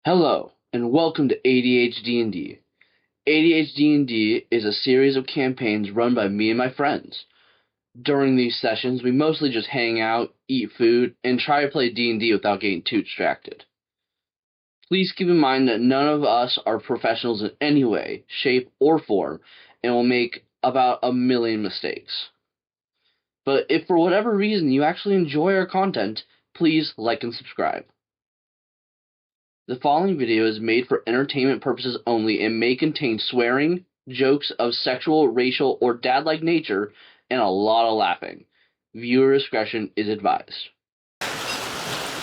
Hello, and welcome to ADHD&D. ADHD&D is a series of campaigns run by me and my friends. During these sessions, we mostly just hang out, eat food, and try to play D&D without getting too distracted. Please keep in mind that none of us are professionals in any way, shape, or form, and will make about a million mistakes. But if for whatever reason you actually enjoy our content, please like and subscribe. The following video is made for entertainment purposes only and may contain swearing, jokes of sexual, racial, or dad-like nature, and a lot of laughing. Viewer discretion is advised.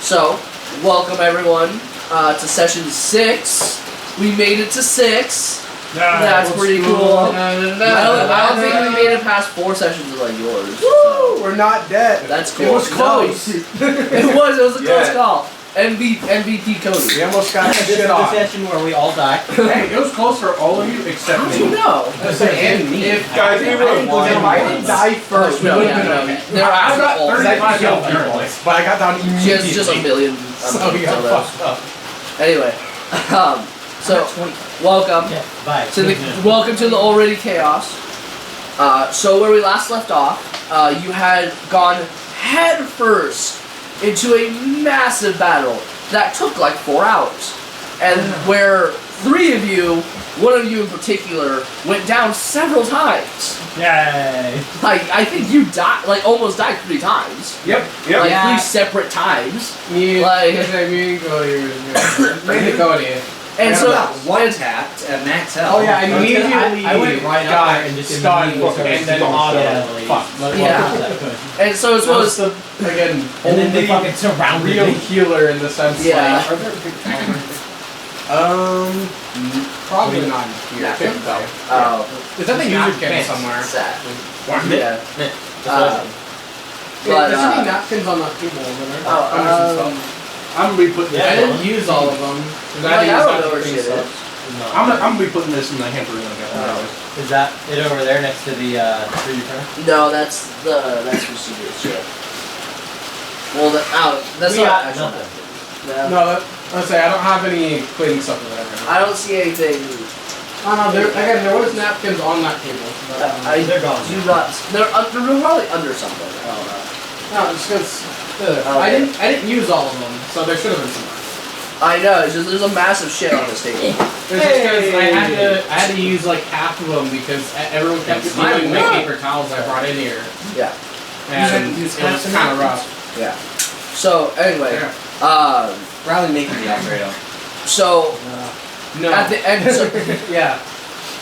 So, welcome everyone to session 6. We made it to 6. That's pretty cool. I don't think we made it past 4 sessions like yours. Woo! So. We're not dead. That's cool. It was close. It was a close call. MVP Cody. We almost got This is shit the on. session where we all die. Hey, it was close for all of you except How me. do you know? And me. If guys, if I didn't die first, we No, would yeah, have no. been. They're I got all 35 killed kills people, apparently. but I got down She immediately. has just a million. So we got fucked up. Anyway, so welcome welcome to the Already Chaos. So where we last left off, you had gone head first into a massive battle that took like 4 hours, and where 3 of you, one of you in particular, went down several times. Yay! Like I think you died, like almost died 3 times. Yep. Like Yeah. 3 separate times. Me and Cody. And so one tapped at max health. Oh yeah, immediately I went right up there and just stunned, immediately and then started auto. fuck. Yeah. And so it was Again, And then they only fucking surrounded real me. healer in the sense Yeah. like. Are there big probably not here. Napkin? though. There's nothing napkin somewhere. sad. Yeah. Yeah. But, there's any napkins on that table over there. I'm gonna be putting this. Yeah. I didn't use all of them. 'Cause Like, I used don't that know where to shit clean is. stuff. I'm gonna be putting this in the hamper when I get Oh. home. Is that it over there next to the 3D printer? No, that's procedure shit. Well, that's We not got actual nothing. napkins. No, let's say I don't have any cleaning stuff over there. Right now. I don't see anything. Oh no, there was napkins on that table. But, I They're gone. do not. They're probably under something. I don't know. no, it's because Oh, I okay. didn't use all of them, so there should have been some. I know. It's just there's a massive shit on this table. It's just because I had to use like half of them because everyone kept stealing my paper towels I brought in here. Yeah. And it was kind of rough. Yeah. So anyway, Yeah. Probably making the Alfredo. so No. at the end. So, Yeah.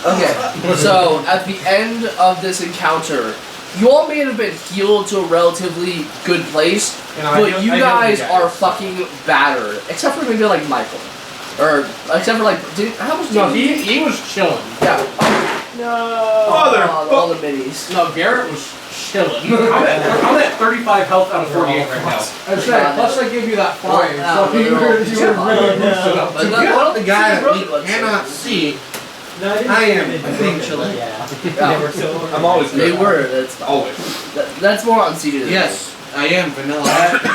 okay. So at the end of this encounter, you all may have been healed to a relatively good place, but you guys are fucking battered. Except for maybe like Michael. Or, except for like, how much No, did he was chilling. Yeah. No. All the minis. No, Garrett was chilling. I'm at 35 health out of 48 right now. Plus I gave you that flying, Yeah, so you were really boosted no. up. But To that- get well, the guy see, that Brooke we looks cannot like- see, No, I didn't. I am didn't. a big chiller. Yeah. Yeah. They were so. I'm always They good. were. That's Always. that's more unseated. than Yes, I am vanilla. me.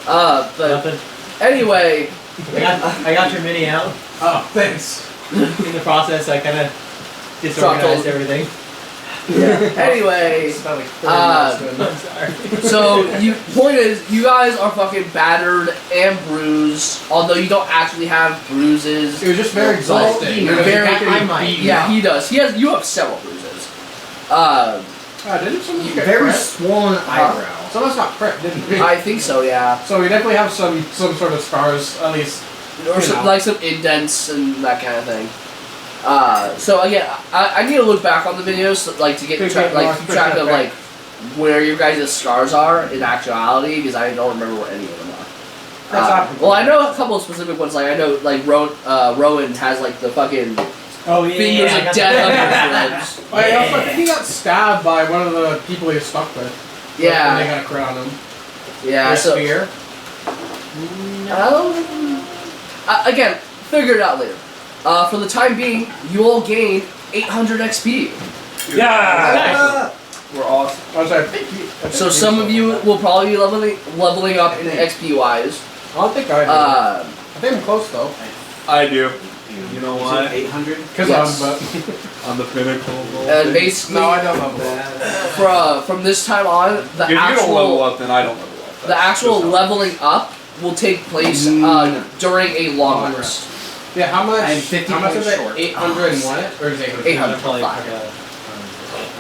But Nothing. anyway, I got your mini out. Oh, thanks. In the process, I kind of disorganized everything. anyway. I'm sorry. So point is, you guys are fucking battered and bruised. Although you don't actually have bruises. It was just very exhausting. You're because very- you can't I might. beat Yeah, up. he does. You have several bruises. Didn't someone get Very crit? swollen eyebrow. Some of us got crit, didn't we? I think so. Yeah. So we definitely have some sort of scars, at least. Or some, like some indents and that kind of thing. So again, I need to look back on the videos, like to get keep track of like where your guys' scars are in actuality, because I don't remember where any of them are. Well, I know a couple of specific ones. Like I know, like Rowan has like the fucking Oh yeah. fingers I of got death that. under his ribs. Oh, yeah, I think he got stabbed by one of the people he was stuck with. When they Yeah, got a crit on him. yeah. With So spear. again, figure it out later. For the time being, you all gain 800 XP. Yeah. We're awesome. I was like, So some of you will probably be leveling up in XP wise. I don't think I do. I think I'm close though. I do. You know why? 800? Because Yes. I'm On the pinnacle. And basically, No, I don't know. from this time on, the If you don't level actual up, then I don't level up. the actual leveling up will take place during a long rest. Yeah, how much? I'm 50 how much points is it? short. 800 and what? Or is it 800? 800. Probably Five.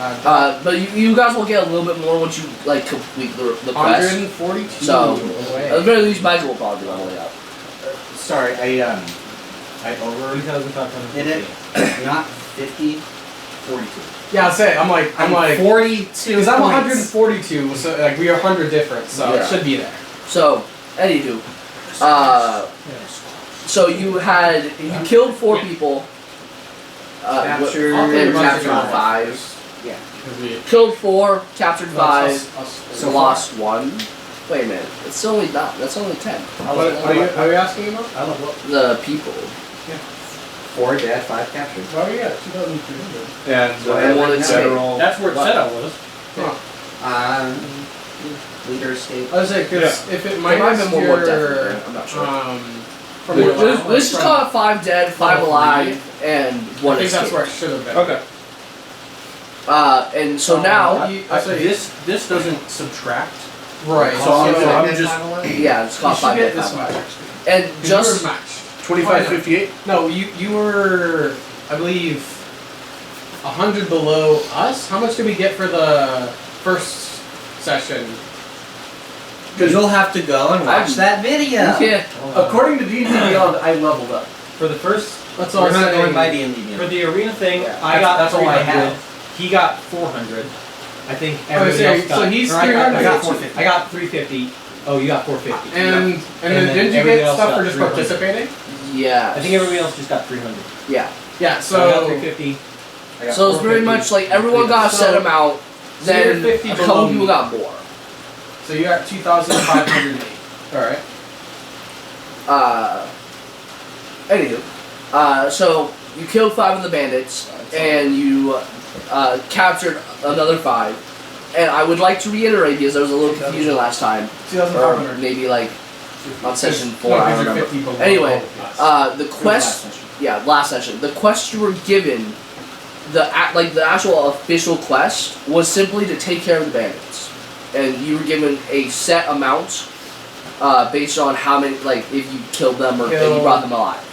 like But you guys will get a little bit more once you like complete the quest. 142. So, away. At the very least, Michael will probably be leveling up. sorry, I over 2,500. hit it. Not 50, 42. Yeah, I'll say. I'm like 42. because I'm 142, so like we are 100 different, so Yeah. it should be there. So, anywho, so you killed 4 people. Captured- and captured Captured 5. Yeah. Killed 4, captured 5, So lost 1. Wait a minute, it's only not. That's only 10. What are you asking about? I love what? The people. 4 dead, 5 captured. Oh yeah, 2,300. And I wanted to say- general. That's where it said I was. Leader escape. I was like, because if it There might minus have been your one more death. I'm not sure. from your This is called 5 dead, 5 alive, and 1 I think that's escape. where it should have been. Okay. And so now, This doesn't subtract. Right. So I'm just yeah, it's You called should 5 get dead, this 5 much. alive. actually. And You just were matched. 25.58. No, you were, I believe, 100 below us. How much did we get for the first session? Because you'll have to go and watch that video. yeah, According to D&D Beyond, I leveled up. For the first, That's all We're I'm not saying. going by D&D for Beyond. the arena thing, Yeah, I got that's all I 300. have. He got 400. I think I was everybody saying, else got. so he's or I got 300. 450. I got 350. Oh, you got 450. And then then didn't you everybody get else stuff got for just 300. participating? yeah. I think everybody else just got 300. Yeah. Yeah. So I got So 350. I got So it's very 450. much like everyone got a set So- amount, so you're then 50 a below couple me. people got more. so you got 2,508. All right. Anywho, so you killed 5 of the bandits, and you captured another 5. And I would like to reiterate, because there was a little confusion last time, or 2,500. maybe like on session 4, No, I because don't you're remember. 50 below. Anyway, the Last quest, session. yeah, last session, the quest you were given, the actual official quest was simply to take care of the bandits, and you were given a set amount, based on how many, like if you killed them or if you brought them alive.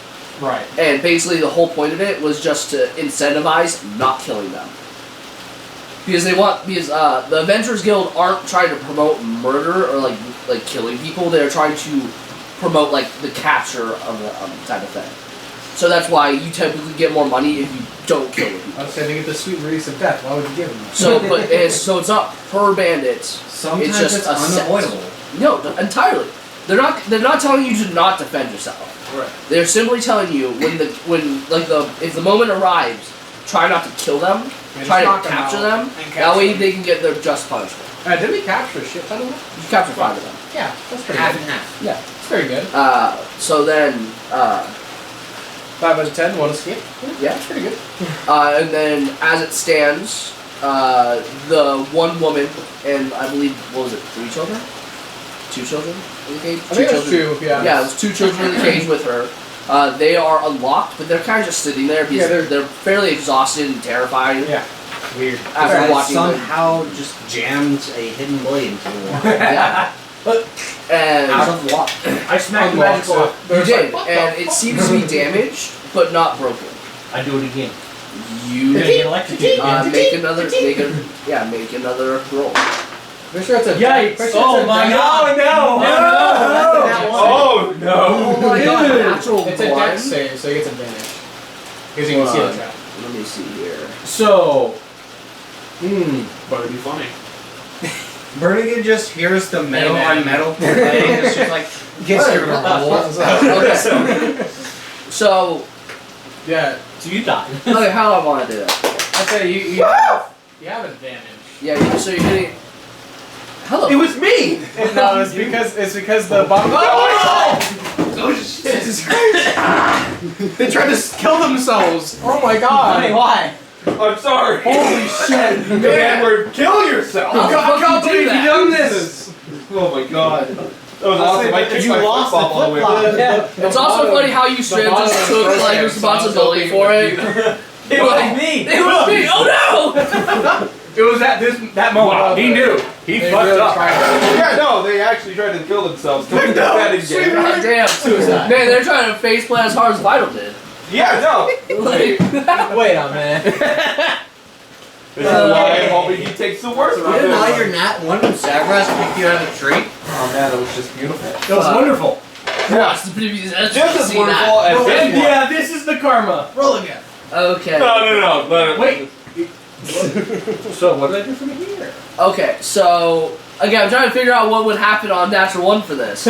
Right. And basically the whole point of it was just to incentivize not killing them. Because the Adventurers Guild aren't trying to promote murder or like killing people. They're trying to promote like the capture of the type of thing. So that's why you typically get more money if you don't kill the people. I was saying they get the sweet release of death. Why would you give them that? So it's not per bandit. Sometimes It's just it's a set. unavoidable. No, entirely. They're not telling you to not defend yourself. Right. They're simply telling you if the moment arrives, try not to kill them. And Try knock to them capture out them. and That capture way them. they can get their just punishment. Did we capture a shit ton of them? You capture 5 of them. Yeah, that's pretty Half good. and half. It's very good. So then, 5 out of 10, 1 escape. yeah. That's pretty good. And then as it stands, the one woman and I believe, what was it, 3 children? 2 children in the cage? I think that's children. 2, yeah. Yeah, there's 2 children in the cage with her. They are unlocked, but they're kind of just sitting there because Yeah, they're fairly exhausted and terrified Yeah. Weird. after I watching them. somehow just jammed a hidden blade into the wall. Yeah. And Out of luck. I smacked the Unlocked, magic so block. you there's did, like, and it seems to be damaged, but not broken. I do it again. You You're gonna get electrocuted. make another roll. Pretty sure it's a Yikes! pretty sure Oh it's a my death- god! No! Oh no! Oh my god, natural It's a one. dex save, so he gets advantage. Because you can see the trap. Let me see here. So, But it'd be funny. Bernigan just hears the metal man. on metal playing. It's just like gets Hey, your what the roll. fuck is that? Okay. So, Yeah, So you die. okay, how do I want to do that? I'd say you have advantage. Yeah, so you're hitting. Hello. It was me! No, it's because the bomb. Oh shit! They tried to kill themselves! Oh my god! why? I'm sorry. Holy shit! Man, we're killing yourself. How the fuck I can't you do believe you that? done this! Oh my god. Awesome. I kicked my lost the flip-flop all the way flip-flop. up. Yeah. It's also funny how you straight up just took like responsibility for it. It was me. It was me. Oh no! It was at that moment. Wow, he knew. He They fucked really up. tried. Yeah, no, they actually tried to kill themselves. Don't do that again. God damn. Suicide. Man, they're trying to face plant as hard as Vital did. Yeah, no. Like, Wait a minute. This is why I'm hoping he takes the worst one. Didn't all your Nat 1 from Sagras pick you out of a tree? Oh man, it was just beautiful. That was wonderful. watch the previous episode. Just as see wonderful that. as this one. Yeah, this is the karma. Roll again. Okay. No. Wait. So what did I do from here? Okay, so again, I'm trying to figure out what would happen on natural one for this.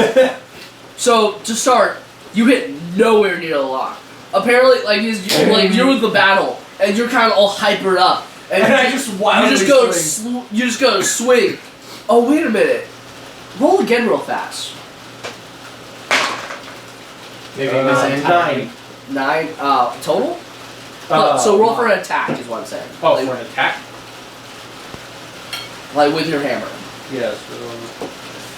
So to start, you hit nowhere near the lock. Apparently, like you're with the battle, and you're kind of all hypered up, and I just wildly you just go swing. you just go to swing. Oh wait a minute, roll again real fast. Maybe 9. 9 total. So roll for an attack is what I'm saying. Oh, like, for an attack? like with your hammer. Yes.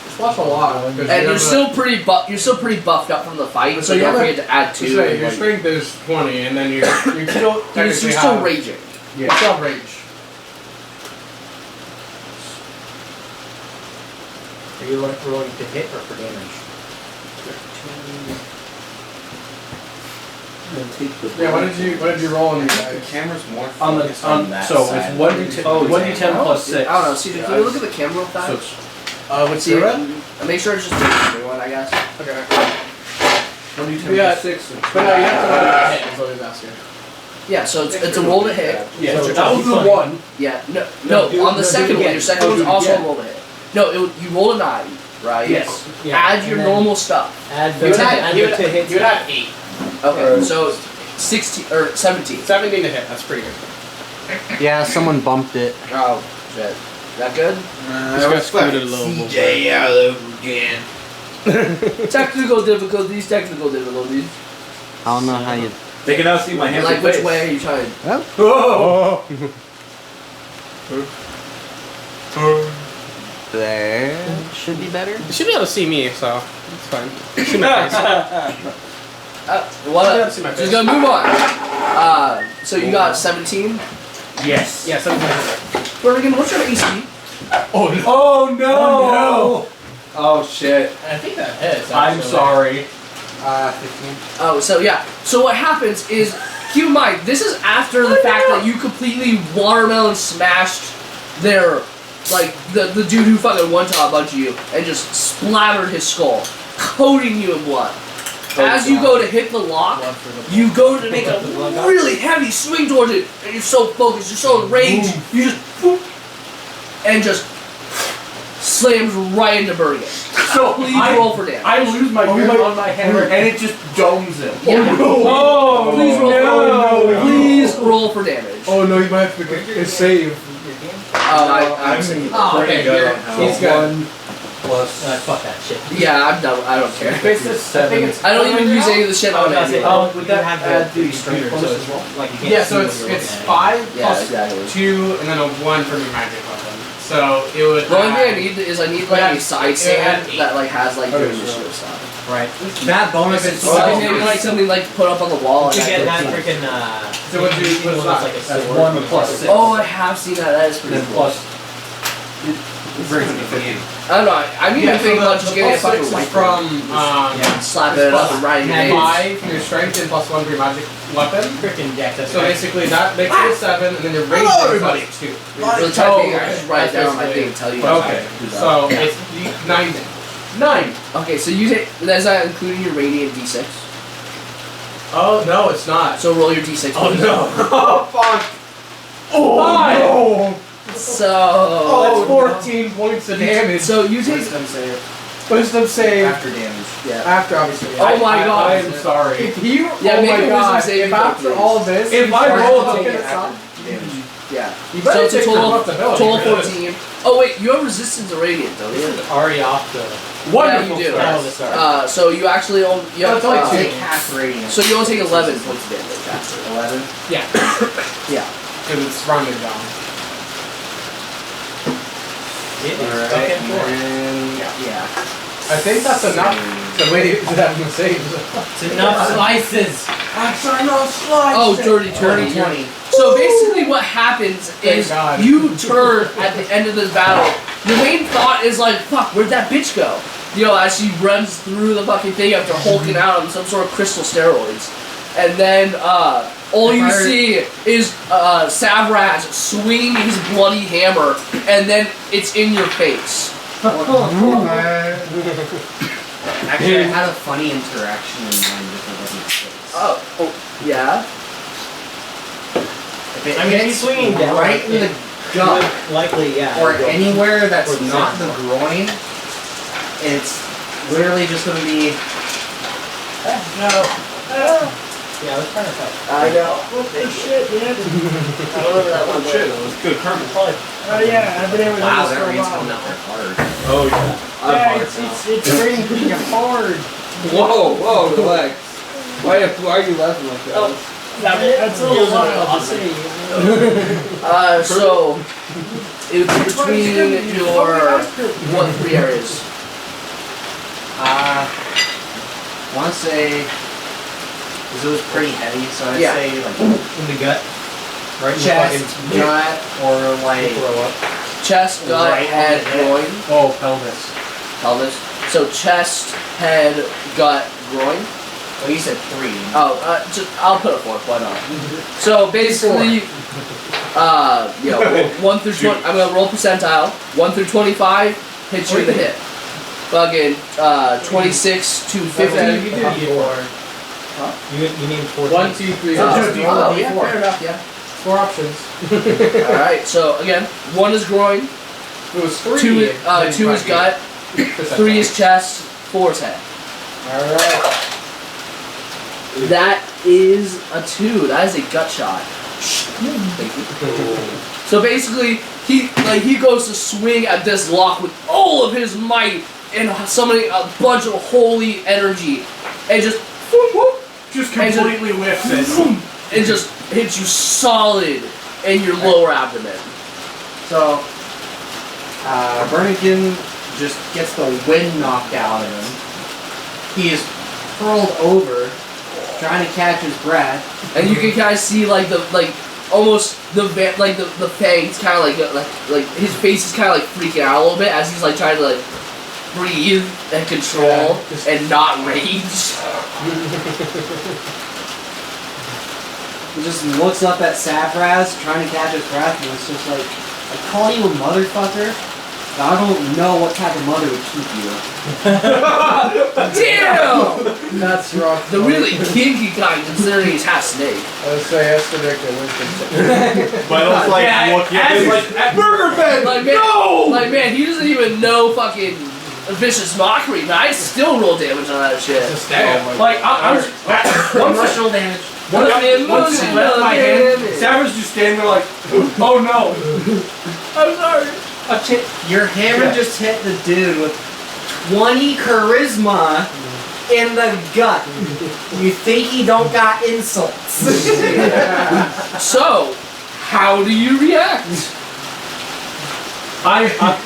Just watch a lot. And you're still pretty buffed up from the fight, so you don't have a- forget to add 2. So and, your like, strength is 20, and then you're still you're technically still have- raging. Yeah. You still have rage. Are you rolling to hit or for damage? Yeah. What did you roll in the dice? camera's more On the so it's 1d10 plus 6. I don't know. See, can you look at the camera real So fast? it's What's See, make sure it's just everyone, I guess. Okay. 1d10 Yeah. plus 6. But no, you have to roll a hit. Is what he's asking. Yeah, so it's a roll to hit. Yeah. So that was the funny. one. Yeah, no, do- on the no, second do it one, again. your second Oh, one's do it also again. a roll to hit. No, you roll a 9, right? Yes. Add your normal stuff. Add You would have add the to hit. 8. Okay, so 16 or 17. 17 to hit. That's pretty good. Yeah, someone bumped it. Oh shit, that good? This got scooted a little bit. all over again. Technical difficulties. I don't know how you. They can now see my hands. Like which way are you trying? Oh. There should be better. You should be able to see me, so it's fine. See my face. What? Yeah, see my Just face. gonna move on. So you got 17. Yes. Yeah, 17. Bergen, what's your AC? Oh no. Oh no! Oh shit! I think that hits. I'm actually. sorry. 15. Oh, so yeah. So what happens is, keep in mind, this is after the fact that you completely watermelon smashed their, like, the dude who fucking one-shot a bunch of you and just splattered his skull, coating you in blood. As you go to hit the lock, you go to make a really heavy swing towards it, and you're so focused, you're so enraged, you just whoop, and just slams right into Bergen. So Please roll for damage. I lose my grip on my hammer and it just domes him. Yeah. Oh, Please roll. no. Please roll for damage. Oh no, you might have to make a save. I'm saying. Oh, okay, good. He's good. Plus. Fuck that shit. Yeah, I'm done. I don't care. Face this 7. I don't even use any of the shit on it. anymore. Oh, would that have the strength bonus as well? Like you can't Yeah, see so when it's you're it's looking at 5 Yeah, plus exactly. 2 and then a 1 from your magic weapon. So it would. The only thing I add- need is I need like a side stand Yeah. that like has like your Okay, initiative stuff. it. Right. That bonus is So maybe like something like put up on the wall. You and get I that put- freaking So what'd you- what's that? like a That's sword. 1 plus 6. Oh, I have seen that. That is pretty And then cool. plus. It brings me to 50. I don't know. I'm even Yeah, so thinking about the just getting a plus 6 fucking is white from Yeah. slap it up and riding Yeah, it. 5 from your strength and plus 1 for your magic weapon. Freaking deck. That's So right. basically that makes it a 7 and then your range everybody. is 2. Really try to think. I just write it down on my thing and tell you. Okay, so it's 9. 9. Okay, so you take. Is that including your radiant d6? Oh no, it's not. So roll your d6. Oh please. no. Oh, fuck. Oh, 5. no. So. Oh, that's 14 points of damage. So you take. Wisdom save. After damage. Yeah. After obviously. Oh my God. I am sorry. If you, Yeah, oh make my a wisdom god, saving if after throw, please. all this, If you I start roll to up take it it up, damage. Yeah. you So better it's a take total them up the hill. total You're gonna- 14. Oh wait, you have resistance to radiant, don't you? Already off the. Wonderful. Yeah, you do. Hell of a start. So you actually only you have, That's only uh, two. half radiant. so you only take 11 points of damage after. 11. Yeah. Yeah. Because it's rounded down. It is Alright, fucking four. and Yeah. I think that's enough. The way to get to that mistake. It's enough slices. Oh, dirty 20. So basically what happens is God. you turn at the end of this battle. Your main thought is like, fuck, where'd that bitch go? You know, as she runs through the fucking thing after hulking out on some sort of crystal steroids. And then all you see is Savraz swinging his bloody hammer, and then it's in your face. Actually, I had a funny interaction in mind with the face. Oh, yeah? If it I mean, he's hits swinging down right in the gut, Likely, yeah. or anywhere that's Or not the the groin, it's literally just going to be... Yeah, it was kind of tough. I know. What the shit, man? I remember that one Shit, day. that was good karma. Oh yeah, I've been able to do Wow, this that for a rain's while. coming out there hard. Oh yeah. Yeah, it's raining pretty hard. Whoa, relax. Why are you laughing like that? That's a little wild to say. So, it's between your, what 3 areas? I want to say, because it was pretty heavy, so I'd Yeah. say like In the gut. Right in chest, the fucking gut, or like throw up. Chest, gut, Right head, on the head. groin, Oh, pelvis. pelvis. So chest, head, gut, groin. well, you said 3. Oh, I'll put a 4th, why not? So basically, you know, 1 through 20, I'm gonna roll percentile. 1 through 25, hits you in the hip. Fucking, 26 to 50. You did before. Huh? You named 4. 1, 2, 3. Oh, Oh, yeah, fair enough, yeah. 4 options. Alright, so again, 1 is groin, It was 3. 2 is gut, 3 is chest, 4 is head. Alright. That is a 2. That is a gut shot. Thank you. So basically, he goes to swing at this lock with all of his might and summoning a bunch of holy energy, and just whoop, whoop, Just and completely whiffs it. boom, and just hits you solid in your lower abdomen. So, Burnigan just gets the wind knocked out of him. He is hurled over, trying to catch his breath. And you can kind of see like the almost the fangs kind of like his face is kind of like freaking out a little bit as he's like trying to like breathe and control and not rage. He just looks up at Savraz, trying to catch his breath, and it's just like, I call you a motherfucker, but I don't know what type of mother would keep you. Damn! That's rough. The really kinky kind, considering he's half snake. I would say Esther and Winston. But I was like, looking at it like, Burger Bed! Like man, No! like man, he doesn't even know fucking vicious mockery, but I still roll damage on that shit. Like, I'm Emotional damage. once he left my hand, Savage just standing there like, oh no. I'm sorry. Your hammer just hit the dude with 20 charisma in the gut. You think he don't got insults. So, how do you react?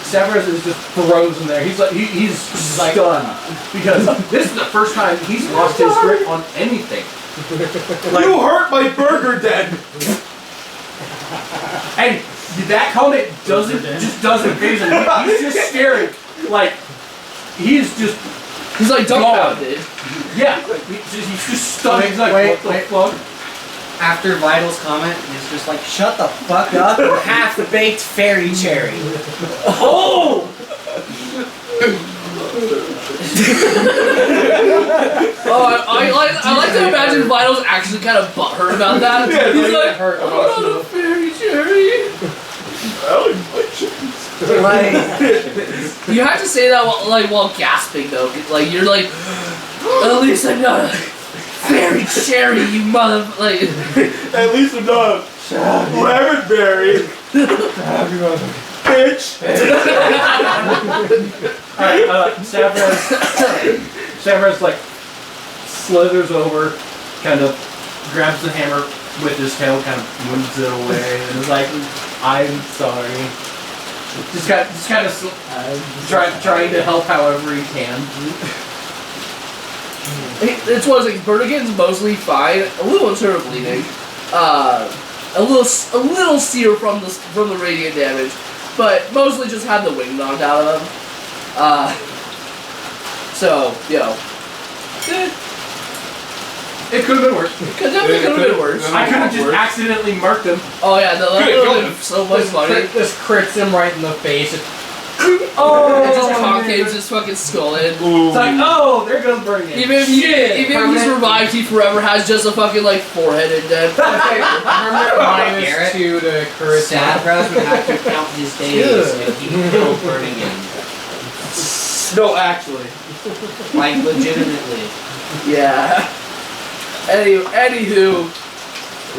Severus is just frozen there. He's like, he's stunned because this is the first time he's lost his grip on anything. You hurt my burger den. And that comment doesn't phase him. He's just staring like he's He's like dumbfounded. yeah. He's just stunned. He's like, what the fuck? After Vital's comment, he's just like, shut the fuck up, you half-baked fairy cherry. Oh! I like to imagine Vital's actually kind of butthurt about that. Yeah, He's like, hurt I'm not a fairy cherry. Like, You have to say that while gasping though. Like you're like, at least I'm not a fairy cherry, you mother like. At least I'm not lemon berry. Bitch. Alright, Savraz like slithers over, kind of grabs the hammer with his tail, kind of moves it away, and is like, I'm sorry. Just kind of trying to help however he can. It's one of those things. Burnigan's mostly fine. A little internal bleeding. A little sear from the radiant damage, but mostly just had the wing knocked out of him. So it could have been worse. Could have been worse. I could have just accidentally marked him. Oh yeah, that would have been so much funny. This crits him right in the face. Oh, it just concaves his fucking skull in. It's like, oh, there goes Burnigan. Even if he's revived, he forever has just a fucking like forehead indent. -2 to charisma. Saffraz would have to count his days if he killed Burnigan. No, actually. Like, legitimately. Yeah. Anywho,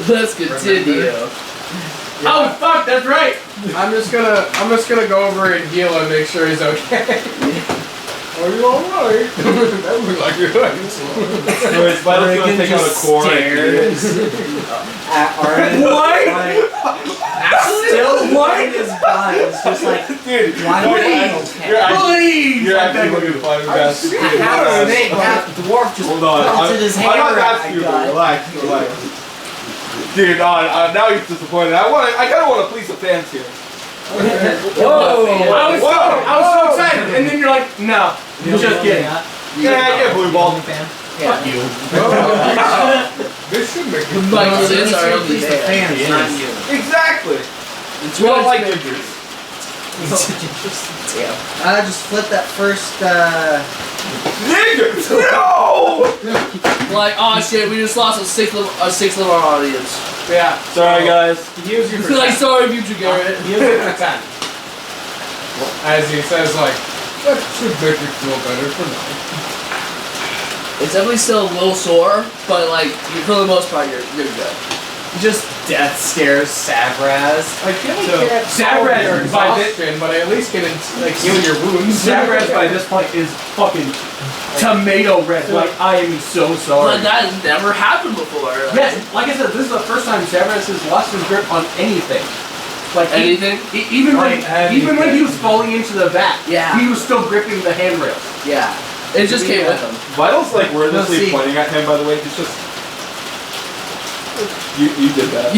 let's continue. Oh fuck, that's right. I'm just gonna go over and heal and make sure he's okay. Are you alright? That looks like you're doing So it's Vitals gonna take out a core. What? Still one is fine. It's just like, Dude, why do you're actually looking fine. half snake, half dwarf just melted his I'm hammer not out. asking you, relax. Dude, now he's disappointed. I kind of want to please the fans here. Whoa! I was so excited, and then you're like, no, just kidding. Yeah, I get blue ball. Fuck you. This should make it. Michael is our only The fan. fans, not you. Exactly. It's We don't what like it's gingers. Damn. Just flip that first, Niggers! No! Like, oh shit, we just lost a sixth of our audience. Yeah. Sorry, guys. Use your Like, sorry, future Garrett. As he says, like, that should make you feel better for now. It's definitely still a little sore, but like, for the most part, you're good. Just death scares Savraz. I feel like So, you can't Savraz solve your by this- exhaustion, but I at least can like heal your wounds. Savraz by this point is fucking tomato red. Like, I am so sorry. But that has never happened before. Like, Yes, like I said, this is the first time Savraz has lost his grip on anything. Like Anything? Even when he was falling into the vat, Yeah. he was still gripping the handrails. Yeah. It just came with him. Vital's like wordlessly No, see. pointing at him, by the way. He's just. You did that.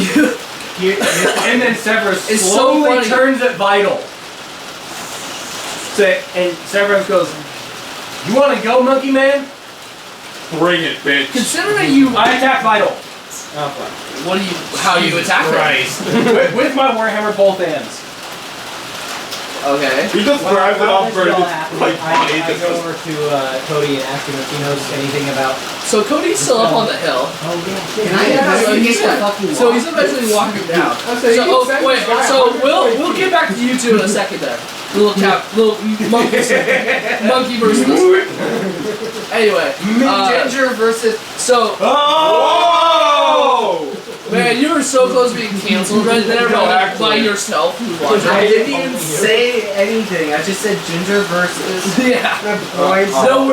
And then Severus It's so slowly funny. turns at Vital. And Severus goes, "You want to go, Monkey Man?" Bring it, bitch. Considering you, I attack Vital how you attack him? with my Warhammer both hands. Okay. He just grabs it off for his like I body. go Just over to Cody and ask him if he knows anything about. So Cody's still up on the hill. Can I So get he's a gonna- fucking So walk? he's eventually walking down. So you So can send wait, this guy so 120 we'll get back to you two in a second there. Little monkey versus this. Anyway, Ginger versus. so Oh! man, you were so close to being canceled right there by yourself who's watching. I didn't even say anything. I just said Ginger versus. Yeah. No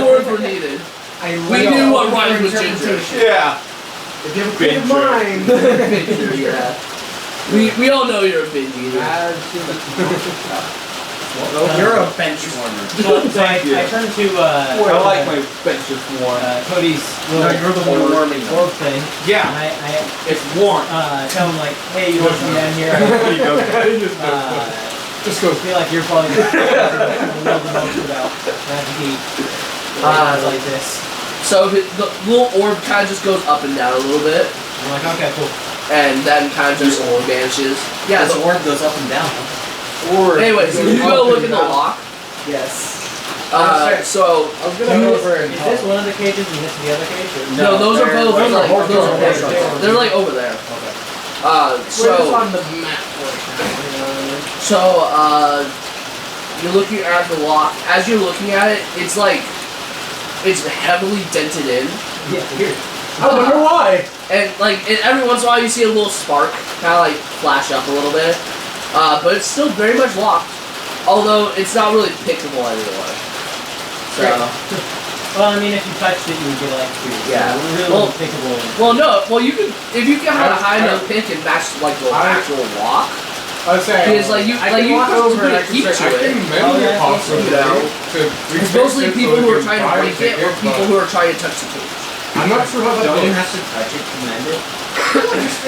words were needed. I We lay knew all what over rhymed with ginger. interpretation. Yeah. If you have a Ginger. good mind. Yeah. We all know you're a big eater. You're a bench warmer. So I turn to I like my benches warm. Cody's No, little you're the one warming them. orb thing. Yeah. And I It's warm. tell him like, hey, you want to come down here? He goes, Just go. I feel like you're probably the know the most about magic heat. Like this. So the little orb kind of just goes up and down a little bit, I'm like, okay, cool. and then kind of just vanishes. Yeah, the orb goes up and down. Anyway, so you go look in the lock. Yes. So I was gonna go over and Is this one of the cages and this the other cage? Or? no, those are both those are like horse those are doors. horse doors. They're like over there. Okay. We're just So on the map you're looking at the lock. As you're looking at it, it's like it's heavily dented in. Yeah, weird. I wonder why. And like every once in a while you see a little spark kind of like flash up a little bit, but it's still very much locked. Although it's not really pickable anymore. So Well, I mean, if you touched it, you would get like Yeah. really Well- pickable. well no, well you could if you can have a high enough pick and match like the actual lock, I was saying, Because like you I like can you walk have to over put and a I heat can say, to I can it. mend it possibly You know? to It's mostly refix it people so who are can trying to buy break it or but people who are trying to touch the cage. I'm not sure how that Don't you works. have to touch it to mend it?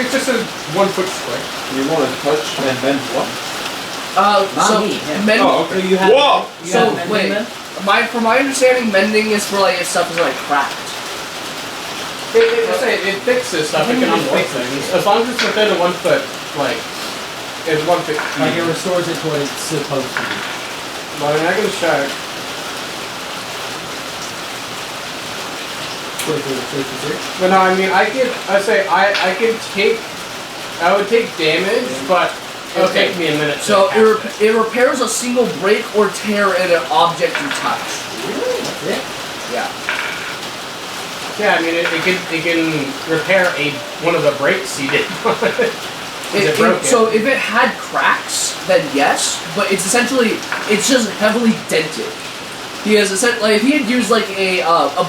It's just a 1 foot square. You want to touch and then what? Not So me, him. mend, Oh, okay. So you have. Whoa! You So, have wait. then? from my understanding, mending is for like if stuff is like cracked. It fixes stuff, it can unfix things. As long as it's within a 1 foot, like, it's 1 foot. Like it restores it to what it's supposed to be. But I mean, I can check. But no, I mean, I would take damage, but it'll Okay. take me a minute. So to cast it repairs a single break or tear in an object you touch. That's it. Yeah. Yeah, I mean, it can repair one of the breaks he did. It broke So if it had cracks, then yes, but it's just heavily dented. Because essentially, if he had used like a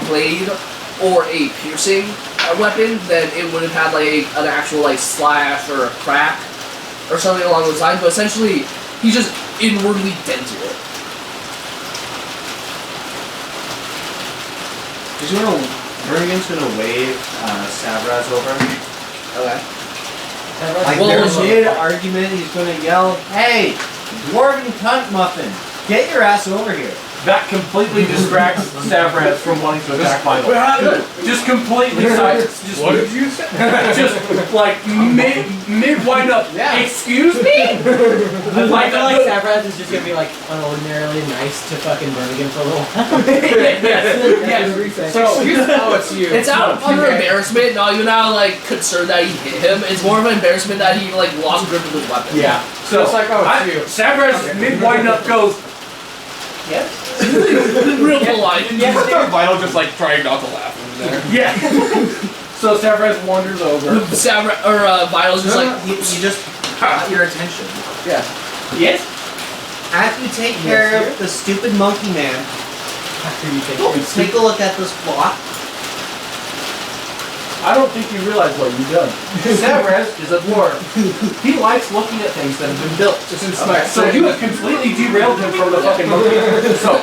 blade or a piercing weapon, then it would have had like an actual like slash or a crack or something along those lines. But essentially, he just inwardly dented it. He's gonna. Vernigan's gonna wave Sabraz over. Okay. Like Well, their also- mid-argument, he's gonna yell, "Hey, dwarven cunt muffin, get your ass over here!" That completely distracts Savraz from wanting to attack Vital. Just completely silence. What did you say? Just like mid wind up. Yeah. Excuse me? I feel like Savraz is just gonna be like unordinarily nice to fucking Vernigan for a little while. Yes. So Oh, it's you. It's out of pure embarrassment, not even out of like concern that he hit him. It's more of an embarrassment that he like lost grip of his weapon. yeah. So It's like, oh, it's you. Savraz mid wind up goes. Real polite. Vital just like trying not to laugh over there. Yeah. So Savraz wanders over. Vital's just like, you just got your attention. Yes. After you take care of the stupid monkey man, After you take go take a look at this block. I don't think you realize what you've done. Savraz is a dwarf. He likes looking at things that have been built. So you have completely derailed him from the fucking monkey. So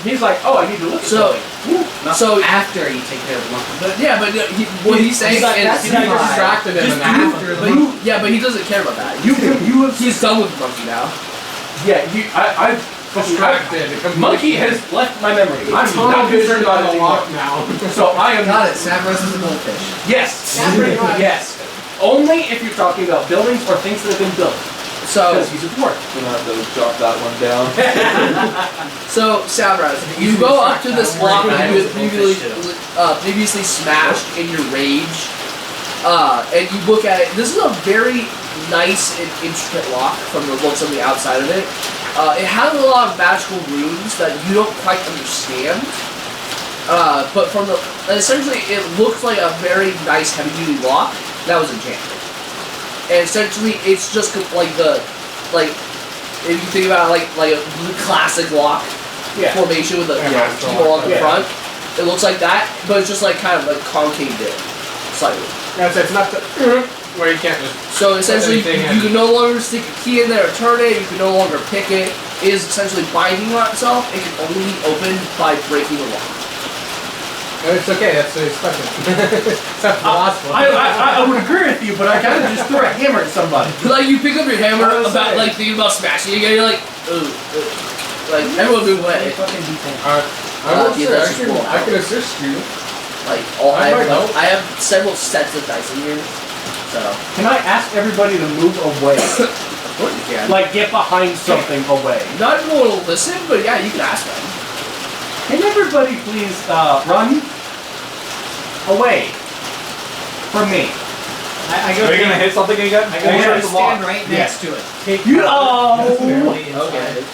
he's like, oh, I need to look at So- something. so After you take care of the monkey. but yeah, but what he's saying like, is, that's You distracted him Just and do- after but he doesn't care about that. You have He's done with the monkey now. I've distracted. Monkey has left my memory. I'm not concerned about it lock anymore. now. So I am Got it. Savraz is a goldfish. Yes. Yeah, pretty much. Yes. Only if you're talking about buildings or things that have been built. So, Because he's a dwarf. Gonna have to jot that one down. so Savraz, you go up to this block that you had previously smashed in your rage, and you look at it. This is a very nice and intricate lock from the looks on the outside of it. It has a lot of magical runes that you don't quite understand. But from the essentially, it looks like a very nice heavy-duty lock that was enchanted. And essentially, it's just like if you think about it, like a classic lock formation with a keyhole on the front. It looks like that, but it's just like kind of like concaved in slightly. It's not the where you can't just. So essentially, anything you in. can no longer stick a key in there or turn it. You can no longer pick it. It is essentially binding on itself. It can only be opened by breaking the lock. It's okay, that's expected. Except for the last one. I would agree with you, but I kind of just threw a hammer at somebody. Like you pick up your hammer I was about saying. like thinking about smashing it again. You're like, ooh, like everyone move away. fucking defense. I will yeah, say, that's cool. I can assist you. Like I might help. I have several sets of dice in here, so Can I ask everybody to move away? of course you can. Like, get behind something away. Not everyone will listen, but yeah, you can ask them. Can everybody please run away from me? I go. Are you gonna hit something again? I go Yeah, try to it's stand right next to it. Take You oh! barely inside. Okay.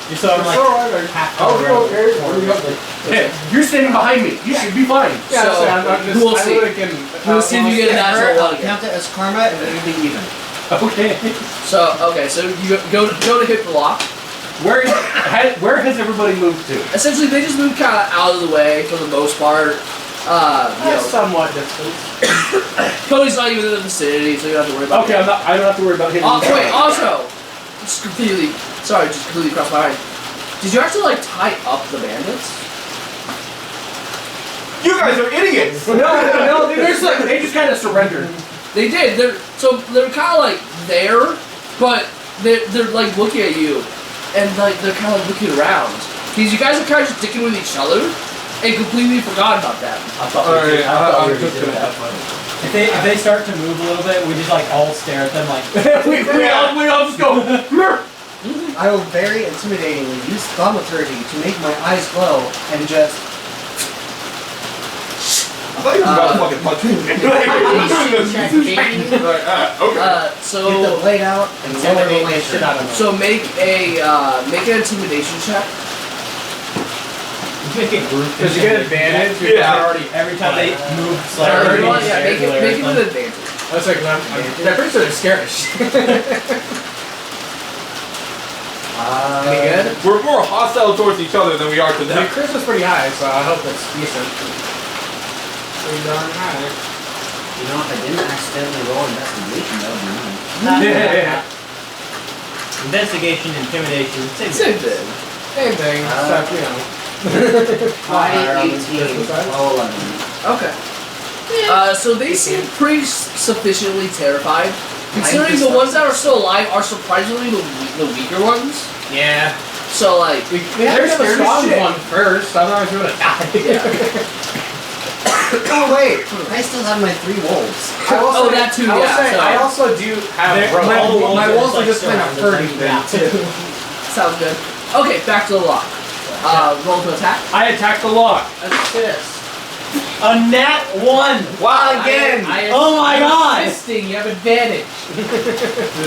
Just so I'm It's like alright. half I'll covered be around okay. the corner. I'll be okay. Hey, you're standing behind me. You should be fine. Yeah, So, I'm just, we'll I see. really can. We'll see if you get a natural I'll one again. count it as karma and it'll be even. Okay. So you go to hit the lock. Where has everybody moved to? Essentially, they just move kind of out of the way for the most part. Somewhat distance. Cody's not even in the vicinity, so you don't have to worry about Okay, it. I don't have to worry about hitting. Wait, also, just completely crossed my mind. Did you actually like tie up the bandits? You guys are idiots! No, they just kind of surrendered. They did. They're kind of like there, but they're like looking at you, and like they're kind of looking around because you guys are kind of just dicking with each other, and completely forgot about that. I thought we were doing that. If they start to move a little bit, we just like all stare at them like we all just go. I will very intimidatingly use thaumaturgy to make my eyes glow and just. I thought you were about to fucking punch me. So Get the blade out and lower the lantern. So make an intimidation check. Because you get advantage. every time they move Make slightly. it with advantage. I was like, I'm pretty sure they're scared. Any good? We're more hostile towards each other than we are to The them. Chris was pretty high, so I hope it's decent. Pretty darn high. You know, if I didn't accidentally roll investigation, that would be nice. Investigation, intimidation, Same thing. Same thing, except, you know. 5, 18, 11. Okay. So they seem pretty sufficiently terrified. Considering the ones that are still alive are surprisingly the weaker ones. Yeah. So like We had to have a strong one first, otherwise we would have died. Oh wait, I still have my 3 wolves. that too. I will Yeah. say, So, I also do have My wolves are just kind of hurting them too. sounds good. Okay, back to the lock. Roll to attack. I attack the lock. Assist. A nat 1! Wow, again! Oh my god! Assisting, you have advantage.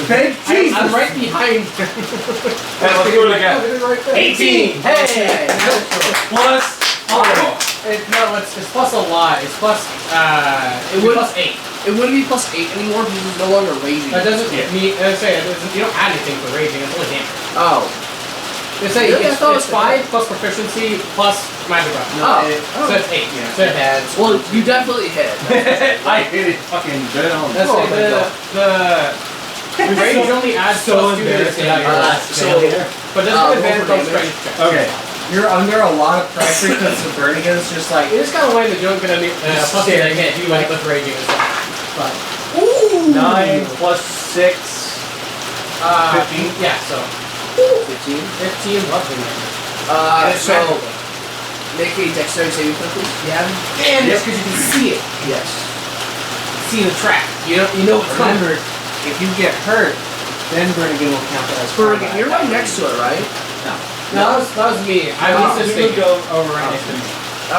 Thank Jesus. I'm right behind you. Hey, let's do it again. Right there. 18! Hey. Plus 5. It's plus a lot. It's plus, It would plus 8. It wouldn't be plus 8 anymore because it's no longer raging. That doesn't mean, you don't add anything for raging, it's only damage. Oh. It's like, Really? I it's thought it was 5 plus proficiency plus magic weapon. So it's 8, yeah. So it's Well, you definitely hit. I hit it fucking dead on. Let's say the rage only adds So plus 2 to the embarrassing. save. But doesn't roll advantage for on damage. strength checks. Okay. You're under a lot of pressure because Supernigan's just like. It is kind of lame that you don't get any plus 2 to hit you like with raging as well. But, 9 plus 6. 15? Yeah, so. 15. 15 roughly. So make a dexterity saving throw, please. Yeah. And it's because you can see it. Yes. See the track. You know what's coming. Remember, if you get hurt, then Bernigan will count as Bernigan, you're right next to it, right? No, that was me. I was just You thinking. go over right next to me.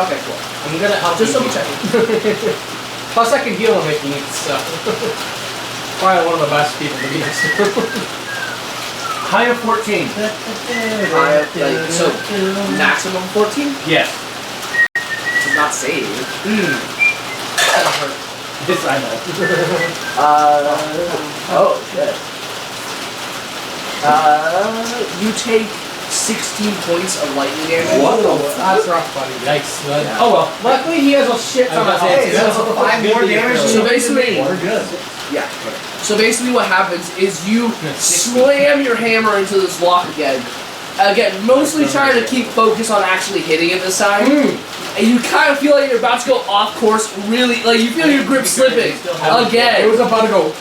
Okay, cool. I'm gonna help Just you. double checking. Plus, I can heal him if he needs stuff. Probably one of the best people to be next to. High of 14. So maximum 14 Yes. does not save. Yes, I know. Oh shit. You take 16 points of lightning damage. What the fuck? That's rough, buddy. Yikes. Yeah. Oh well. Luckily, he has a shit ton of Hey, that's health. 5 more damage. So basically, We're good. yeah. So basically, what happens is you slam your hammer into this lock again. Again, mostly trying to keep focus on actually hitting it this time. And you kind of feel like you're about to go off course. Really, like you feel your grip slipping It again. was about to go.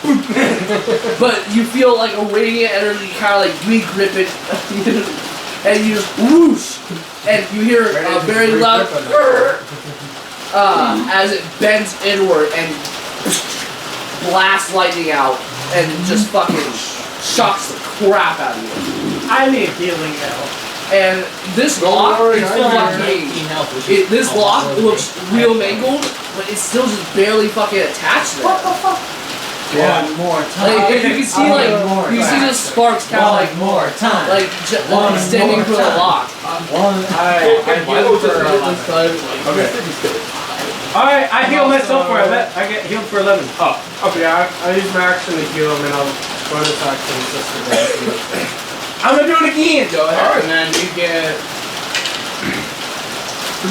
But you feel like a radiant energy kind of like re-grip it, and you just whoosh, and you hear a very loud as it bends inward and blasts lightning out and just fucking shocks the crap out of you. I need healing now. And this lock is Still have fucking. 19 health, which is This lock looks real mangled, but it's still just barely fucking attached there. What the fuck? Yeah. One more time. Like, if you can see like you see the sparks kind of like more time. like extending from the lock. I healed for 11. Okay. Alright, I heal myself for 11. I get healed for 11. Oh, okay. I use my action to heal him, and I'll bonus action just for that. I'm gonna do it again. Go ahead. And then you get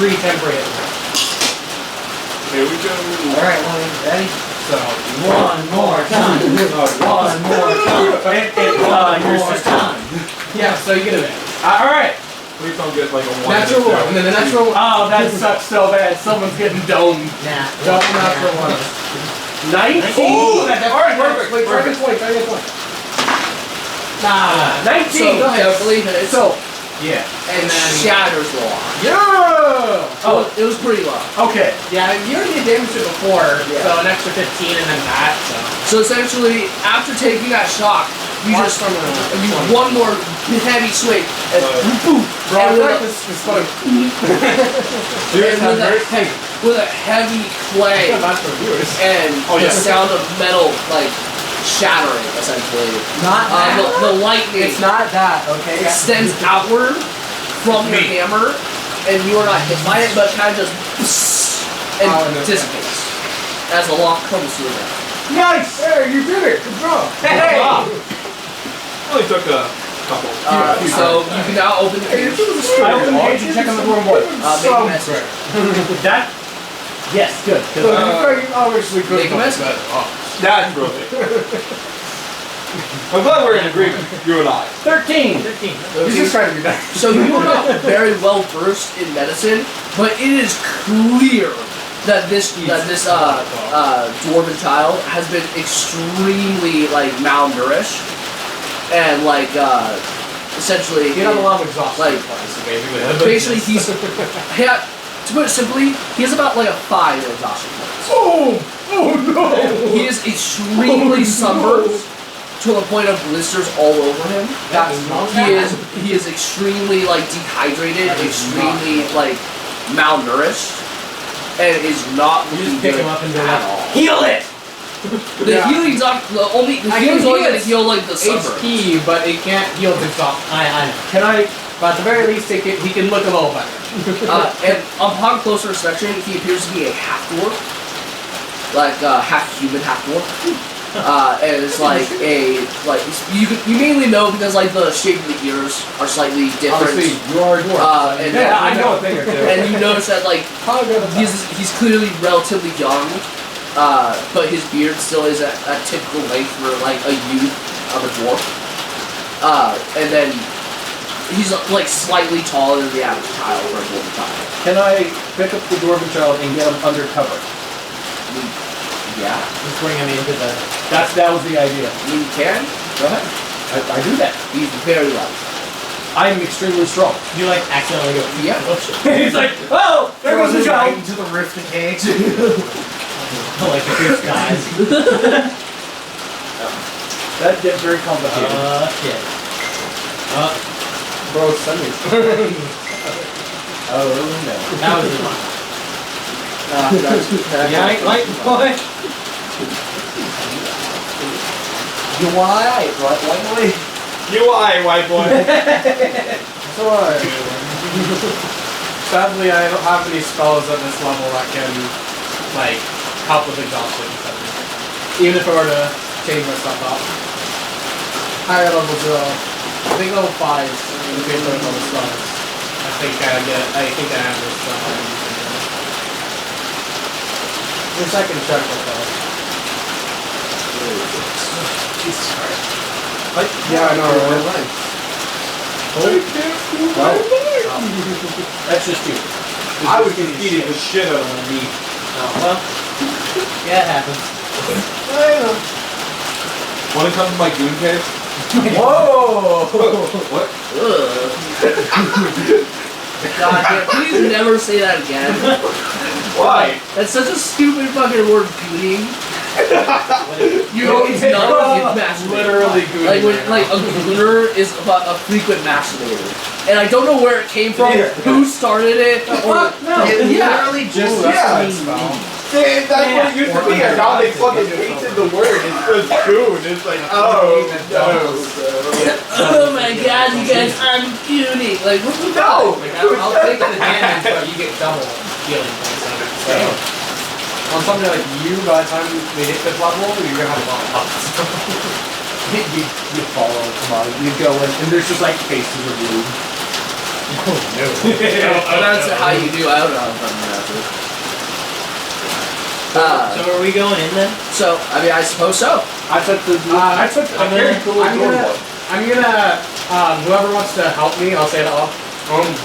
3 temporary hit Here we go. Alright, ready? So, One more time. One more time. One more time. yeah, so you get a minute. Alright. Please don't get like a 1. Natural one, and then the natural one. Oh, that sucks so bad. Someone's getting domed. Nah. Double natural one. 19. Ooh, alright, perfect. Wait, try to get 20, try to get 20. Nah, 19. So definitely hits. So, Yeah. and shatters the lock. Yeah! Oh, it was pretty low. okay. Yeah, you already did damage to it before, Yeah. so an extra 15 and then that, so. So essentially, after taking that shock, you Watch just from you one more heavy swing and boom. Bro, I And feel with like a- this is funny. and with a heavy clay Not for viewers. and Oh, the yeah. sound of metal like shattering essentially. Not that. The lightning It's not that, okay? extends outward from your hammer, and you are not hit by it, but kind of just and Oh, no. dissipates as the lock comes to an end. Nice. Hey, you did it! Good job! Hey. Only took a couple. So you can now open the cage. I opened the cage and check on the dwarven boy. Make a message. That. Yes, good. So, you obviously could Make a have mess? done that. That's brilliant. I'm glad we're in agreement, you and I. 13. He's just trying to be nice. So you are not very well versed in medicine, but it is clear that this dwarven child has been extremely like malnourished and like essentially You have a lot of exhaustion. like basically he's to put it simply, he has about like a 5 in exhaustion points. Oh no! He is extremely sunburned to the point of blisters all over him. He is extremely like dehydrated, extremely like malnourished, and is not looking pick good him up and go at like, all. Heal it. The healing's not the only the I healing's can only heal gonna heal like the sunburn. HP, but it can't heal exhaustion. I know. Can I? But at the very least, he can look a little better. And upon closer inspection, he appears to be a half dwarf, like half human, half dwarf. And it's like you mainly know because like the shape of the ears are slightly different. Obviously, you are a dwarf. And yeah, I know a thing or two. and you notice that like he's clearly relatively young, but his beard still is at a typical length for like a youth of a dwarf. And then he's like slightly taller than the average child for a dwarven child. Can I pick up the dwarven child and get him undercover? Yeah, Just bring him into the. That was the idea. you can. Go ahead. I do that. He's very light. I'm extremely strong. You like accidentally go. Yeah. He's like, oh, there goes the child. into the rift of cage. Like the first guys. That gets very complicated. Shit. Bro, send me. Oh no. That was his line. Yeah, like boy. You want right, white boy? You I, white boy. So sadly, I don't have any spells at this level that can like help with exhaustion. Even if I were to change my stuff up. Higher level 0. I think level 5 is the big level spells. I think I have this stuff. Your second check with that. Jesus Christ. Yeah, I know, right? Well, that's just you. I was eating the shit out of me. Oh, well. Yeah, it happens. Want to come to my goon cave? Whoa! What? God damn, please never say that again. Why? That's such a stupid fucking word, gooning. You know it's not a masturbator. Literally gooning. Like when like a gooner is a frequent masturbator. And I don't know where it came from, who started it, or It yeah. literally just Yeah. means That's what it used to be, and now they fucking painted the word. It's just goon. It's like, oh, Oh my god, you guys, I'm gooning. Like, what the No! Like, I'll take the damage, but you get double healing points on it. So, on something like you, by the time we hit this level, you're gonna have a lot of health. You follow, come on, you go in, and there's just like faces of you. That's how you do. I don't know how to run that. So are we going in then? So, I mean, I suppose so. I took the. I'm gonna. Whoever wants to help me, I'll say it all.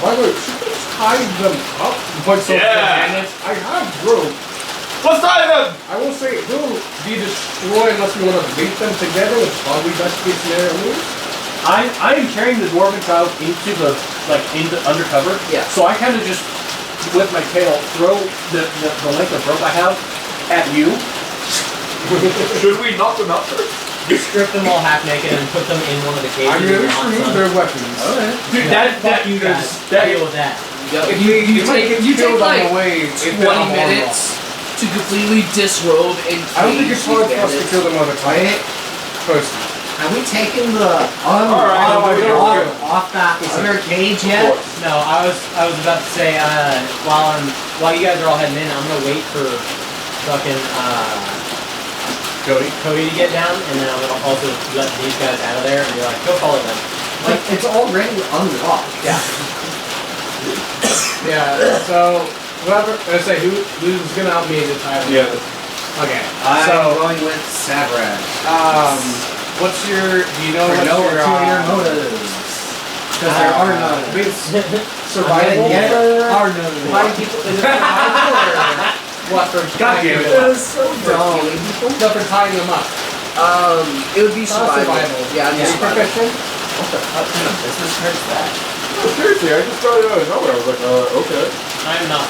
By the way, should we tie them up? I have rope. Let's tie them! I will say, who do you destroy unless we want to beat them together, which is probably best case scenario moves? I am carrying the dwarven child into undercover. Yeah. So I kind of just, with my tail, throw the length of rope I have at you. Should we knock them out first? Just strip them all half naked and put them in one of the cages. I'm going to remove their weapons. Dude, that you guys deal with that. If you take like 20 minutes minutes to completely disrobe and I don't think it's hard for us to kill them on the fight. Personally. Have we taken the off that other cage yet? No, I was about to say while you guys are all heading in, I'm gonna wait for fucking Cody to get down, and then I'm gonna also let these guys out of there and be like, go follow them. Like it's already unlocked. Yeah. Yeah. So whoever I say who's gonna help me to tie them? Yeah. Okay. I'm going with Savraz. What's your? Do you know what your motives? Because there are none. Survival. There are none. Fighting people. Is it survival or what? For God damn it. That is so dumb. No, for tying them up. It would be survival. Yeah, Yeah. survival. What the fuck kind of business card is that? No, seriously, I just got it out of nowhere. I was like, okay. I'm not.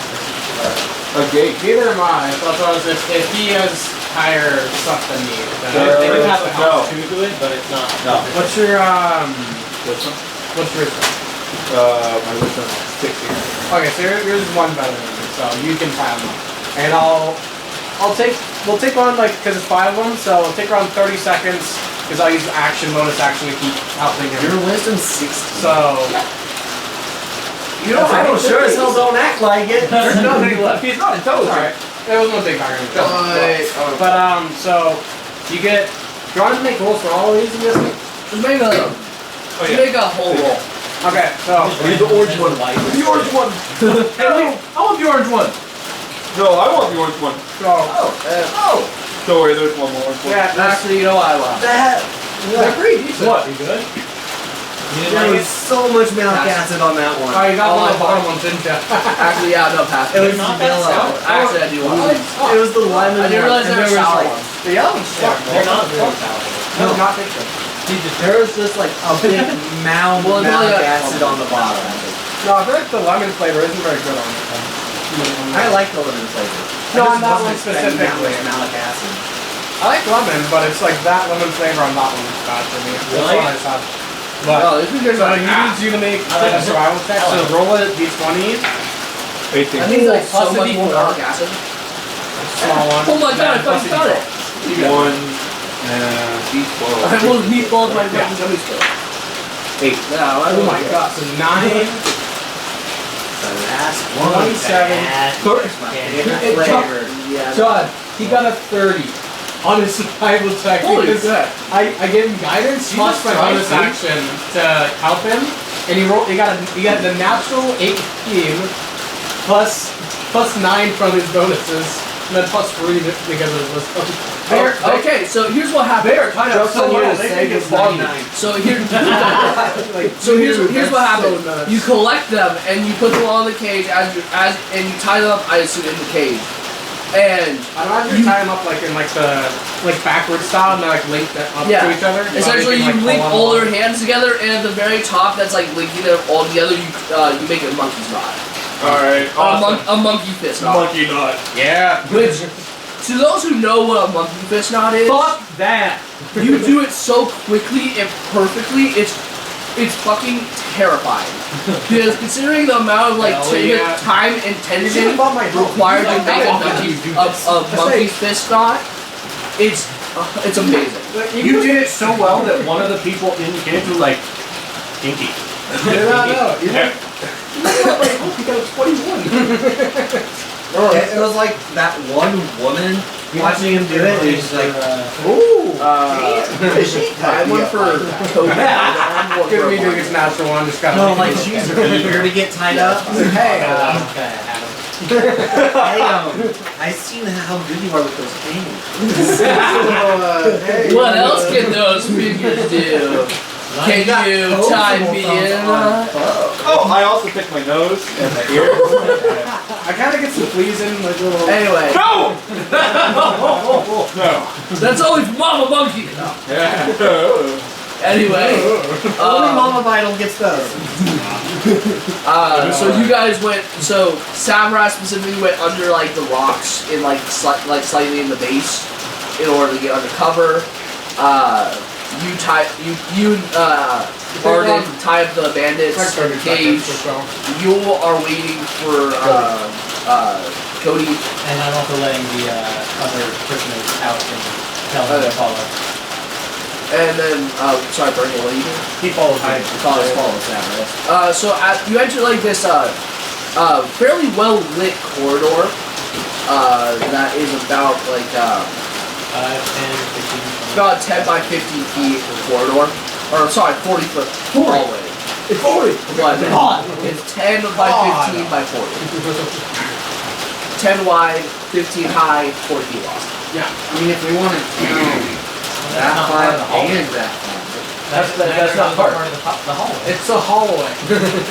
A gate. Neither am I. So I was if he has higher stuff than me, then They do have a No. house to it, but it's not. No. What's your This one? What's your wisdom? My wisdom is 16. Okay, so yours is one better than me, so you can tie them up. And we'll take on like because it's 5 of them, so it'll take around 30 seconds because I'll use action bonus action to keep helping him. Your wisdom's 16. So You know, I don't sure as hell don't act like it. There's nothing left. He's not intelligent. alright. It was one big fire. But so you get. Do you want to make rolls for all of these? Just make a make a whole roll. Okay, so Need the orange one. The orange one. hey, I want the orange one. No, I want the orange one. So Don't worry, there's one more orange one. yeah, Actually, you know what I love. they're pretty decent. What? You good? There was so much milk acid on that one. Oh, you got one of the bottom ones, didn't you? Actually, yeah, no, pass. It was not that yellow. Actually, I do want it. It was the lemon. I didn't realize one, there and were sour like, ones. The yellow ones suck. They're not very sour. No, not think so. there was just like a big mound Well, of it's only malic like- acid on the bottom. No, I feel like the lemon flavor isn't very good on it. I like the lemon flavor. No, I on that just one wasn't expecting that specifically. much malic acid. I like lemon, but it's like that lemon flavor on that one is bad for me. That's Really? what I just have. But Oh, this is good. so he needs you to make like a it. survival check. I like So roll a d20, 18. I think like so Plus a much more D4. malic acid. small one. Oh my god, I fucking got it! 1 and D12. I will meatballs my Yeah. fucking gummy still. 8. No, I Oh my god, so 9, The last one. 27. Different flavor. Yeah. John, he got a 30 on his survival check Holy because shit. I gave him guidance plus my bonus action to help him, and he got the natural 18 plus 9 from his bonuses, and then plus 3 because of this. Okay, so here's what happened. They are kind of so well, they think it's 99. So here's what happened. You collect them and you put them all in the cage and you tie them up, I assume, in the cage. And I don't have to tie them up like in the backward style and then like link them up Yeah. to each other. essentially So they you can, link pull all on their hands together, and at the very top that's like linking them all together, you make a monkey's knot. Alright, awesome. A monkey fist knot. Monkey knot. Yeah. Which, to those who know what a monkey fist knot is, Fuck that. you do it so quickly and perfectly, it's fucking terrifying. Because considering the amount of time and tension required to make a monkey fist knot, it's amazing. You did it so well that one of the people in the cage was like, Inky. You got a 21. It was like that one woman watching him do it. He's like, Ooh. I went for Kobe. Good me doing his natural one. Just got no, like she's eager to get tied up. Hey, Hey, I seen how good you are with those games. Hey, What else can those fingers do? Can you tie me in? Oh, I also picked my nose and my ears. I kind of get some fleas in, like little. Anyway, No! No. that's always Mama Monkey. Anyway, Only Mama Vital gets those. so you guys went. So Samurai specifically went under like the rocks in like slightly in the base in order to get undercover. Barden tie up the bandits in the cage. You are waiting for Cody. And I'm also letting the other prisoners out and tell them to follow. And then, sorry, Bernie, what do you do? He follows me. Follows Samurai. So you enter like this fairly well lit corridor that is about like 10, 15. about 10 by 15 feet corridor. Or sorry, 40-foot hallway. It's 40. But it's 10 by 15 by 40. 10 wide, 15 high, 40 feet long. Yeah. I mean, if we want to that far and that far. That's not part. The hallway. It's a hallway.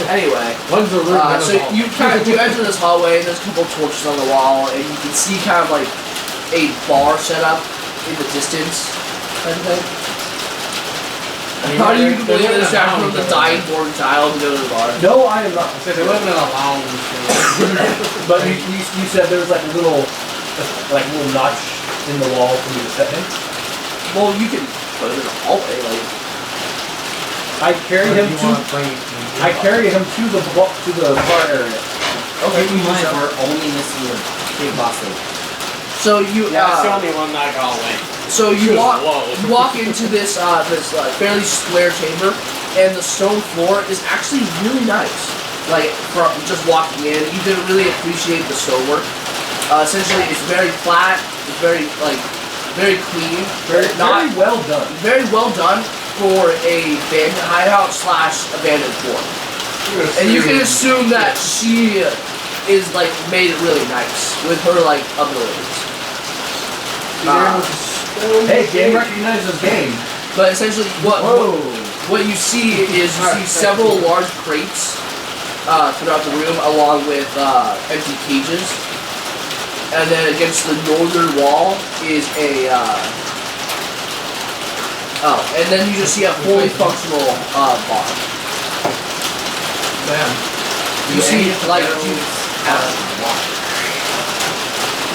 Anyway, One's a room. so you enter this hallway and there's a couple torches on the wall and you can see kind of like a bar set up in the distance kind of thing. How do you completely distract from the dying born child to go to the bar? No, I am not. They're living in a lounge. But you said there was like a little notch in the wall for me to set in. Well, you can put it in the hallway, like. I carry him to the bar area. Okay, Keep in mind, we're only missing the big boss lady. So you That's the only one that got away. So you walk into this fairly square chamber, and the stone floor is actually really nice. Like from just walking in, you didn't really appreciate the stonework. Essentially, it's very flat. It's very very clean. Very well done. Very well done for a bandit hideout / abandoned fort. And you can assume that she is like made it really nice with her like abilities. Hey, game recognizes game. But essentially, what you see is several large crates throughout the room, along with empty cages. And then against the northern wall is a and then you just see a fully functional bar. Man. You see like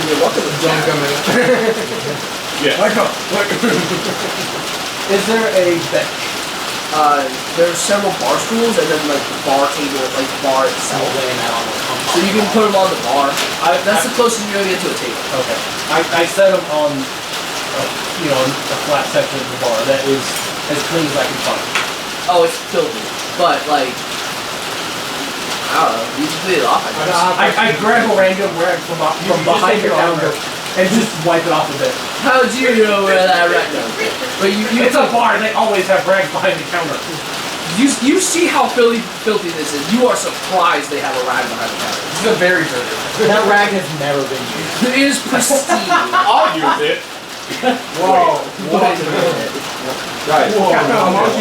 you're welcome to Don't come in. Is there a bench? There's several bar stools and then like the bar table, like the bar itself. So you can put them on the bar. That's the closest you're gonna get to a table. Okay. I set them on, a flat section of the bar that is as clean as I can find. Oh, it's filthy, but like I don't know. You can clean it off. I grab a random rag from behind the counter and just wipe it off a bit. How do you know where that rag goes? But It's a bar. They always have rags behind the counter. You see how filthy this is. You are surprised they have a rag behind the counter. This is a very dirty. That rag has never been used. It is pristine. I'll use it. Whoa. Right.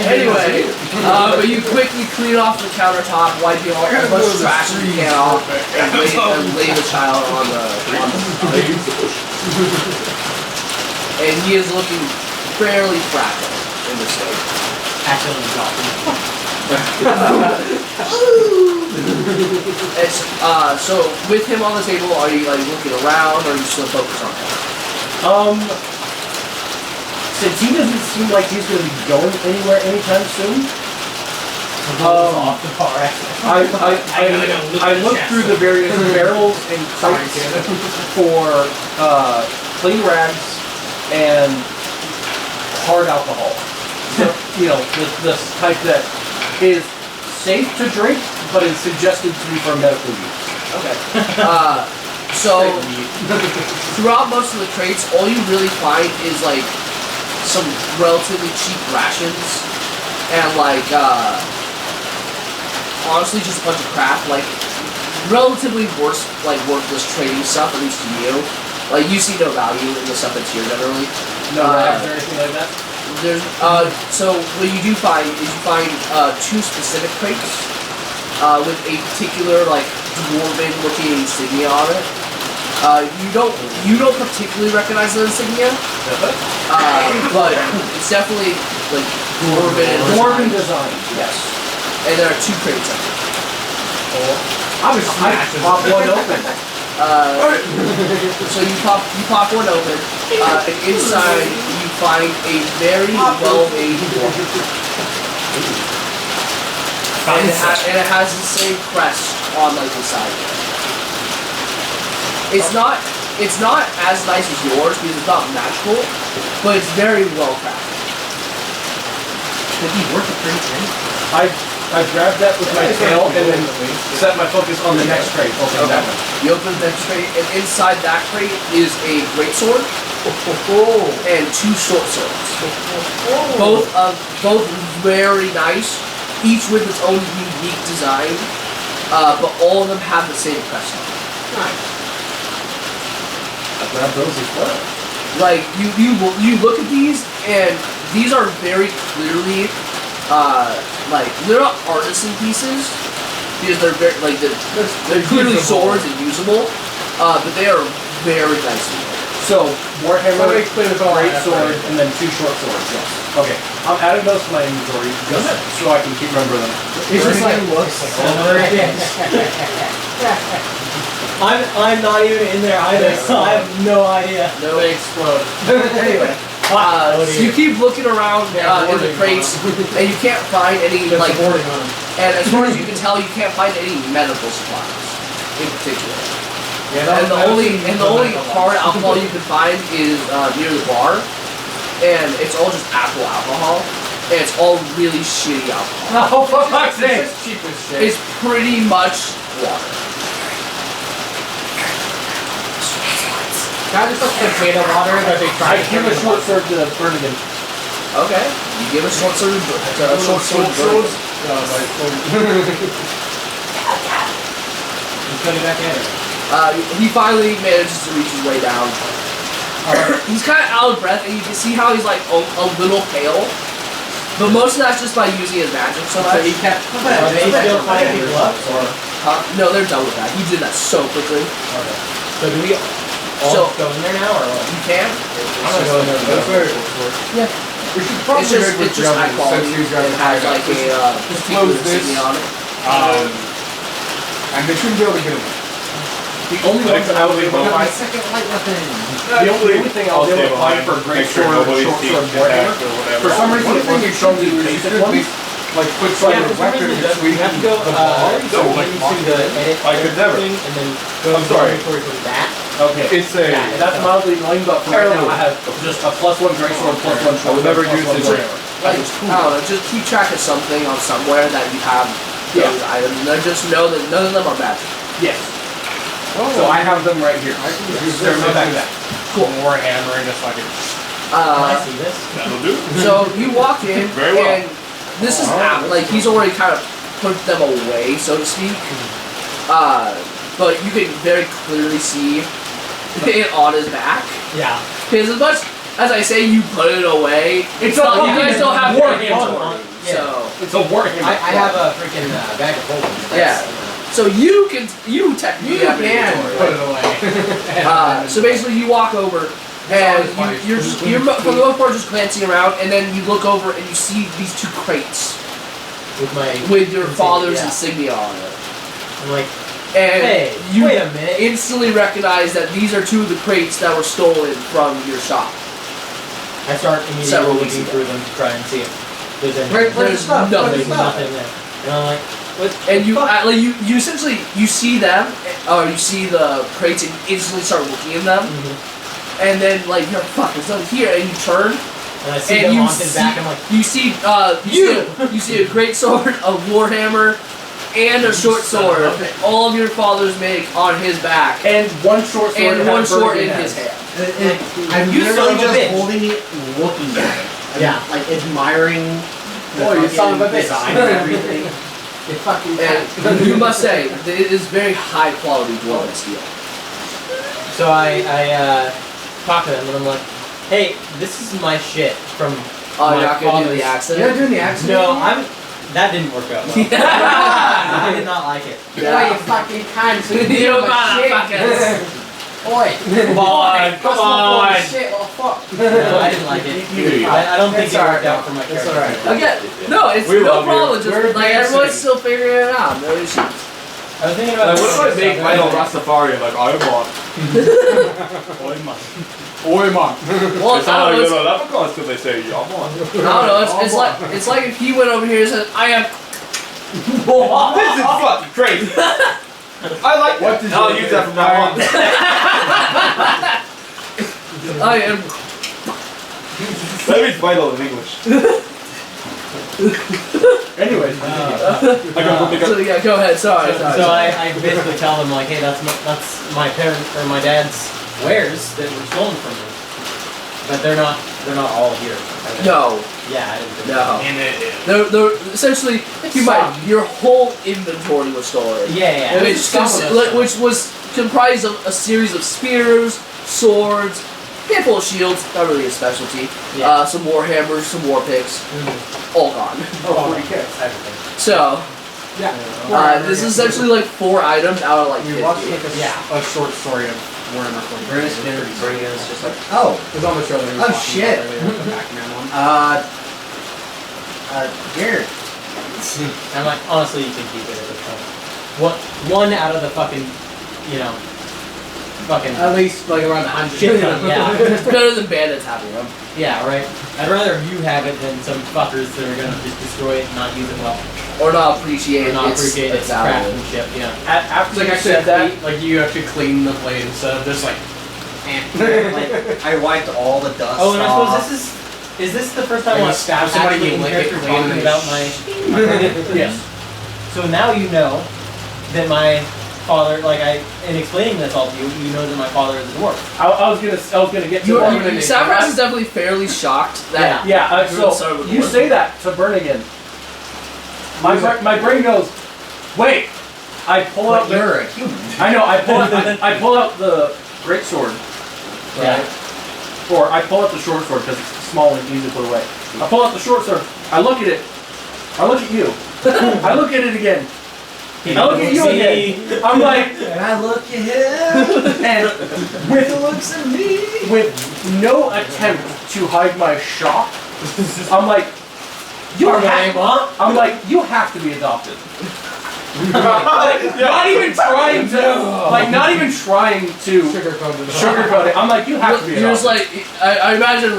Anyway, but you quickly clean off the countertop, wiping off as much trash as you can off, and lay the child on the and he is looking fairly fragile in this state. Accidentally dropped It's, so with him on the table, are you like looking around, or are you still focused on him? Since he doesn't seem like he's going to be going anywhere anytime soon, off the bar. I look through the various barrels and crates for clean rags and hard alcohol. So, the type that is safe to drink, but is suggested to be for medical use. Okay. So throughout most of the crates, all you really find is like some relatively cheap rations and like honestly just a bunch of crap. Like relatively worthless trading stuff, at least to you. Like, you see no value in the stuff that's here generally. No rags or anything like that? There's, so what you do find is you find, 2 specific crates, with a particular, like, dwarven-looking insignia on it. You don't particularly recognize the insignia, but it's definitely, like, Dwarven design. Yes. And there are 2 crates of it. I pop one open. So you pop one open, and inside you find a very well-made dwarf. And it has the same crest on like the side. It's not as nice as yours because it's not magical, but it's very well crafted. Could be worth a pretty thing. I grabbed that with my tail and then set my focus on the next crate. Open that one. You open the next crate, and inside that crate is a greatsword and 2 short swords. Both very nice, each with its own unique design, but all of them have the same crest on them. Nice. I grabbed those as well. Like you look at these, and these are very clearly. Like they're not artisan pieces because they're very they're clearly swords and usable, but they are very nicely made. So Warhammer, great sword, and then 2 short swords. Yes. Okay, I'm adding those to my inventory just so I can keep remembering them. It's just like looks. I'm not even in there either, so I have no idea. No, they explode. Anyway. So you keep looking around in the crates, and you can't find any like. And as far as you can tell, you can't find any medical supplies in particular. Yeah, and the only hard alcohol you can find is near the bar, and it's all just apple alcohol, and it's all really shitty alcohol. Oh, for fuck's sake! It's cheap as shit. It's pretty much water. Can I just like potato water that they try I give a short sword to Bernigan. Okay, you give a short sword to short sword. Just put it back in. He finally manages to reach his way down. He's kind of out of breath, and you can see how he's like a little pale. But most of that's just by using his magic so much. So he kept. Are they still fighting people up, or? No, they're done with that. He did that so quickly. Okay. So do we all go in there now, or what? You can. I'm gonna go in there. That's very Yeah. We should probably It's just high quality. It has like a close this. insignia on it. And they shouldn't be able to get away. The only ones that I was able to My find. second light weapon. The only thing I was able to find for great sword or short sword warhammer. For some reason, the thing you showed me was basic ones. Like quick fire weapon, we have to go the ball. so we need to the edit I could never. thing and then go I'm sorry. for that. Okay. It's a. Yeah, that's mildly annoying, but for right now I have just a +1 great sword, +1 short sword. I would never use +1 it. warhammer. Like, I don't know, just keep track of something on somewhere that you have those items, and then just know that none of them are magic. Yes. So I have them right here. They're in my backpack. Cool. Warhammer and just fucking. Can I see this? That'll do. So you walk in, Very well. and this is like he's already kind of put them away, so to speak. But you can very clearly see it on his back. Yeah. Because as much as I say you put it away, it's not. You guys don't have war inventory, so it's a warhammer. I have a freaking bag of holdings. yeah. So you technically have inventory. put it away. So basically, you walk over, and you're for the most part just glancing around, and then you look over and you see these 2 crates with your father's insignia on it. I'm like, And hey, you wait a minute. instantly recognize that these are 2 of the crates that were stolen from your shop. I start Several immediately weeks looking ago. through them to try and see if there's any. There's nothing. There's nothing there. And I'm like, what? And you you essentially you see them, or you see the crates, and you instantly start looking at them, and then like you're like, fuck, there's nothing here, and you turn. And I see And them you on his back. I'm like, You see you see a great sword, a warhammer, and a short sword. All of your fathers make on his back, And 1 short sword. and 1 sword in Bernigan his has. hand. I'm You son literally of a just bitch. holding it, looking at it. Yeah. Like admiring the Oh, you son of a fucking bitch. design and everything. You fucking And you must say, that it is very high quality dwelling steel. So I talk to them and I'm like, hey, this is my shit from Oh, my you're not gonna do father's- the accident? You're not doing the accident? No, that didn't work out well. I did not like it. Boy, you fucking cunt. So You give him a gotta shit. fucking... Boy. Come on, come on. Shit, oh fuck. No, I didn't like it. I don't think It's it worked alright, out for my it's character. alright. Again, no, it's We no love you. problem. Just We're like everyone's dancing. still figuring it out. No issues. I was thinking about Like, what if I make Vital Rastafari like I'm on? Oi, man. Oi, man. Well, It's I not don't like know. the leprechauns because they say I'm on. I don't know. It's like if he went over here and said, "I am." This is fucking crazy. I like What that. did I'll you use do? that from now on. I am. That means vital in English. Anyways, So yeah, go ahead. Sorry. So I basically tell them like, hey, that's my parent or my dad's wares that were stolen from me, but they're not all here. No, Yeah, I didn't think no. They're essentially your whole inventory was stolen. Yeah. Which was comprised of a series of spears, swords, handful of shields, not really a specialty. Yeah. Some war hammers, some war picks, all gone. Oh, 40K. Everything. So this is essentially like 4 items out of like We 50. watched like Yeah. a short story of Warhammer 40K. British didn't bring us just like, oh, It was on the show that we were Oh, talking shit. about earlier, the Pac-Man one. Garrett. I'm like, honestly, you can keep it at this point. One out of the fucking, fucking At least like around 100. shit ton, yeah. It's better than bandits having them. Yeah, right. I'd rather you have it than some fuckers that are gonna just destroy it and not use it well. Or not appreciate Or not its appreciate its value. craftsmanship, yeah. after Like you I said that, that, like you actually clean the blade instead of just like. Like, I wiped all the dust Oh, and I off. suppose is this the first time When I you stab somebody, actually you in lick it character clean and talking then about my yes. So now you know that my father, in explaining this all to you, you know that my father is a dwarf. I was gonna get to that. Savras is definitely fairly shocked that. Yeah, You're so the you dwarf. say that to Bernigan. My brain goes, wait. I pull out But you're a human. I know. I pull out the great sword. Yeah. Or I pull out the short sword because it's small and easy to put away. I pull out the short sword. I look at it. I look at you. I look at it again. I look at you again. I'm like, And I look at him. and with looks at me. with no attempt to hide my shock, I'm like, I'm like, you have to be adopted. Not even trying to sugarcoat it. I'm like, you have to be You're just adopted. like, I imagine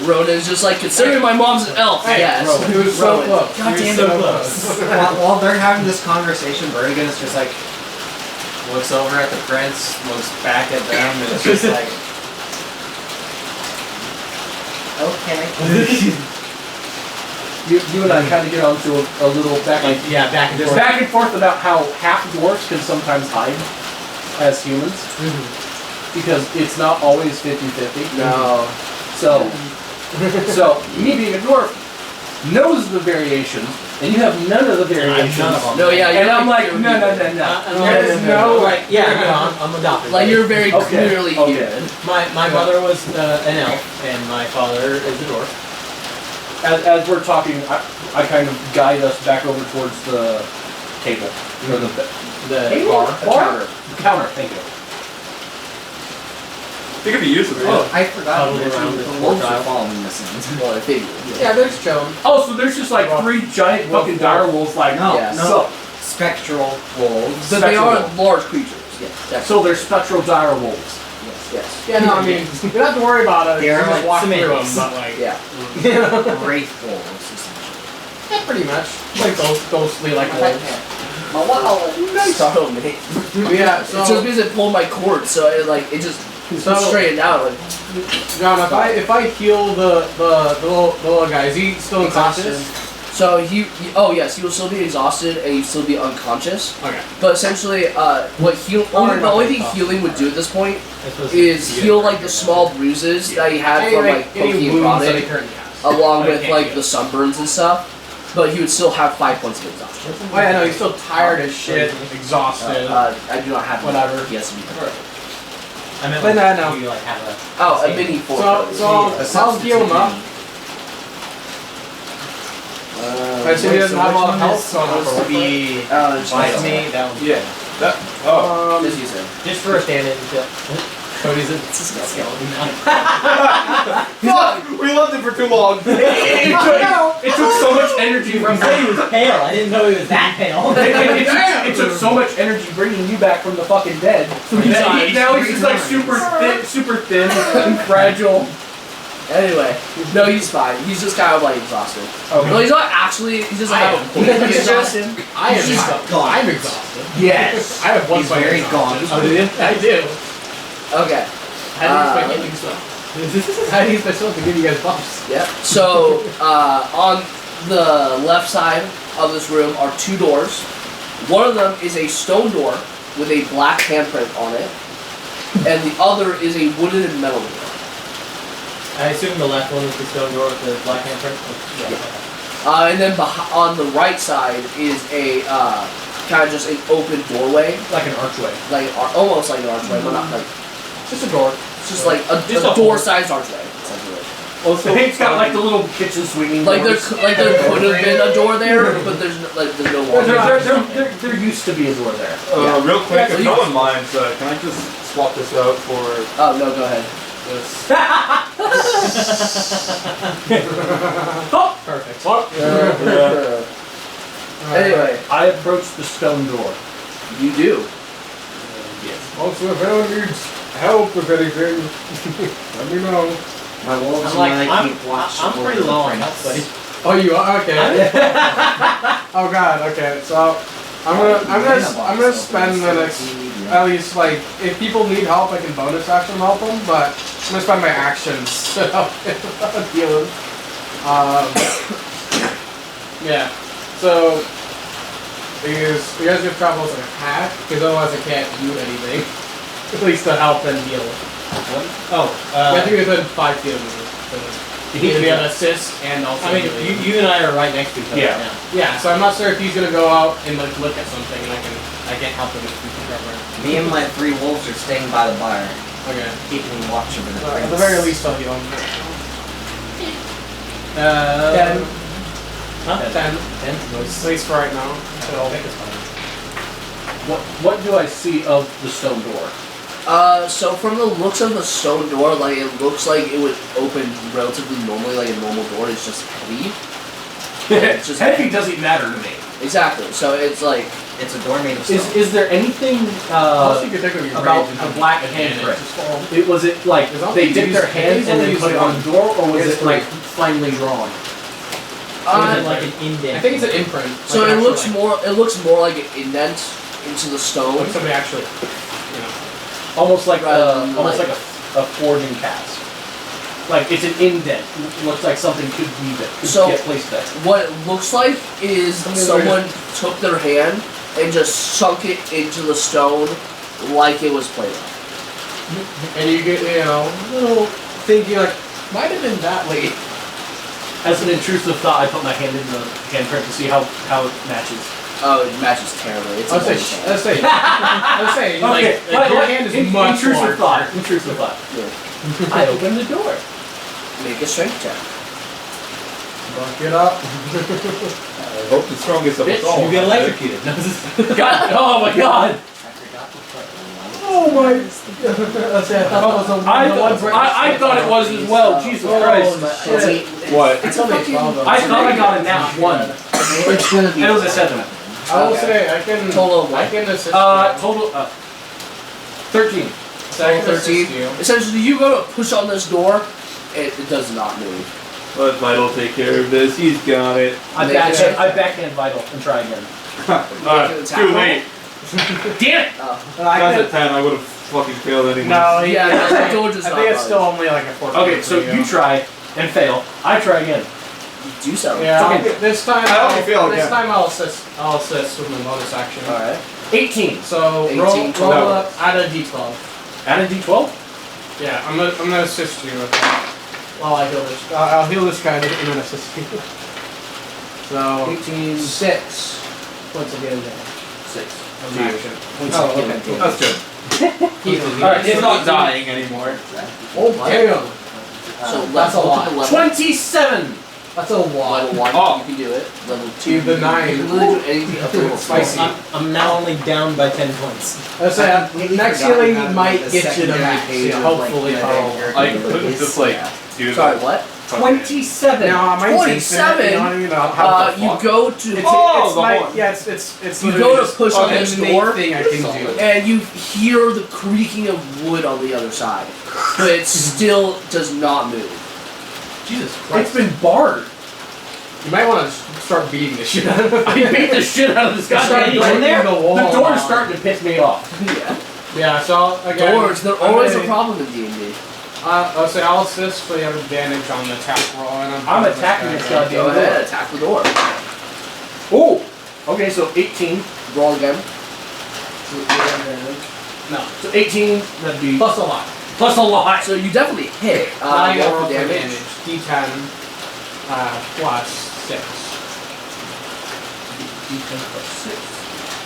Ronan's just like, considering my mom's an elf. Yes. He was so Ronan. close. God He was damn so it. close. While they're having this conversation, Bernigan is just like, looks over at the prince, looks back at them, and it's just like, okay. You and I kind of get onto a little back and forth about how half dwarfs can sometimes hide as humans. Because it's not always 50-50. No. So me being a dwarf knows the variations, and you have none of the variations. None of them. No, yeah. And you're I'm like, you're no. There's no. Right, yeah, I'm adopted. Like, you're very Okay, clearly okay. human. My mother was an elf, and my father is a dwarf. As we're talking, I kind of guide us back over towards the table. Or The table? bar. The counter, thank you. It could be useful. Oh, I forgot to Huddled mention around the this wolves child. are following this in. Well, I figured. Yeah, there's chilling. Oh, so there's just like 3 giant fucking dire wolves like, No, Yes. no. Spectral wolves. But they are Spectral. large creatures. Yes. Definitely. so they're spectral dire wolves. Yes. Yeah, no, I mean, you don't have to worry about it. They You are just like walk through them, semantics. but like, Yeah. Wraith wolves, essentially. yeah, pretty much. Like ghostly, like wolves. Sorry, mate. Yeah, It's just because it pulled my cord, so it just straightened out. Like, John, if I heal the little guy, is he still unconscious? so he yes, he will still be exhausted and he'll still be unconscious. Okay. But essentially, what the only thing healing would do at this point is heal like the small bruises that he had from like Any poking and wounds that he prodding, currently has. along with Okay, like yeah. the sunburns and stuff. but he would still have 5 points of exhaustion. Oh yeah, no, he's still tired as shit, exhausted. I do not have Whatever. He has to be prepared. I meant But like, no. you like have a. Oh, a mini fork. I'll heal him up. I see he doesn't have a lot of health, so I'm supposed to going be Like me. That one's Yeah. That. Oh. Just use it. just for a stand-in kill. Cody's a skeleton. Fuck! We loved it for too long. It took so much energy from He was pale. I didn't know he was that pale. it took so much energy bringing you back from the fucking dead. Now he's just like super thin and fragile. Anyway, no, he's fine. He's just kind of like exhausted. Okay. No, he's not actually. He doesn't have a point to be exhausted. I am He's just exhausted. gone. I'm exhausted. Yes. I have one He's point very exhausted. gone. Oh, do you? I do. Okay. How do you expect healing stuff? How do you expect someone to give you guys buffs? Yep. So on the left side of this room are 2 doors. One of them is a stone door with a black handprint on it, and the other is a wooden and metal door. I assume the left one is the stone door with the black handprint. Yeah. And then on the right side is a kind of just an open doorway, Like an archway. like almost like an archway, but not like. Just a door. It's just like a door-sized archway, essentially. Also, it's got like the little kitchen swinging Like there doors. could have been a door there, but there's no longer. There used to be a door there. Real quick, Yeah, if no one minds, can I just swap this out for Oh no, go ahead. this? Perfect. Anyway, I approached the stone door. you do. Also, if anyone needs help with anything, let me know. My wolves I'm like, and I keep I'm watch. pretty low on health, buddy. Oh, you are okay. Oh god. Okay. So I'm gonna spend the next at least like if people need help, I can bonus action help them, but I'm gonna spend my actions to help deal with. Yeah. So you guys get travel as a hack because otherwise I can't do anything. At least to help and heal. Oh, I think it's within 5 feet of me. he He can can be on assist and also. I mean, heal. you and I are right next to each other Yeah. right now. Yeah, so I'm not sure if he's gonna go out and like look at something and I can't help him if we can cover. Me and my 3 wolves are staying by the bar, Okay. keeping watch over the At drinks. the very least I'll heal him. 10. Huh? 10. 10? At least for right now. So I think it's fine. What do I see of the stone door? So from the looks of the stone door, like it looks like it would open relatively normally, like a normal door. It's just heavy. It's just Heavy doesn't matter to me. Exactly. So it's like It's a door made of stone. Is there anything also you could take your about rage a and black advantage. handprint? Was it like Is that they what dipped you their use- hands and then use put it it on on the door, or was PS3? it like finely drawn? Or is it like an indent? I think it's an imprint. so like it an looks actual, more. It looks more like an indent into the stone. like somebody actually, Almost like Like- a forging cast. Like it's an indent. Looks like something could weave it. Could So- get placed there. What it looks like is someone took their hand and just sunk it into the stone like it was Play-Doh. and you get little thinking like might have been that late. As an intrusive thought, I put my hand in the handprint to see how it matches. Oh, it matches terribly. It's a Let's say, bullshit. let's say, Okay, like your hand is much intrusive larger. thought. Intrusive thought. Yeah. I opened the door. Make a strength check. Buck it up. I hope the strongest of us Bitch, all. you get electrocuted. God! Oh my God! Oh my! Let's say I thought it was a I thought it was as well. Jesus Christ! Shit. What? It's only 12 though. I thought I got a nat 1. It's gonna be. It was a 7. I will Okay. say I can. Total of I what? can assist. Total 13. So I can 13. assist you. Essentially, you go to push on this door, it does not move. Let Vital take care of this. He's got it. I backhand Vital and try again. Too late. Damn it! That's a 10. I would have fucking failed anyway. No, Yeah, the door does I not think it's budge. still only like a 14. Okay, so you try and fail. I try again. You do something. Yeah, Okay. this time I only failed this again. time I'll assist. I'll assist with my bonus action. Alright. 18. So 18, roll 12. up, add a d12. Add a d12. Yeah, I'm gonna assist you with that. While I heal this, I'll heal this guy and then assist you. So So 18. 6 points of damage. 6. of action. Oh, okay. That's good. Alright, It's not dying anymore. Oh damn! So that's a lot. 27. That's a lot. Level 1, Oh. you can do it. Level 2, You've been you 9. can literally do anything up to level 4. Spicy. I'm now only down by 10 points. Let's say next healing might get you to max. page Yeah, of, hopefully. like, I'll- I couldn't just like do Sorry, that. what? 27. Now, mine's 27? infinite, you know what I mean? How the You fuck? go to It's, Oh, it's the my, horn. yeah, it's You literally go to just push on an this innate door, thing I can do. and you hear the creaking of wood on the other side, but it still does not move. Jesus Christ. It's been barred. You might want to start beating the shit out of it. I beat the shit out of this Start goddamn door. breaking There, the wall. the door's starting to piss me off. Yeah. Yeah, so again, Doors, they're I'm always a gonna- problem in D&D. I'll say I'll assist, so you have advantage on the attack roll, and I'm attacking this goddamn Go door. ahead, attack the door. Oh! Okay, so 18. Roll again. No, So 18, that'd be plus a lot. plus a lot. So you definitely hit. Now you Roll roll for for damage. damage. D10 plus 6. D10 plus 6.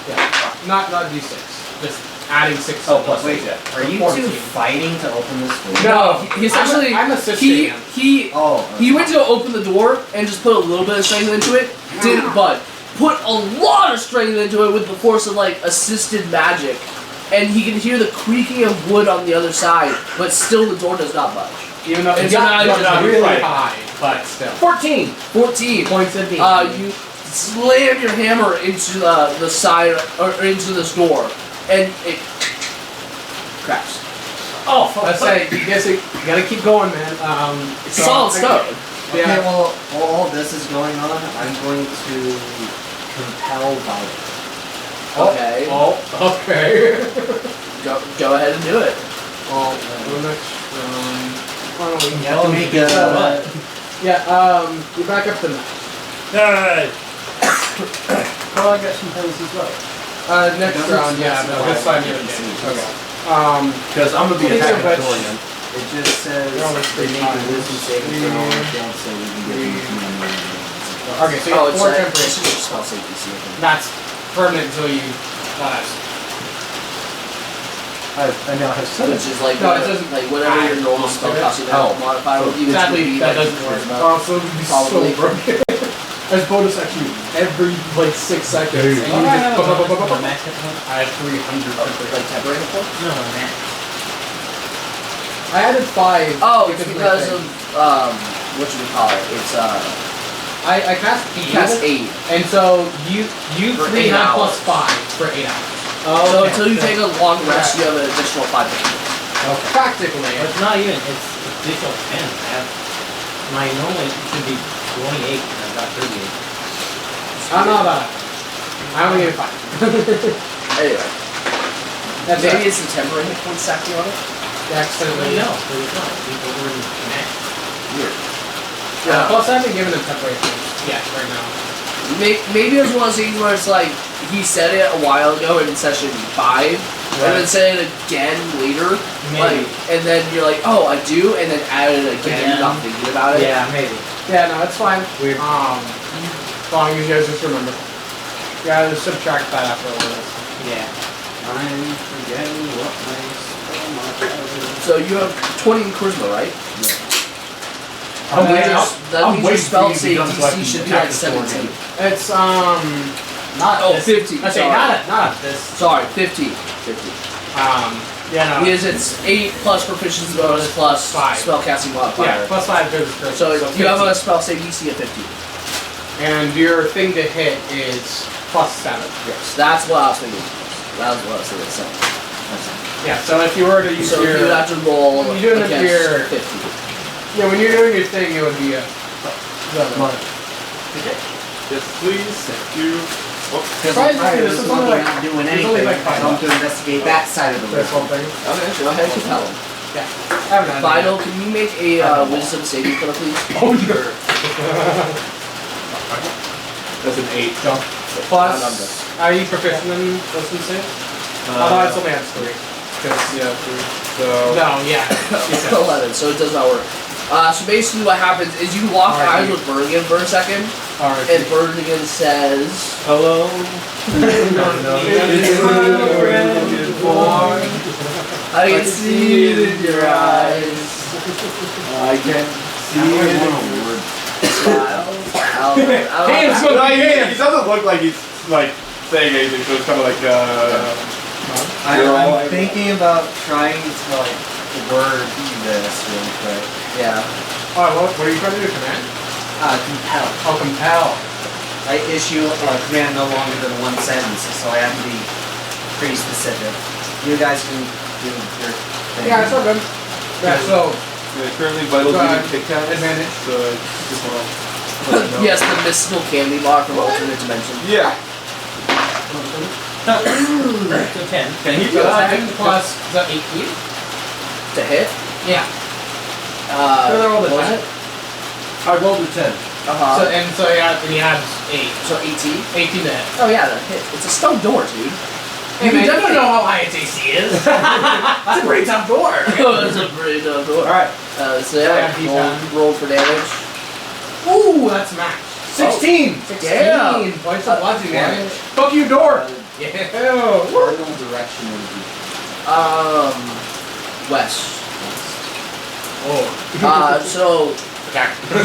Yeah, not D6. Just adding 6. Oh, plus Wait, 6. are you 14. two fighting to open this door? No, he essentially I'm assisting he him. he Oh. he went to go open the door and just put a little bit of strength into it. Didn't budge. Put a lot of strength into it with the force of like assisted magic, and he can hear the creaking of wood on the other side, but still the door does not budge. Even though It's it's not not really right. high, but still. 14 14. points of damage. You slam your hammer into the side or into this door, and it cracks. Oh, fuck. Let's say you guess it, you gotta keep going, man. It's so- solid stone. Okay, Yeah. well, while all this is going on, I'm going to compel violence. Okay. Oh, okay. Go ahead and do it. Well, why don't we You have to make a... you back up to 9. Hey. Oh, I got some points as well. Next Doesn't round, yeah, specify no, this time what you you have can damage. see. Okay. Because I'm gonna be These are attacking veg- Julian. It just says They're always they make three a wisdom saving throw on a failed save, you can get Three. them from Okay, so you Oh, have it's 4 like temporary. this is your spell save DC. I think. That's permanent until you. I now have 7. Which is like, No, it what- doesn't like whatever your normal spell cost you Oh. modifier would be, which would Sadly, be that like doesn't work. charisma. Oh, so it would be Probably. so broken. As bonus action every like 6 seconds. And you Oh, I have a just. bonus for max hit point. I have 300 temporary. Like temporary hit point? No, max. I added 5. Oh, it's because my of thing. what you call it. It's I cast you 8. cast 8. And so you For 3 8 have hours. plus 5 for 8 hours. So until you take a long rest, you have an additional 5 minutes. Okay. Practically. But it's not even, it's additional 10. I have, my normally it should be 28 and I've got 38. I don't know about it. I only get 5. Anyway, That's maybe right. it's the temporary hit point stacking on it. Accidentally. No, it's not. People were in max. Weird. Yeah. Plus, I haven't given him temporary things yet right now. Maybe it was one of those things where it's like he said it a while ago in session 5, and then said it again later, like, and then you're like, oh, I do, and then added it again, not thinking about it. Yeah, maybe. Yeah, no, it's fine. Weird. As long as you guys just remember. Yeah, just subtract that after a little. Yeah. I'm forgetting what my spell modifier is. So you have 20 in charisma, right? I'm That waiting. means- that I'm means your waiting for spell you to save be done so I DC can should be attack like this door 17. again. It's not Oh, this. 50. I say sorry. not at this. Sorry, 50. 50. Yeah, no. Because it's 8 plus proficiency bonus plus 5. spellcasting modifier. Yeah, plus 5 goes to So you have 50. a spell save DC of 50. And your thing to hit is plus 7. Yes, that's what I was thinking. That was what I was thinking. So, Yeah, so if you were to use so your... you would have to roll When you do it if against you're- 50. Yeah, when you're doing your thing, it would be a... Yes, please. Thank you. Because Surprisingly, prior, this this is was only lucky like- not doing there's anything. only like 5 Come to investigate that side of the This whole river. thing. Okay, go ahead and compel him. I haven't had Final, can you make a wisdom saving throw, please? Oh, sure. That's an 8. Jump. Round Plus, are you proficient in wisdom save? Otherwise, only has 3. Yeah, 3. So. No, yeah. 11, so it does not work. So basically what happens is you lock eyes with Bernigan for a second, and Bernigan says, Hello. I can see it in your eyes. I can see it in your Smile. hands. He doesn't look like he's like saying anything, so it's kind of like I'm thinking about trying to like word this really quick. Yeah. Oh, what are you trying to do? Command? Compel. Oh, compel. I issue a command no longer than one sentence, so I have to be pretty specific. You guys can do your thing. Yeah, it's all good. Yeah, so currently Vital's Go ahead. eating Kit Kats. Advantage. So I just want to let you know. Yes, the mystical candy bar from alternate dimension. Yeah. So 10. Can he So do that? 10 plus the 18. To hit? Yeah. What rolled a was 10. it? I rolled a 10. Uh-huh. So he adds 8. So 18? 18 to hit. Oh yeah, that hit. It's a stone door, dude. Hey, You man, you definitely- don't know how high its AC is. It's a pretty tough door. Oh, that's a pretty tough door. Alright. So yeah, roll for damage. Ooh, that's max. 16! 16 Damn. points of bludgeoning damage. Fuck you, door! Yeah. Cardinal direction would be West. Oh. So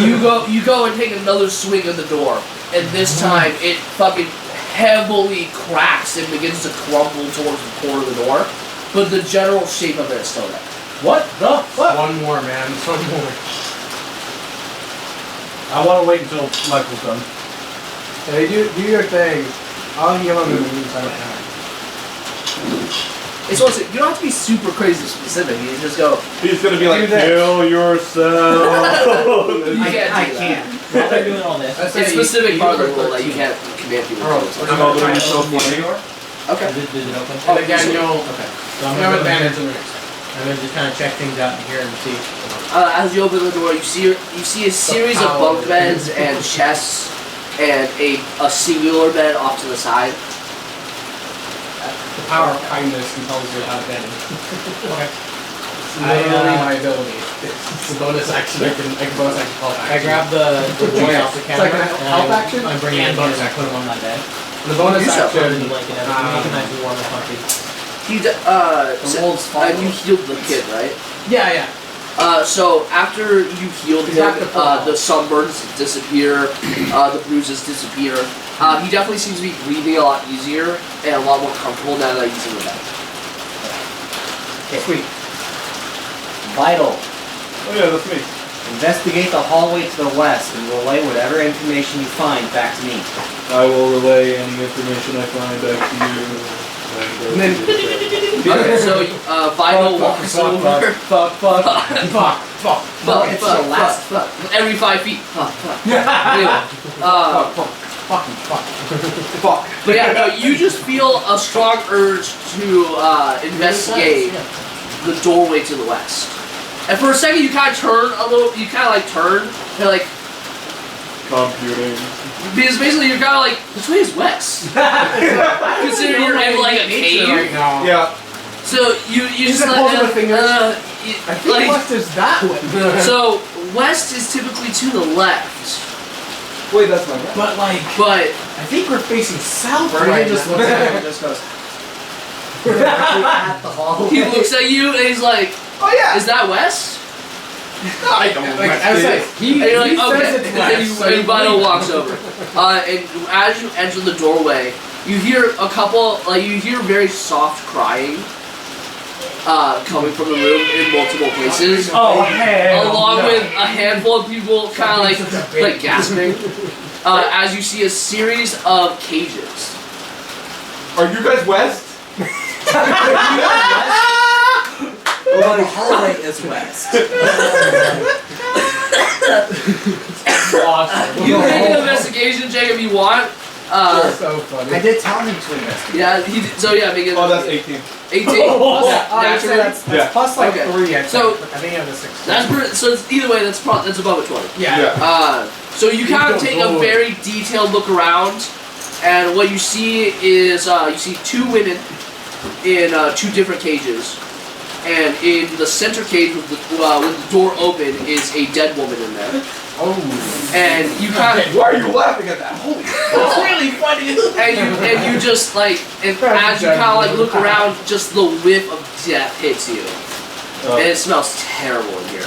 you go and take another swing at the door, and this time it fucking heavily cracks and begins to crumble towards the core of the door, but the general shape of it is still there. What the fuck? One more, man. One more. I want to wait until Michael's done. Hey, do your thing. I'll heal him in the meantime. It's also, you don't have to be super crazy specific. You just go. He's gonna be like, Do this. kill yourself. You can't do I that. can't. While they're doing all this, It's specific part of the rule that you can't command people to do this. I'm all gonna be so funny. Okay. Is it open? And again, you'll Okay. So you I'm have gonna, advantage in the next. I'm gonna just kind of check things out here and see. As you open the door, you see a series of bunk beds and chests and a singular bed off to the side. The power of kindness compels you to have advantage. Okay. It's literally my ability. It's a bonus action. I can bonus action call back. I grab the boy off the It's counter like a and help action I'm bringing and it here bonus and I action. put him on that bed. The bonus You Put him in action. the blanket and everything. Make him nice and warm and comfy. And you healed the kid, right? Yeah. So after you healed He's him, not gonna fall. the sunburns disappear, the bruises disappear. He definitely seems to be breathing a lot easier and a lot more comfortable now that he's in the bed. Okay, sweet. Vital. Oh yeah, that's me. Investigate the hallway to the west and relay whatever information you find back to me. I will relay any information I find back to you. And then Okay, so Vital walks over. Fuck. It's the last fuck. Every 5 feet. Fuck. Anyway, Fuck. but yeah, no, you just feel a strong urge to investigate the doorway to the west. And for a second, you kind of turn a little. You kind of like turn. You're like, Computing. because basically you're kind of like, which way is west? Considering you're in like a cave. Right now. Yeah. So you just just like, pulls my fingers. I think like, west is that way. so west is typically to the left, Wait, that's my right. But like, but I think we're facing south Bernie right just now. looks at him and just goes directly at the hallway. he looks at you and he's like, Oh yeah. "Is that west?" I don't Like I was like, And you're like, "Okay." says And it's then west, so and you Vital believe walks over, and as you enter the doorway, you hear a couple, like you hear very soft crying, coming from the room in multiple places. Oh hell Along no. with a handful of people kind of like gasping, as you see a series of cages. Are you guys west? Well, the hallway is west. You can make an investigation check if you want. So funny. I did tell him to investigate. Yeah, so yeah, make it. Oh, that's 18. 18. Oh, Naturally. that's plus like Okay. 3. I think. So- I think I have a 6. So it's, either way, that's above a 20. Yeah. So you kind of take a very detailed look around, and what you see is you see 2 women in 2 different cages. and in the center cage with the door open is a dead woman in there. Oh. And you kind of. Why are you laughing at that? Holy. It's really funny. And you just like, and as you kind of like look around, just the whiff of death hits you, and it smells terrible in here.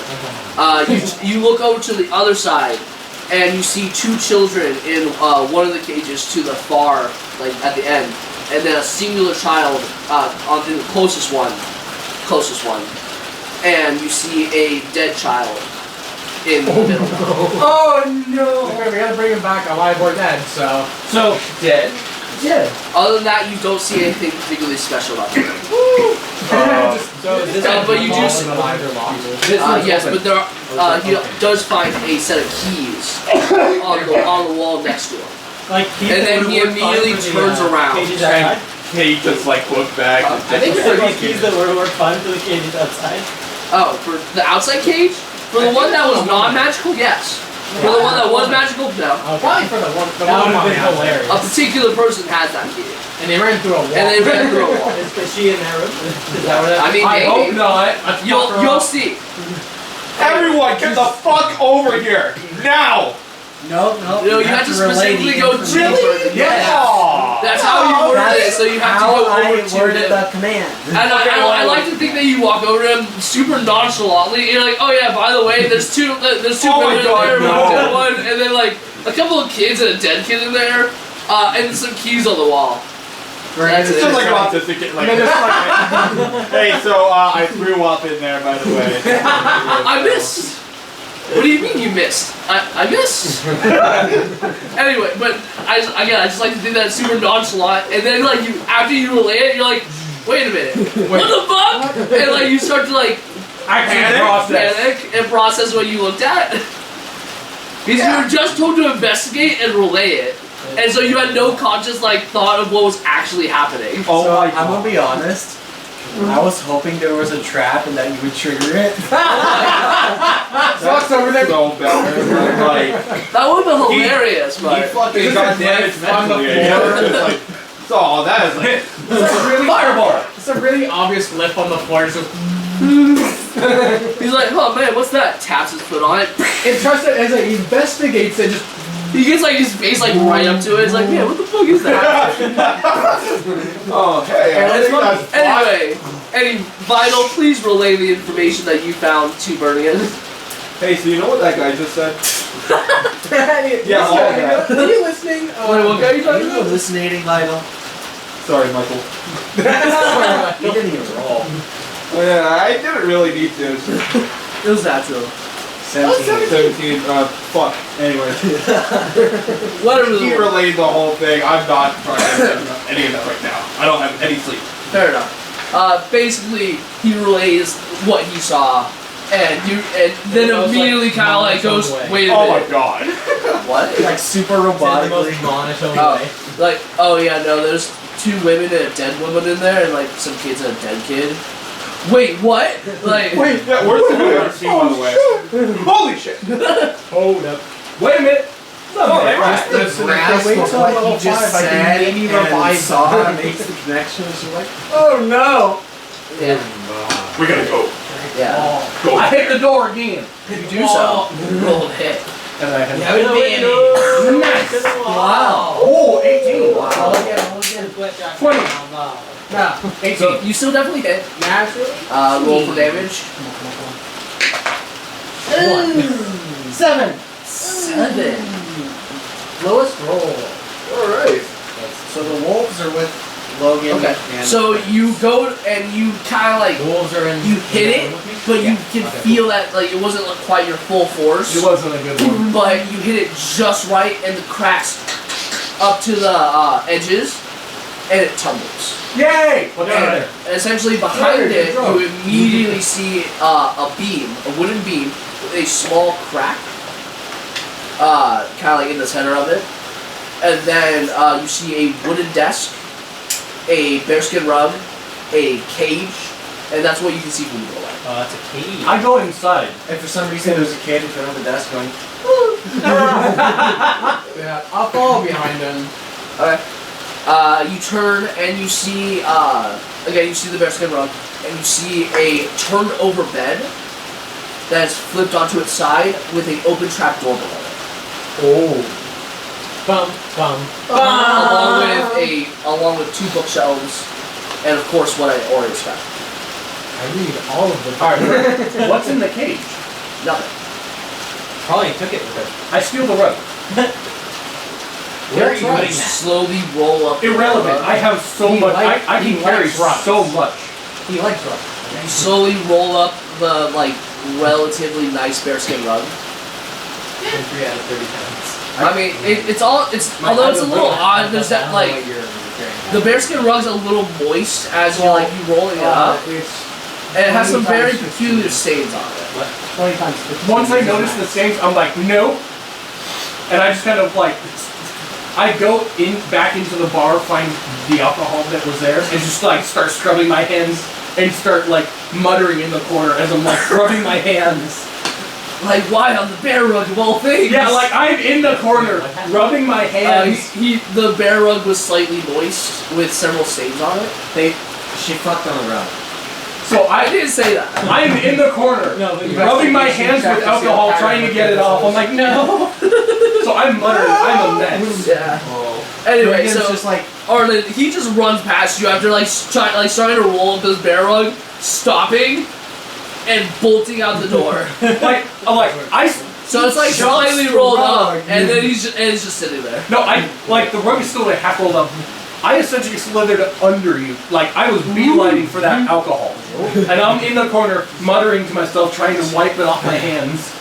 You look over to the other side, and you see two children in one of the cages to the far, like at the end, and then a singular child on the closest one, and you see a dead child in the middle. Oh no! Okay, we gotta bring him back alive or dead, so. So, dead? Yeah. Other than that, you don't see anything particularly special about him. So is this But you do see. alive or lost. Yes, but there are, he does find a set of keys on the wall next to him. Like, And then he immediately turns around. Cages outside? He just like looked back. I think Are these keys that were fun for the cages outside? Oh, for the outside cage? For the one that was non-magical, yes. For the one that was magical, no. Probably for the one. The That one would have been on the hilarious. A particular person has that key. And they ran through a wall. And they ran through a wall. Is she in that room? Is that what I mean, I hope maybe. not. You'll see. Everyone, get the fuck over here now! No, You have to specifically go deeper. Yeah. That's how you worded it, so you have to go over to worded him. the command. And I like to think that you walk over to him super nonchalantly. And you're like, oh yeah, by the way, there's two Oh women my in God, there, no. dead one, and then like a couple of kids and a dead kid in there, and some keys on the wall. That's It's it. just like an autistic kid. Like, hey, so I threw up in there, by the way. I missed. What do you mean you missed? I missed. Anyway, but I just like to think that super nonchalant, and then like after you relay it, you're like, wait a minute, what the fuck? And like you start to like panic and process what you looked at. Because you were just told to investigate and relay it, and so you had no conscious like thought of what was actually happening. Oh so my God. I'm gonna be honest. I was hoping there was a trap and that you would trigger it. Sucks over there. So better. Like, that would have been hilarious, but he fucking got damaged mentally. Like, oh, that is like fireball. It's a really obvious lip on the floor. So he's like, oh man, what's that? Taps his foot on it. It tries to, as he investigates it, just. He gets like his face like right up to it. It's like, man, what the fuck is that? Oh, hey. Anyway, Vital, please relay the information that you found to Bernigan. Hey, so you know what that guy just said? Yeah, all that. Are you listening? Wait, what guy are you talking about? Hallucinating, Vital. Sorry, Michael. He didn't even roll. Oh, yeah, I didn't really need to. It was natural. 17. Fuck. Anyway. Whatever. He relayed the whole thing. I'm not trying to do any of that right now. I don't have any sleep. Fair enough. Basically, he relays what he saw, and then immediately kind of like goes, wait a minute. Oh my god. What? Like super robotically. Like, oh yeah, no, there's two women and a dead woman in there, and like some kids and a dead kid. Wait, what? Like, wait, yeah, where's the movie I've seen, by the way? Holy shit! Hold up. Wait a minute. Wait till what he just said and saw and makes the connection. So like, oh no. Yeah. We gotta go. Yeah. Go. I hit the door again. If you do so, roll a hit. And I have Nice. Wow. Oh, 18. Wow. 20. Nah, 18. So you still definitely hit. Naturally. Roll for damage. 7. 7. Lowest roll. Alright. So the wolves are with Logan. Okay. And So you go and you kind of like Wolves are in. you hit it, but you can feel that like it wasn't like quite your full force. It wasn't a good one. But you hit it just right, and the cracks up to the edges, and it tumbles. Yay! And essentially behind it, you immediately see a beam, a wooden beam, with a small crack, kind of like in the center of it. And then you see a wooden desk, a bearskin rug, a cage, and that's what you can see from the doorway. Oh, that's a cage. I go inside. And for some reason there's a kid in front of the desk going, Yeah, I'll follow behind him. Okay. You turn and you see, again, you see the bearskin rug, and you see a turned over bed that is flipped onto its side with an open trap door below it. Oh. Bum, bum, Along with 2 bookshelves, and of course what I already described. I read all of them. Alright, what's in the cage? Nothing. Probably took it with her. I steal the rug. Where are you You putting that? slowly roll up. Irrelevant. I have so He much. likes- I he can carry likes rugs. so much. He likes rugs. You slowly roll up the relatively nice bearskin rug. 3 out of 30 times. I mean, although it's a little odd. There's that the bearskin rug's a little moist as you roll it up, and it has some very peculiar stains on it. 20 times. Once I notice the stains, I'm like, no. And I just kind of I go back into the bar, find the alcohol that was there, and just start scrubbing my hands and start muttering in the corner as I'm rubbing my hands. Why on the bear rug of all things? Yeah, I'm in the corner rubbing my hands. The bear rug was slightly moist with several stains on it. She fucked on the rug. So I didn't say that. I'm in the corner, rubbing my hands with alcohol, trying to get it off. I'm like, no. So I'm muttering, I'm a mess. Yeah. Anyway, so just Arlen, he just runs past you after starting to roll up this bear rug, stopping, and bolting out the door. So it's slightly rolled up, and then it's just sitting there. No, the rug is still half rolled up. I essentially slithered under you. I was beelining for that alcohol. And I'm in the corner muttering to myself, trying to wipe it off my hands.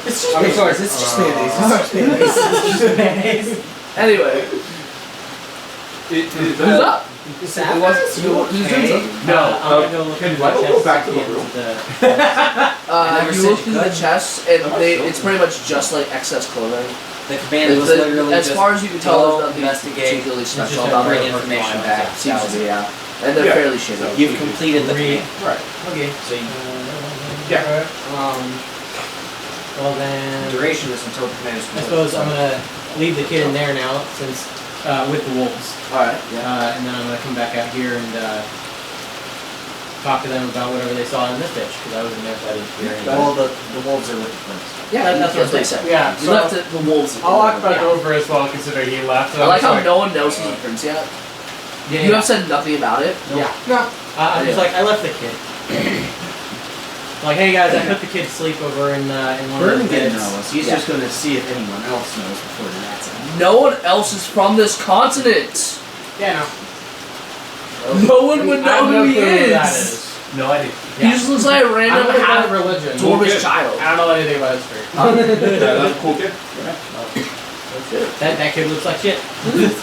It's just mayonnaise. It's just mayonnaise. Anyway. Who's up? Who's doing something? No. I'm gonna go look through the Michael chest go back to at the end room? of the- You look through the chests, and it's pretty much just excess clothing. The command was literally as just far as you can tell, go there's nothing investigate, particularly just special a about bring it. information back. Seems to be, yeah. And they're fairly shitty. You've completed the command. Right. Okay. So you, Yeah. Well then, duration is until the command is I completed. suppose I'm gonna leave the kid in there now, since with the wolves, Alright, yeah. and then I'm gonna come back out here and talk to them about whatever they saw in this bitch, because I was in there, so I didn't hear anything. Well, the wolves are with the prince. Yeah, that's what they I'm said. Yeah, You so left the wolves. I'll walk back over as well, considering he left. And I like I'm how just no one knows he's a prince yet. Yeah, You have said nothing about it. Yeah. No. I'm just I left the kid. Hey guys, I put the kid to sleep over in one of Vernon the didn't beds. know us. He's just going to see if anyone else knows before that's it. No one else is from this continent. Yeah, No one would I have know no who he clue who that is. is. No idea. He just looks like a I random don't know about half religion. dwarvish child. I don't know anything about history. Yeah, that's a cool kid. That kid looks like shit.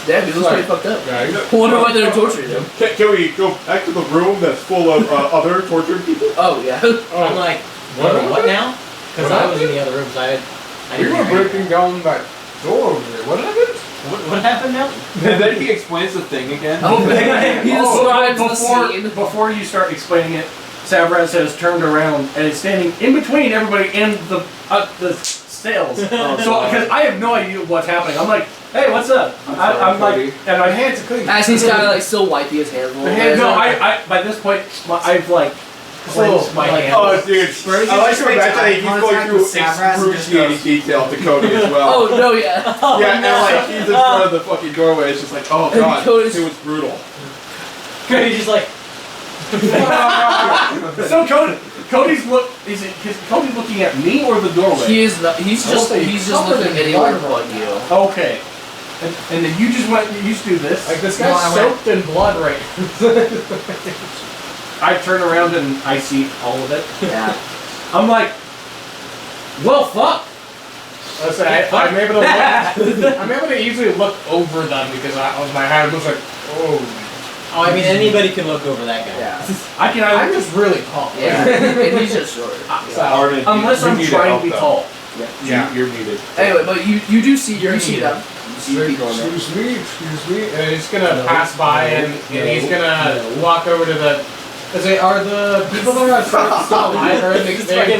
Damn, he looks pretty fucked up. Yeah, he's a- I wonder why they're torturing him. Can we go back to the room that's full of other tortured people? Oh, yeah. I'm like, what now? Because I was in the other rooms. I We didn't were hear anything. breaking down that door over there. What happened? What happened now? And then he explains the thing again. He describes the scene. Before you start explaining it, Savraz has turned around and is standing in between everybody and the sails. So, because I have no idea what's happening. I'm like, hey, what's up? I'm like, and my hands are clean. As he's kind of still wiping his hands a little bit. No, I by this point, I've cleansed my hands. Oh, dude. I like to imagine that he's going through excruciating detail to Cody as well. Oh, no, yeah. Yeah, and he's in front of the fucking doorway. It's just oh god, Cody's- it was brutal. Cody's just like, So Cody's looking at me or the doorway? He is not, he's just looking anywhere but you. Okay. And then you just used to do this. Like this guy's soaked in blood right I turn around and I see all of it. Yeah. I'm like, well, fuck. Listen, I'm able to look, I'm able to easily look over them because my hand was like, oh. oh, I mean, anybody can look over that guy. Yeah. I can I'm just really tall. Yeah. And he's just short. Arden, unless you I'm need trying to be help, tall. Yeah. You're needed. Anyway, but you do see them. You see people in there. Excuse me. And he's gonna pass by and he's gonna walk over to the Are the people that are still alive? Are they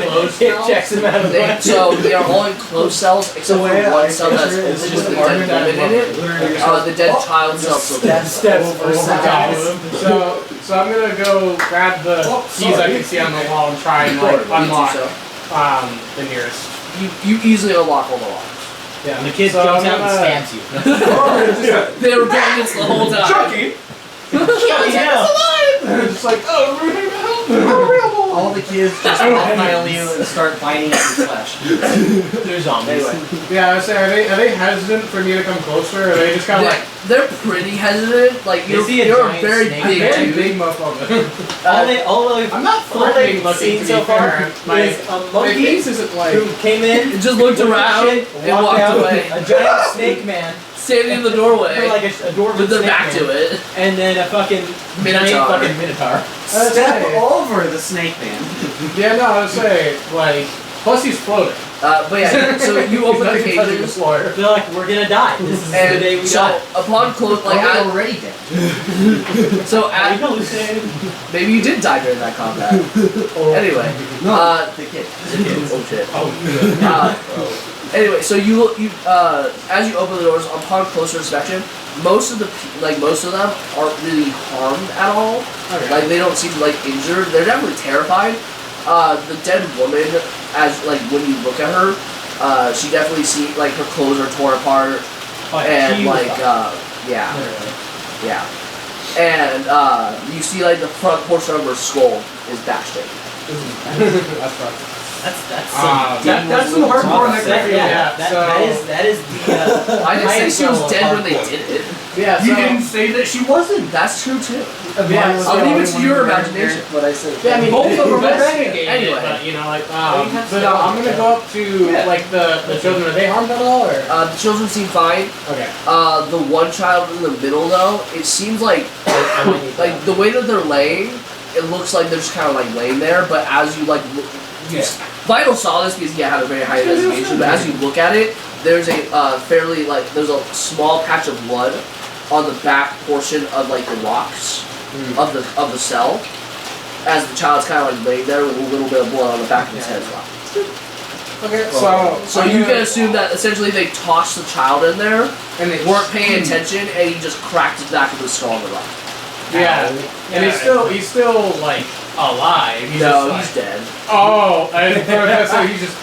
closed now? checks him out of the way. So they are all enclosed cells except for one cell that's open with the dead woman in it. The dead child cell. Steps over So I'm gonna go grab the keys I can see on the wall and try and like unlock the nearest. You easily unlock all the locks. Yeah. And the kid So jumps I'm out and gonna- stabs you. They were bandits the whole time. Chucky! Just like, oh, we're gonna help. All the kids just pile you and start biting at your flesh. They're zombies. Anyway, Yeah, I was saying, are they hesitant for me to come closer? Or are they just kind of like, they're pretty hesitant. Like They see a you're a giant very snake. big very dude. big motherfucker? I'm not threatening looking seen to so be far fair. My is a my monkey face isn't like. who came in, Just looked around shit, and walked out, away. A giant snake man, Standing in the or doorway like a dwarven with their snake back man, to it. and then a fucking Minotaur. giant fucking minotaur. Step over the snake man. Yeah, no, I was saying like. Plus he's floating. But yeah, so you open the Touching the cages. floor. They're like, we're gonna die. This is the day And we so die. upon close, like Like at, already dead. so Are you at, hallucinating? maybe you did die during that combat. Anyway, No, the kid. oh shit. Anyway, so you as you open the doors upon closer inspection, most of them aren't really harmed at all. Okay. Like they don't seem like injured. They're definitely terrified. The dead woman, as like when you look at her, she definitely seems like her clothes are torn apart, and she was like fucked. yeah, Literally. yeah, and you see like the front portion of her skull is bashed in. That's right. That's That's some hardcore necrophilia. yeah. That is the. I didn't say highest she was level of dead when they hardcore. did it. Yeah, so, You didn't say that she wasn't. That's true too. Yeah, I'll leave it to your imagination. What I said. Yeah, I mean, both of them are investigated, anyway. but, you know, like, I'm gonna go up to, like, the children. Are they harmed at all, or? The children seem fine. Okay. The one child in the middle, though, it seems like the way that they're laying, it looks like they're just kind of like laying there. But as you like, Vital saw this because he had a very high investigation. But as you look at it, there's a there's a small patch of blood on the back portion of like the rocks of the cell, as the child's kind of like laying there with a little bit of blood on the back of his head as well. Okay, So you can assume that essentially they tossed the child in there, and they weren't paying attention, and he just cracked his back of the skull on the rock. Yeah, and he's still like alive. He's No, just, he's dead. Oh, I so he's just.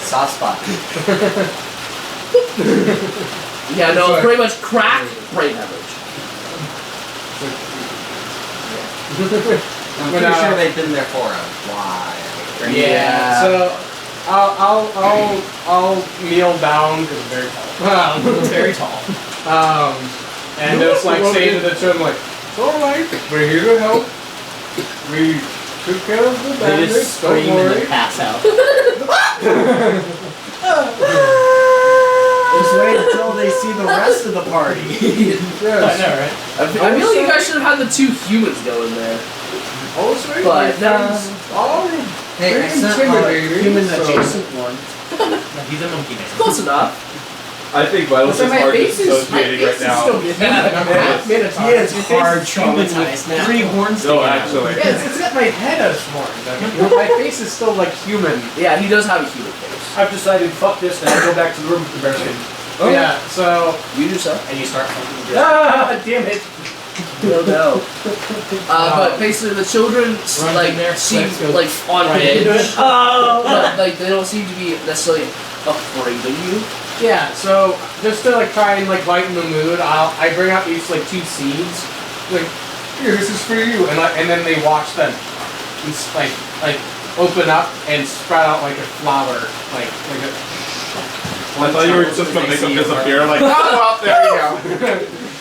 Soft spot. Yeah, no, it's pretty much crack, brain hemorrhage. I'm pretty sure they've been there for a while. Yeah. So I'll kneel down because I'm very tall. Very tall. And just like say to the children like, it's alright, we're here to help. We took care of the They bandits, just don't scream and worry. then pass out. Just wait until they see the rest of the party. I Yes. know, right? I feel like you guys should have had the two humans go in there. Also, But, Hey, I sent a human adjacent one. No, he's a monkey man. Close enough. I think Vital's just hard dissociating right now. He is hard traumatized now. 3 horns No, together. actually. Yeah, it's got my head as horns. I mean, my face is still like human. Yeah, he does have a human face. I've decided, fuck this, and I go back to the room with the bearskin. Oh yeah, so You do so. And you start fucking Ah, damn it. No. But basically, the children Run like in there, seem let's go. like on Right edge, into it. but like they don't seem to be necessarily afraid of you. yeah, so just to like try and like lighten the mood, I bring out these like 2 seeds, like here, this is for you, and then they watch them, like open up and sprout out like a flower, like a. I thought you were just gonna make them disappear, like, oh, well, there you go.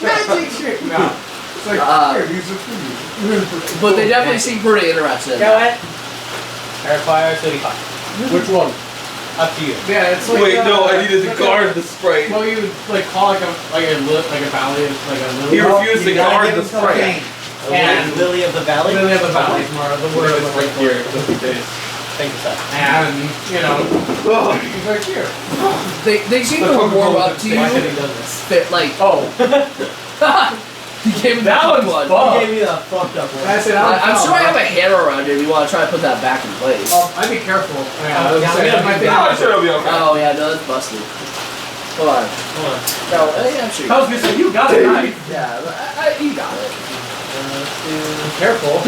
Magic trick! No. It's like, here, these are for you. But they definitely seem pretty interested. In Go that. ahead. Air fire 35. Which one? Up to you. Yeah, it's like. Wait, no, I needed to like guard the sprite. Well, you would like call like a valley, like a He lily. refused to guard the sprite. And- Lily of the Valley. Lily of the valley is more of the word. It's right here, just in case. Thank you, sir. And you know, Oh, he's right here. They seem to warm up to Why should you. he done this? Fit like Oh, He gave me That the one's one. fun. He gave me the fucked up one. That's it. I'm sure I have a hammer around here if you want to try to put that back in place. I'd be careful. Yeah, Yeah, we gotta be I'm sure it'll be okay. Oh, yeah, no, that's busted. Hold on. Hold on. No, yeah, I'm sure. I was gonna say, you got it right. Yeah, you got it. Careful.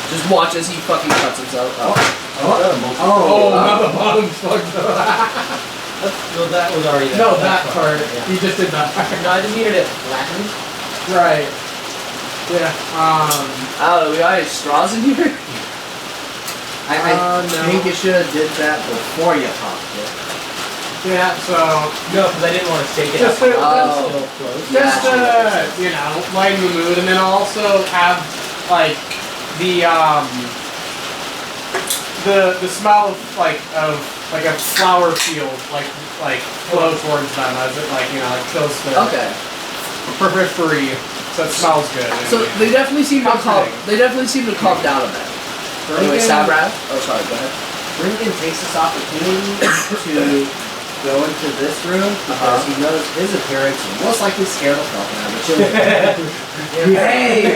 Just watch as he fucking cuts himself. Oh. Oh, now the bottom's fucked up. No, that was already there. No, that part. Yeah. You just did that. No, I just needed it flattened. Right. Yeah. Oh, we got any straws in here? I no. think you should have did that before you popped it. Yeah. So No, because I didn't want to shake it Just up. to- Oh. Still closed. just you know, lighten the mood, and then also have like the smell of like a flower field like flow towards them as it like kills the Okay. periphery, so it smells good. So they definitely seem to calm. Comforting. They definitely seem to calm down a bit. Anyway, Sabrat. Oh, sorry. Go ahead. Brinken takes this opportunity to go into this room because he knows his appearance will most likely scare the fuck out of the children. Hey!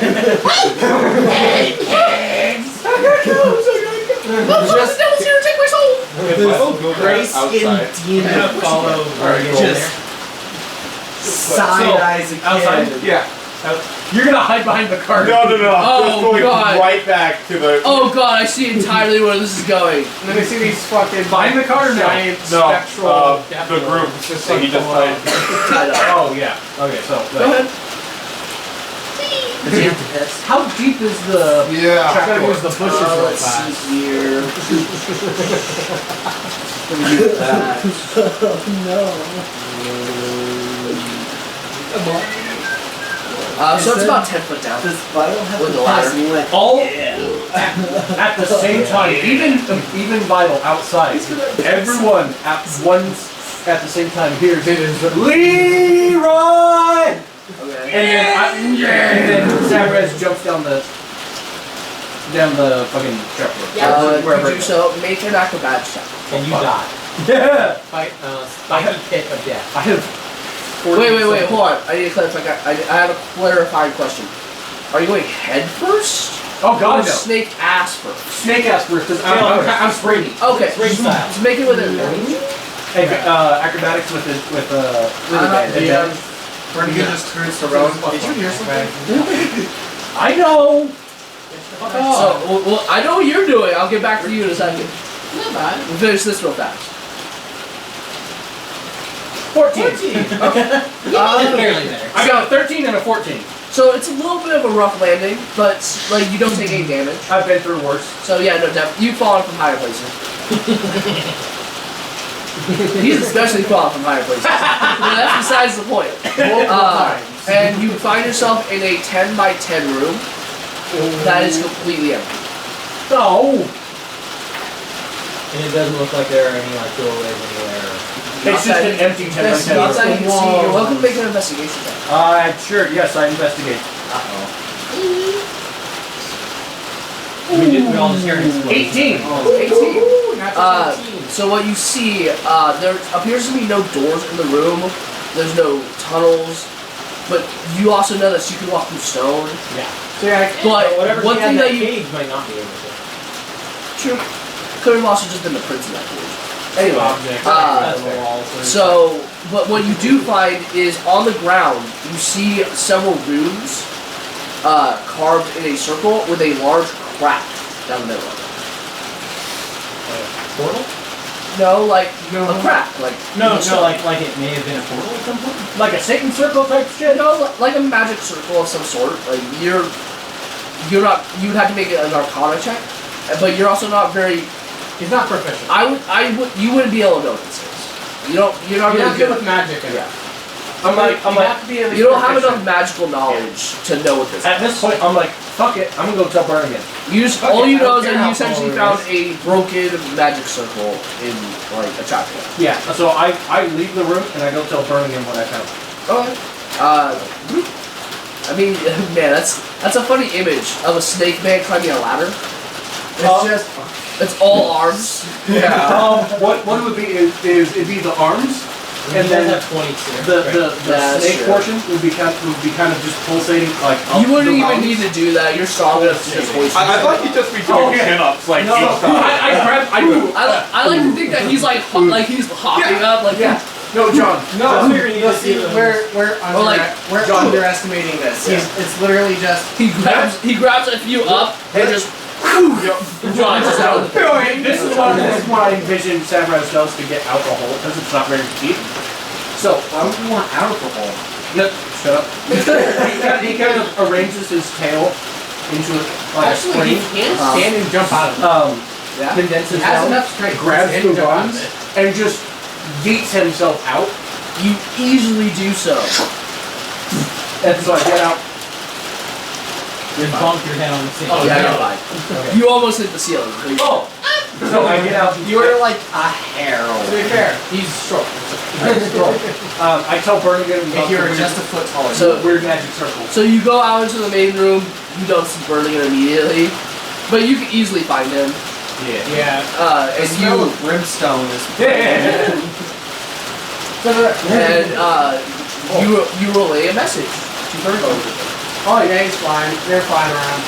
Just devil's here to take my soul. If I'll go back Gray skin outside. demon Follow. Alright, cool. just side eyes a kid. outside? Yeah. You're gonna hide behind the cart. No. Oh, Just going God. right back to the. Oh god, I see entirely where this is going. And then they see these fucking Behind the cart or no? giant No, spectral the group. It's just So he just below. like. Tied up. Oh yeah. Okay, so Go ahead. Does he have to piss? how deep is the? Yeah. I gotta use the bushes real Let's fast. see here. So it's about 10 foot down. Does Vital have With to the ladder. piss? And he went, All at the same time, even Vital outside, everyone at the same time hears it is Leroy, Okay. and then Sabrez jumps down the fucking trapdoor. Could you so make an acrobatics check? And you die. Yeah. Fight, spiky pit of death. I have. Wait, hold on. I need to clarify. I have a clarifying question. Are you going head first? Oh Or God, no. snake ass first? Snake ass first, because I'm springy. Okay. Spring style. Just make it with it. Acrobatics with advantage. Yeah. Brinken just turns to Rowan. Did you hear something? I know. So, well, I know what you're doing. I'll get back to you in a second. Not bad. We'll finish this real fast. 14. Barely there. I got a 13 and a 14. So it's a little bit of a rough landing, but like you don't take any damage. I've been through worse. So yeah, no, you've fallen from higher places. He's especially fallen from higher places. But that's besides the point. And you find yourself in a 10 by 10 room that is completely empty. No. And it doesn't look like there are any like doorways anywhere. It's just an empty 10 by That's 10 not that you room. can see. You're welcome to make an investigation check. Sure, yes, I investigate. We all just hear an explosion. 18. 18. So what you see, there appears to be no doors in the room. There's no tunnels, but you also notice you can walk through stone. Yeah. But Whatever one thing that you cage might not be able to. true could have also just been the prints of that cage. Anyway, That's fair. so but what you do find is on the ground you see several runes carved in a circle with a large crack down the middle of it. Portal? No, like a crack, like No, like it may have been a portal at some point. Like a Satan circle type shit? No, like a magic circle of some sort. Like you're not. You'd have to make an Arcana check, but you're also not very. He's not proficient. You wouldn't be able to know what this is. You're not You're really not good with magic. Yeah. I'm like, You don't have enough magical knowledge to know what this at is. this point, I'm like, fuck it, I'm gonna go tell Birmingham. You just Okay, all you I know don't is care that how you essentially small found it a broken magic circle in like a chapter. Yeah, so I leave the room and I go tell Birmingham what I found. Okay. I mean, man, that's a funny image of a snake man climbing a ladder. It's all arms. What it would be is it'd be the arms, and then have 22. the That's snake true. portion would be kind of just pulsating like. You wouldn't the even rounds. need to do that. You're strong enough to just hoist. I thought you'd just be doing chin-ups like No, each time. I like to think that he's like he's hopping up like Yeah. No, John. No, see, we're Or underestimating this. It's literally just he grabs a few up and just John just out of the This is what I envision Savraz does to get out the hole because it's not very deep. So why would you want out of the hole? no, shut up. he kind of arranges his tail into like a spring, can and jump out of it. Condenses Has down, enough strength. grabs He the can jump out of runs, it. and just yeets himself out. You easily do so. And so I get out. Just bonk your head on the ceiling. Oh yeah, you're fine. You almost hit the ceiling. Oh! So I get out. You're like a hair To away. be fair, he's short. I tell Bernigan If you're just a foot taller. So- weird magic circle. So you go out into the main room. You don't see Burlington immediately, but you can easily find him. Yeah. the And smell you of brimstone is. you relay a message to Burlington. Oh yeah, he's flying. They're flying around.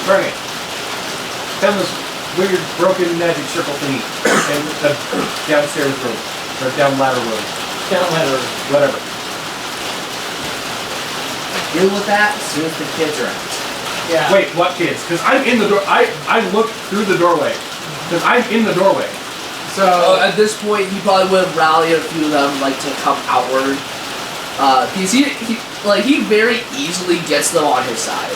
Bring it. Found this weird broken magic circle thingy in the downstairs room. Or down ladder room. Down ladder. Whatever. Deal with that as soon as the kids are out. Yeah. Wait, what kids? Because I'm in the door. I looked through the doorway. Because I'm in the doorway. So At this point, he probably would have rallied a few of them like to come outward. Because he very easily gets them on his side.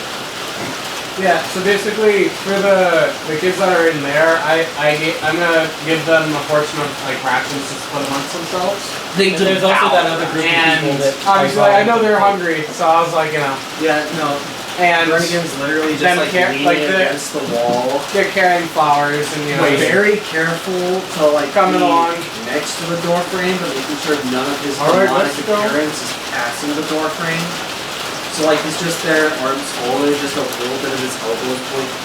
yeah. So basically, for the kids that are in there, I'm gonna give them a portion of like rations to split amongst themselves. They And there's also that other group of people And that. obviously, I know they're hungry, so I was like, you know, Yeah, no. and Bernigan's literally just them like leaning like against the wall. they're carrying flowers and you know. Very careful to like Coming be along. next to the door frame, but making sure none of his Alright, demonic let's go. appearance is passing the door frame. So like he's just there, arms folded, just a little bit of his elbows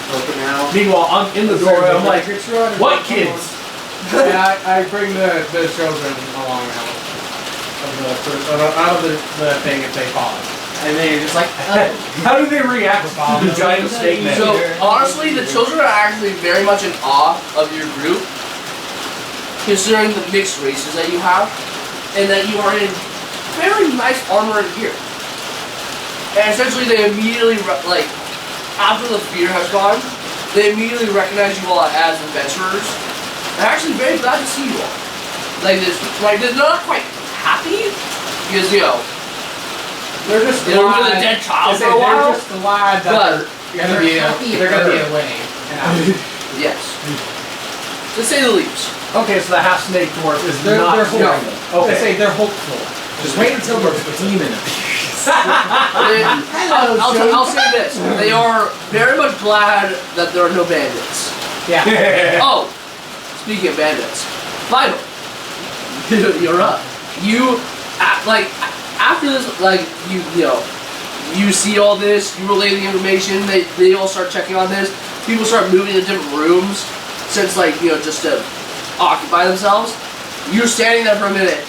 poking out. Meanwhile, I'm in the doorway. I'm like, what kids? And I bring the children along out of the thing if they fall. And then you're just like, oh. How do they react to the giant snake man? So honestly, the children are actually very much in awe of your group, considering the mixed races that you have, and that you are in very nice armor and gear. And essentially, they immediately after the fear has gone, they immediately recognize you all as adventurers. They're actually very glad to see you all. They're not quite happy because They're just they were with glad. a dead child for a They're while. just glad that they're gonna be away. Yes, to say the least. Okay, so the half snake dwarf is They're not. hopeful. Okay. They say they're hopeful. Just wait until the demon appears. I'll say this: they are very much glad that there are no bandits. Yeah. Oh, speaking of bandits, Vital, you're up. You after this, you see all this, you relay the information. They all start checking on this. People start moving to different rooms, since just to occupy themselves. You're standing there for a minute,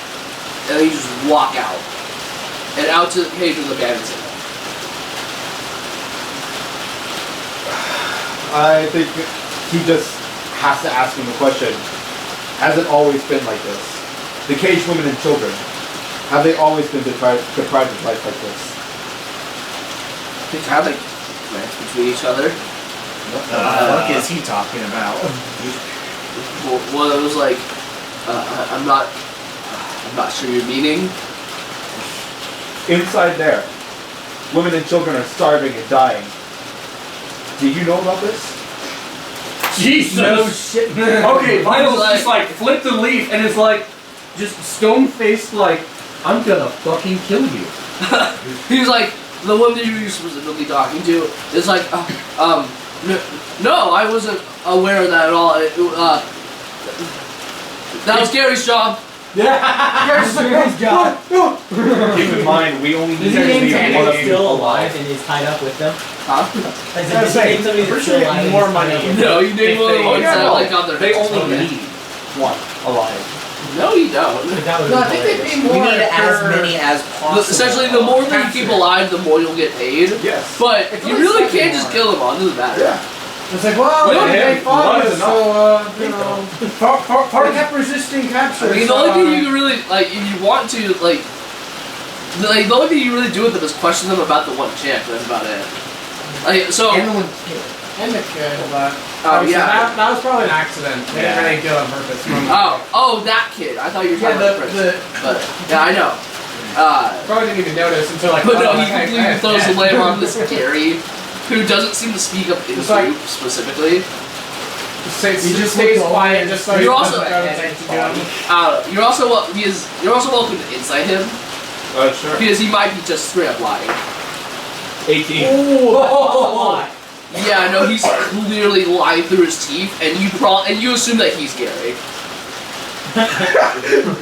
and then you just walk out, and out to the cage with the bandits in it. I think he just has to ask him the question. Has it always been like this? The caged women and children, have they always been deprived of life like this? They kind of glance between each other. What the fuck is he talking about? One of them was like, I'm not sure your meaning. Inside there, women and children are starving and dying. Do you know about this? Jesus! No shit. Okay, Vital's Like- just like flipped the leaf and is like, just stone faced like, I'm gonna fucking kill you. He was like, the one that you were specifically talking to is like, no, I wasn't aware of that at all. That was Gary's job. Gary's job. Keep in mind, we only need Does he to name leave somebody one of that's you still alive. alive and is tied up with them? Huh? I said, does he name somebody that's still alive and is tied up with them? No, you did one of the ones that no. like on their They heads. only Okay. need one alive. No, you don't. That would No, I be think they hilarious. pay We more need as per- many as possible. Essentially, the more that you keep alive, the more you'll get paid. Yes. But It's you only really slightly can't just more. kill them all. It doesn't matter. Yeah. It's like, well, But we him, made fun one of is it, so, you know, Part they kept resisting capture. I mean, the so, only thing you can really, like, if you want to, like, the only thing you really do with them is question them about the one chick. That's about it. Like, so. And the one kid. And the kid, but... Oh, yeah. That was probably an accident. They didn't really do it on purpose. Oh, that kid. I thought you were Yeah, talking about the prince. But, yeah, I know. Probably didn't even notice until like... But no, oh, he like, completely throws the blame on this Gary, who doesn't seem to speak up in It's like- group specifically. He just stays quiet, just so he You're doesn't also- go to him. You're also you're also welcome to insight him Sure. because he might be just straight up lying. 18. Oh, Yeah, no, he's clearly lying through his teeth, and you assume that he's Gary.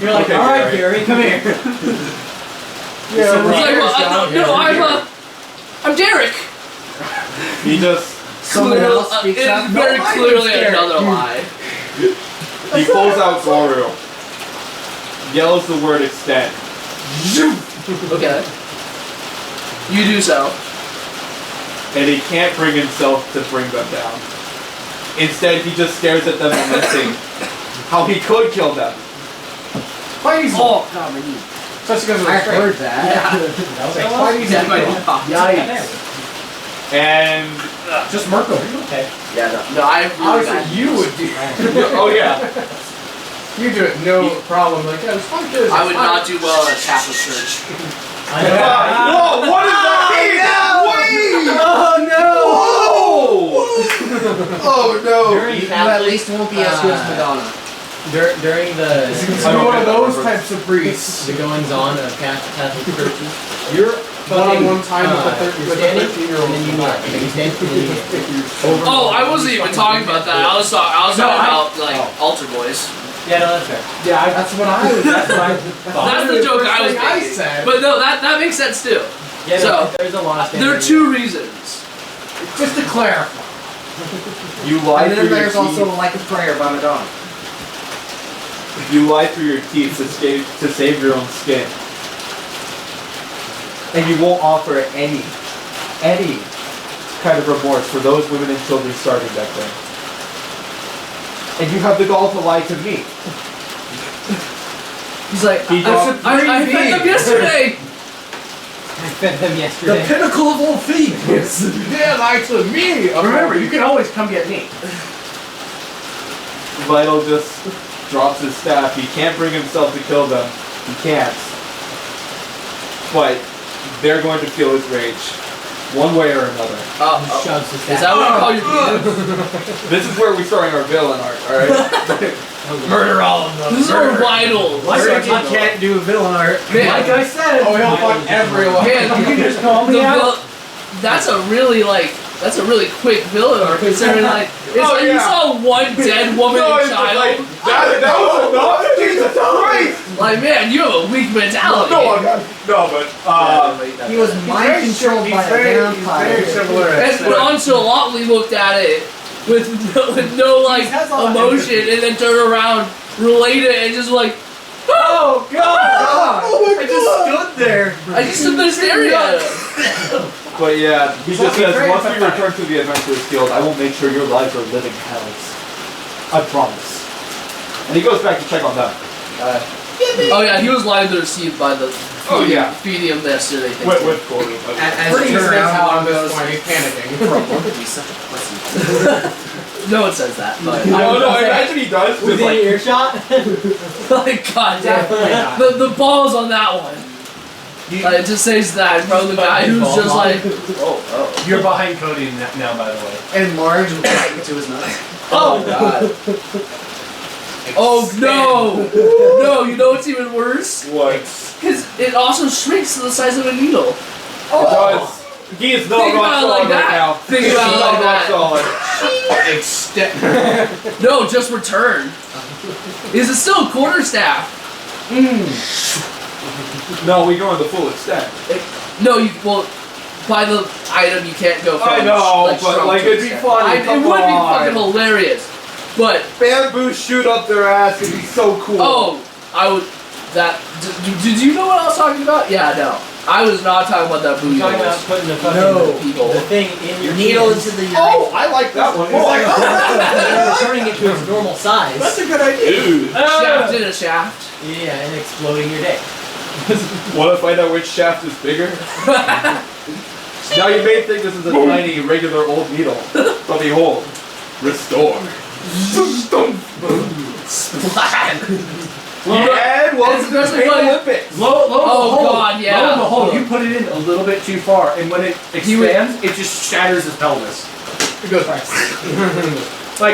You're like, Okay, all right, Gary. Gary, come here. Yeah, He's like, well, I'm Derek. He just Someone else speaks It's up. very No, I clearly am another lie. he pulls out Goro, yells the word extend. Okay. You do so. And he can't bring himself to bring them down. Instead, he just stares at them and thinking how he could kill them. Crazy. Oh, God, my knee. Especially because I of the heard that. Yeah, my knee. Yikes. And Just Mirko. Okay. Yeah, no, I really got Obviously, you would do oh yeah, You do it, no problem. Like, yeah, it's fun to I would not do well at a Catholic church. I know. whoa! What does that mean? Wait! Oh no! During You at Catholic, least won't be as good as Madonna. during the It's one of those types of priests. the goings on of Catholic churches, you're One time with a you're standing, and 13-year-old. then you kneel, and you stand, and then you kneel. Oh, I wasn't even talking about that. I was talking about like altar boys. Yeah, no, that's fair. Yeah, that's what I was. That's what I thought. That's the joke I was First thing making. said. But no, that makes sense too. Yeah, So, no, there's a lot of There are two reasons. Just to clarify. You lie And through then your there's also teeth. Like a Prayer by Madonna. You lie through your teeth to save your own skin. And you won't offer any kind of remorse for those women and children starving back then. And you have the gall to lie to me. He's like, He I fed them yesterday. I fed them yesterday. pinnacle of all things. Yeah, lie to me. Remember, you can always come get me. Vital just drops his staff. He can't bring himself to kill them. He can't. But they're going to feel his rage. One way or another. Shoves the Is that what you call your penis? This is where we're starting our villain arc, alright? Murder all of them. This is our vital. I can't do villain art. Man. Like I said. Oh, he'll fuck everyone. Man, You can just call me out. That's a really quick villain arc considering like it's like you saw one dead woman and child. That was enough? Jesus Christ! Like man, you have a weak mentality. He was mind controlled by a vampire. Very similar. And nonchalantly looked at it with no like emotion, and then turned around, relate it, and just like, Oh God! Oh I just stood there. I just stood there staring at it. But yeah, he just Fucking says, great, once but we fine. return to the Adventurers Guild, I will make sure your lives are living hells. I promise. And he goes back to check on them. Oh yeah, he was lying to receive by the Oh, yeah. feeding him yesterday. With Gordon. As Pretty it turns easy out, how one on this goes, point he's panicking. he's such a pussy. No one says that, but No, I imagine he does. Just Within like, earshot. like god damn, Definitely not. the balls on that one. It just says that from the guy who's just like, oh. You're behind Cody now, by the way. And Marge was right into his nuts. Oh god. Oh no! No, you know what's even worse? what? Because it also shrinks to the size of a needle. It does. He is not Think rock about it solid like right that. now. Think He is about it not like rock that. solid. No, just return. Is it still a quarterstaff? No, we go in the full extent. No, well, by the item you can't go from. I know, but shrunk like to it'd be extent. funny. It would be fucking hilarious. But Bamboo shoot up their ass. It'd be so cool. oh, Did you know what I was talking about? Yeah, no. I was not talking about that booty You're talking about holes. putting the fucking the thing in your Needle penis. into the Oh, I like that one. Turning it to its normal size. That's a good idea. Shaft in a shaft. Yeah, and exploding your dick. Want to find out which shaft is bigger? Now you may think this is a tiny, regular old needle, but behold, restore. Splat. And welcome to the Especially Pain when- Olympics. Lo and Oh, behold, God, yeah. Lo and behold, you put it in a little bit too far, and when it expands, it just shatters his pelvis. It goes like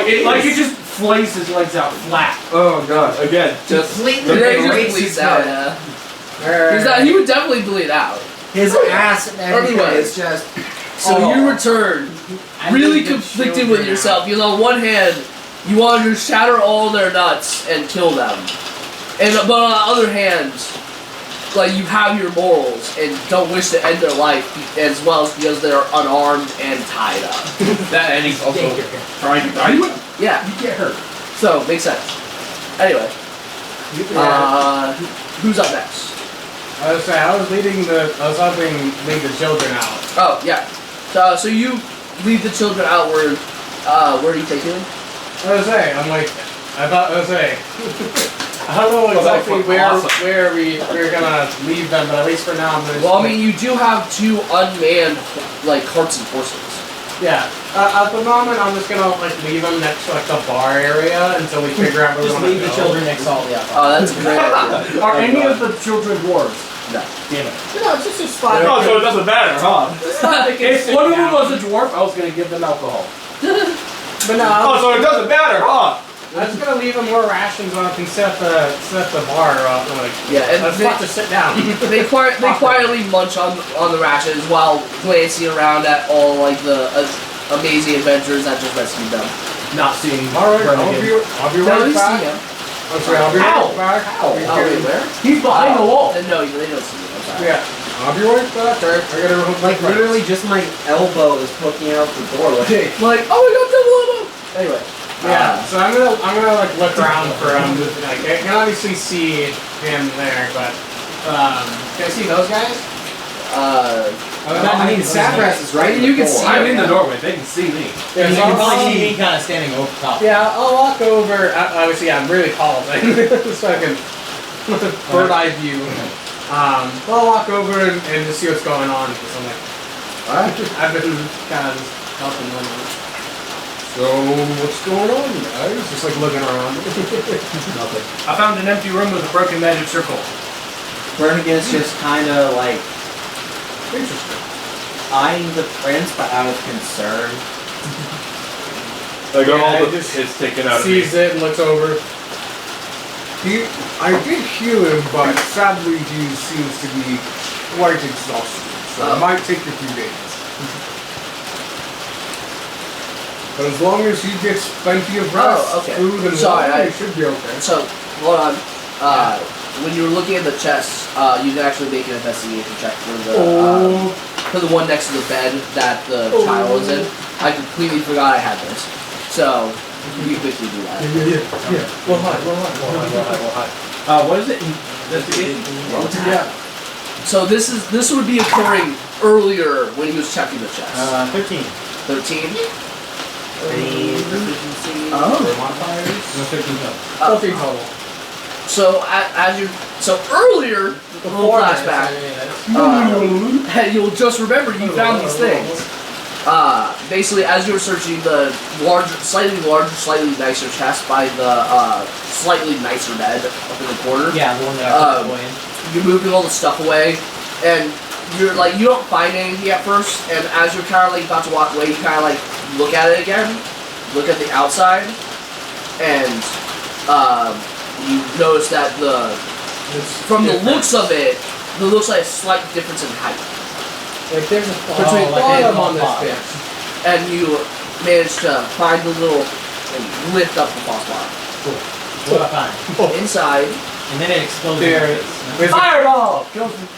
it just flays his legs out flat. Oh god, again, just Completely the Yeah, he breaks just bleeds his out. head. Yeah. He would definitely bleed out. His ass and everything Anyways. is just. So you return really conflicted with yourself. Because on one hand, you want to shatter all their nuts and kill them, but on the other hand, like you have your morals and don't wish to end their life as well as because they're unarmed and tied up. That and he's also trying to die. Yeah, You get hurt. so makes sense. Anyway, who's up next? I was saying, I was helping lead the children out. Oh yeah. So you lead the children outward. Where are you taking them? I was saying, I don't know exactly where we're gonna leave them, but at least for now I'm gonna. Well, I mean, you do have 2 unmanned like carts and horses. Yeah. At the moment, I'm just gonna like leave them next to like the bar area until we figure out where we Just want to leave go. the children next to all the alcohol. Oh, that's a great idea. Are any of the children dwarves? No. Damn it. No, it's just a spot. Oh, so it doesn't matter, huh? If one of them was a dwarf, I was gonna give them alcohol. But no, Oh, so it doesn't matter, huh? I was gonna leave them more rations on. I can set the bar up. Like, Yeah, and let's not just sit down. they quietly munch on the rations while glancing around at all like the amazing adventures that just rescued them. Not seeing. Alright, I'll be No, right you back. see him. I'm sorry, I'll be right back. Oh, wait, where? He's behind the wall. No, they don't see you. I'm sorry. Yeah. I'll be right back. I gotta run. Like literally, just my elbow is poking out the door. Like, oh my god, double elbow! Anyway. Yeah, so I'm gonna like look around for like I can obviously see him there, but can I see those guys? I mean, Sapras is right. You can see I'm him. in the doorway. They can see me. Yeah, You so can I'll probably see see- me kind of standing over top. Yeah, I'll walk over. Obviously, yeah, I'm really tall, so I can bird eye view. I'll walk over and just see what's going on because I'm like, I've been kind of just helping them. So what's going on, guys? Just like looking around. Nothing. I found an empty room with a broken magic circle. Bernigan's just kind of like Interesting. eyeing the prince, but out of concern. I got Yeah, all it the just piss taken out of me. Sees it and looks over. I did heal him, but sadly he seems to be quite exhausted. So it might take a few days. But as long as he gets plenty of rest, Oh, okay. food, and Sorry, water, I- he should be okay. So, hold on. When you were looking at the chest, you can actually make an investigation check for the one next to the bed that the child was in. I completely forgot I had this. So, you can quickly do that. Yeah. Well, hi. What is it? Investigation? Yeah. So this would be occurring earlier when he was checking the chest. 13. 13. Any proficiency Oh. or modifiers? No 13 total. 14 total. So earlier, little flashback. You'll just remember you found these things. Basically, as you were searching the slightly larger, slightly nicer chest by the slightly nicer bed up in the corner, Yeah, the one that I put away in. you're moving all the stuff away, and you're like, you don't find anything at first, and as you're kind of like about to walk away, you kind of like look at it again, look at the outside, and you notice that from the looks of it, there looks like a slight difference in height. Like there's a Between bottom on this bottom. bitch. And you manage to find the little and lift up the boss bar. What I find. Inside, And then it explodes. There. There's Fireball!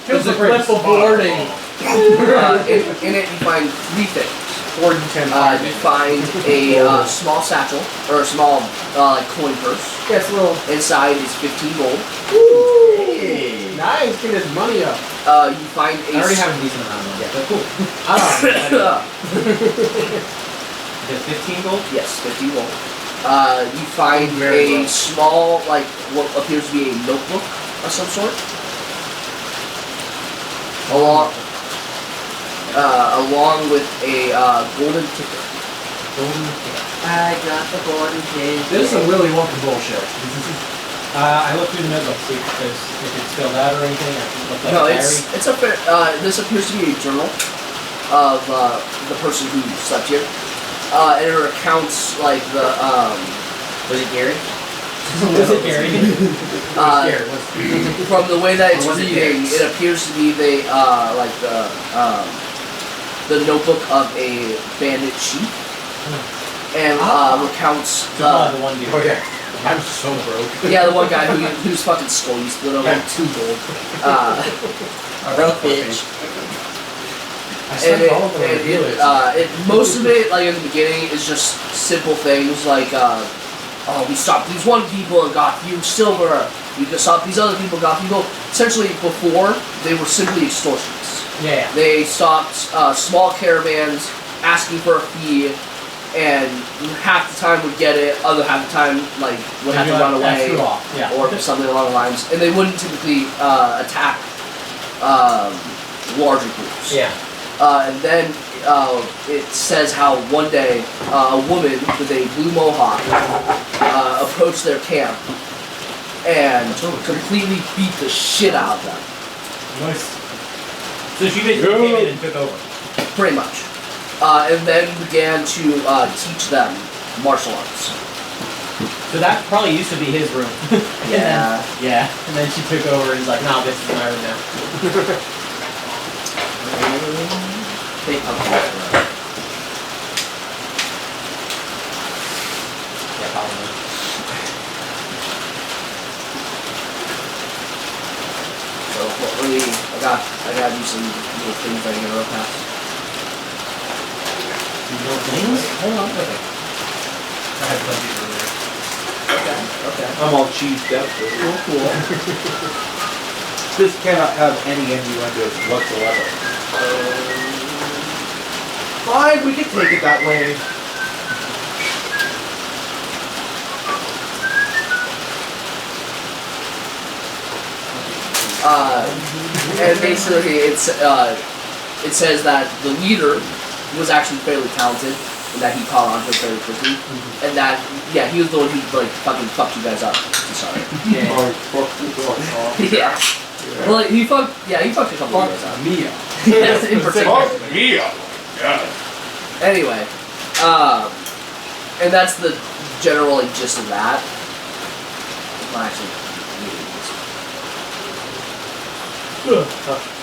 There's a clip of boarding. in it you find 3 things. 4d10. You find a small satchel, or a small like coin purse. Yes, little. Inside is 15 gold. Hey, nice, get his money up. You find a. I already have a decent amount of money, but cool. Is it 15 gold? Yes, 15 gold. You find a small, like, what appears to be a notebook of some sort. Along with a golden ticket. I got the golden ticket. This is some really wonky bullshit. I looked through the notebook, see if it's filled out or anything. Or like No, a it's a fair, this appears to be a journal of the person who slept here. And it recounts like the Was it Gary? Was it Gary? from the way that it's Or was it reading, Gary's? it appears to be like the notebook of a bandit chief, and recounts The one dude. Oh yeah, I'm so broke. yeah, the one guy whose fucking skull you split over like 2 gold. Broke bitch. I And spent all of them on dealers. most of it, like in the beginning, is just simple things like, we stopped these one people and got you silver. We just stopped these other people and got you gold. Essentially, before they were simply extortionists. Yeah. They stopped small caravans asking for a fee, and half the time would get it, other half the time like would have to run away Yeah. or something along the lines. And they wouldn't typically attack larger groups. Yeah. And then it says how one day a woman with a blue mohawk approached their camp and completely beat the shit out of them. Nice. So she basically came in and took over. Pretty much. And then began to teach them martial arts. So that probably used to be his room. Yeah. Yeah. And then she took over and was like, nah, this is my room now. They come Yeah, probably. So what really, I got you some little things I can real fast. Little things? Hold on. Okay. I had plenty earlier. Okay. I'm all cheesed up. Cool. This cannot have any innuendos whatsoever. Fine, we can take it that way. And basically it says that the leader was actually fairly talented and that he caught on to it fairly quickly. And that, yeah, he was the one who like fucking fucked you guys up. I'm sorry. Yeah. Well, he fucked a couple of you guys up. Mia. Yes, in particular. Fuck me up. God. Anyway, and that's the general like, gist of that. Well, actually,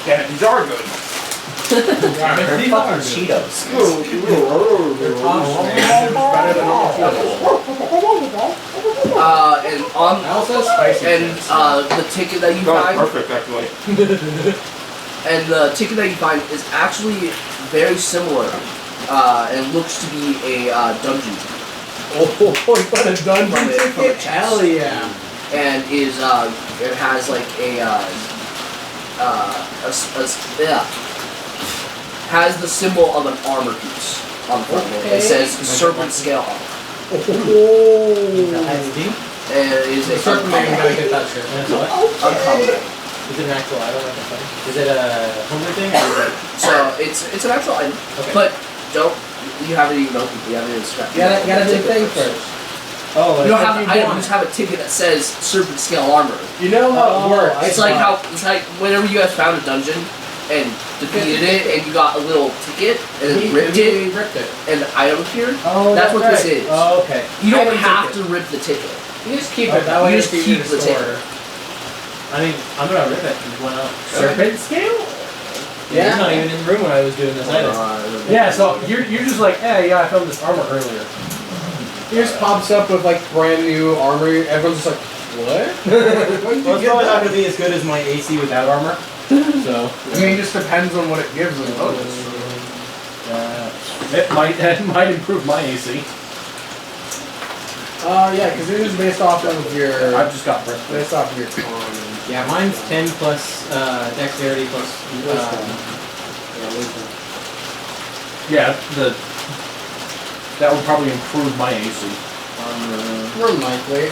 Damn it, these are good. These are Cheetos. Better than all and on I also have spicy and chips. the ticket that you That find, was perfect, actually. and the ticket that you find is actually very similar, and looks to be a dungeon Oh, you got a dungeon from a ticket? chest. Hell yeah. And is it has like has the symbol of an armor piece on the front of it. It says serpent scale armor. And it is a Serpent man, you gotta get that shit. And it's what? uncommon. Is it an actual item like a thing? Is it a homebrew thing or is it... So it's an actual item, Okay. but you haven't even opened it. You haven't even scratched it. You gotta do the thing first. Oh, You don't have an item. You just have a ticket that says serpent scale armor. You know how it works. It's like whenever you guys found a dungeon and defeated it, and you got a little ticket and then ripped it, and the item appeared. Oh, That's what this is. Oh, okay. You don't Item have ticket. to rip the ticket. You just keep Oh, it that way. you just it's keep easier to the store. ticket. I mean, I'm gonna rip it. Why not? Serpent scale? Yeah. He's not even in the room when I was doing this item. Yeah, so you're just like, hey, yeah, I found this armor earlier. He just pops up with like brand new armor. Everyone's just like, what? When did Well, you it's get probably not that? gonna be as good as my AC without armor. So. I mean, it just depends on what it gives us. It might improve my AC. Yeah, because it is based off of your. I've just got breath. Based off of your con. Yeah, mine's 10 plus dexterity plus. Yeah, that would probably improve my AC. More likely.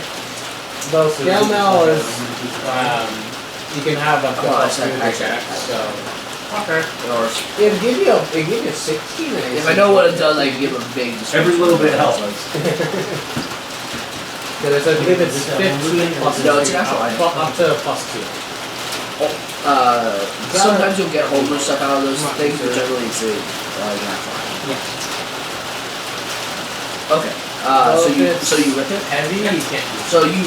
Though scale mail is. You can have up to plus 2 check. so. Okay. It give you a 16. If I know what it does, I can give a big description. Every little bit helps. Because I believe it's 15 plus No, it's an actual item. up to plus 2. Sometimes you'll get homebrew stuff out of those things, but generally it's a natural item. Yeah. Okay. So you rip it. Heavy, you can't. So you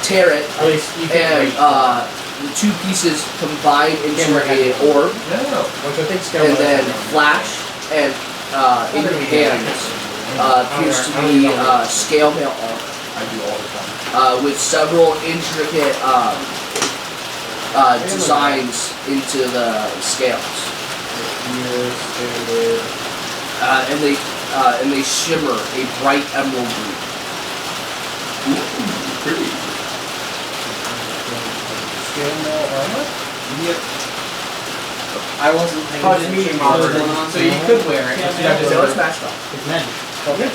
tear it, At least you can. and the two pieces combine into a orb, Which I think scale and mail then is flash, and in your hands appears to be scale mail armor. I do all the time. With several intricate designs into the scales, and they shimmer a bright emerald green. Pretty. scale mail armor? Yep. I wasn't thinking Oh, it's medium armor. So you could wear it. Yeah, but you have to So do it's it. matched up. It's magic. Okay.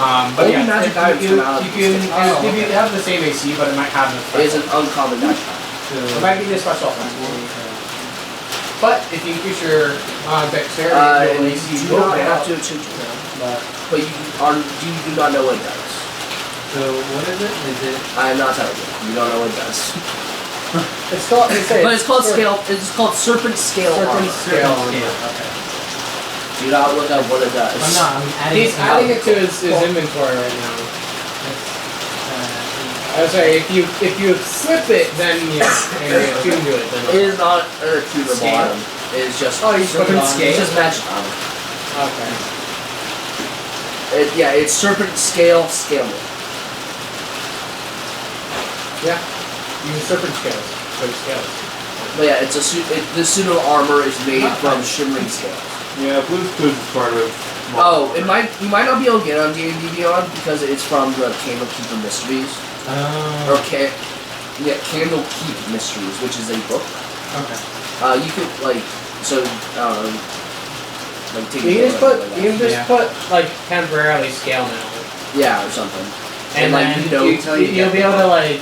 But Only yeah, magic items you come out of can these it have the same AC, but it might have a It is an uncommon magic item. It might give you a special effect. But if you increase your dexterity, And your you AC do will not go have up. to change it, but you do not know what it does. So what is it? Is it? I am not telling you. You don't know what it does. It's called. But it's called scale. It's called serpent scale armor. Scale armor. Okay. Do not look up what it does. I'm not. I'm adding. He's adding it to his inventory right now. I would say if you flip it, then yeah, and you attune to it, then It is not an attunable Scale? item. It is just. Oh, you serpent put it on scale. It's just magic armor. okay. Yeah, it's serpent scale scale. Yeah, use serpent scales. So scales. But yeah, it's a this suit of armor is made from shimmering scales. Yeah, Blue's Clues is part of. Oh, you might not be able to get it on D&D Beyond because it's from the Candlekeeper Mysteries. Or Candlekeep Mysteries, which is a book. Okay. You could like take. You can just Yeah. put like temporarily scale now. Yeah, or something. And like, then you know, you'll be able to like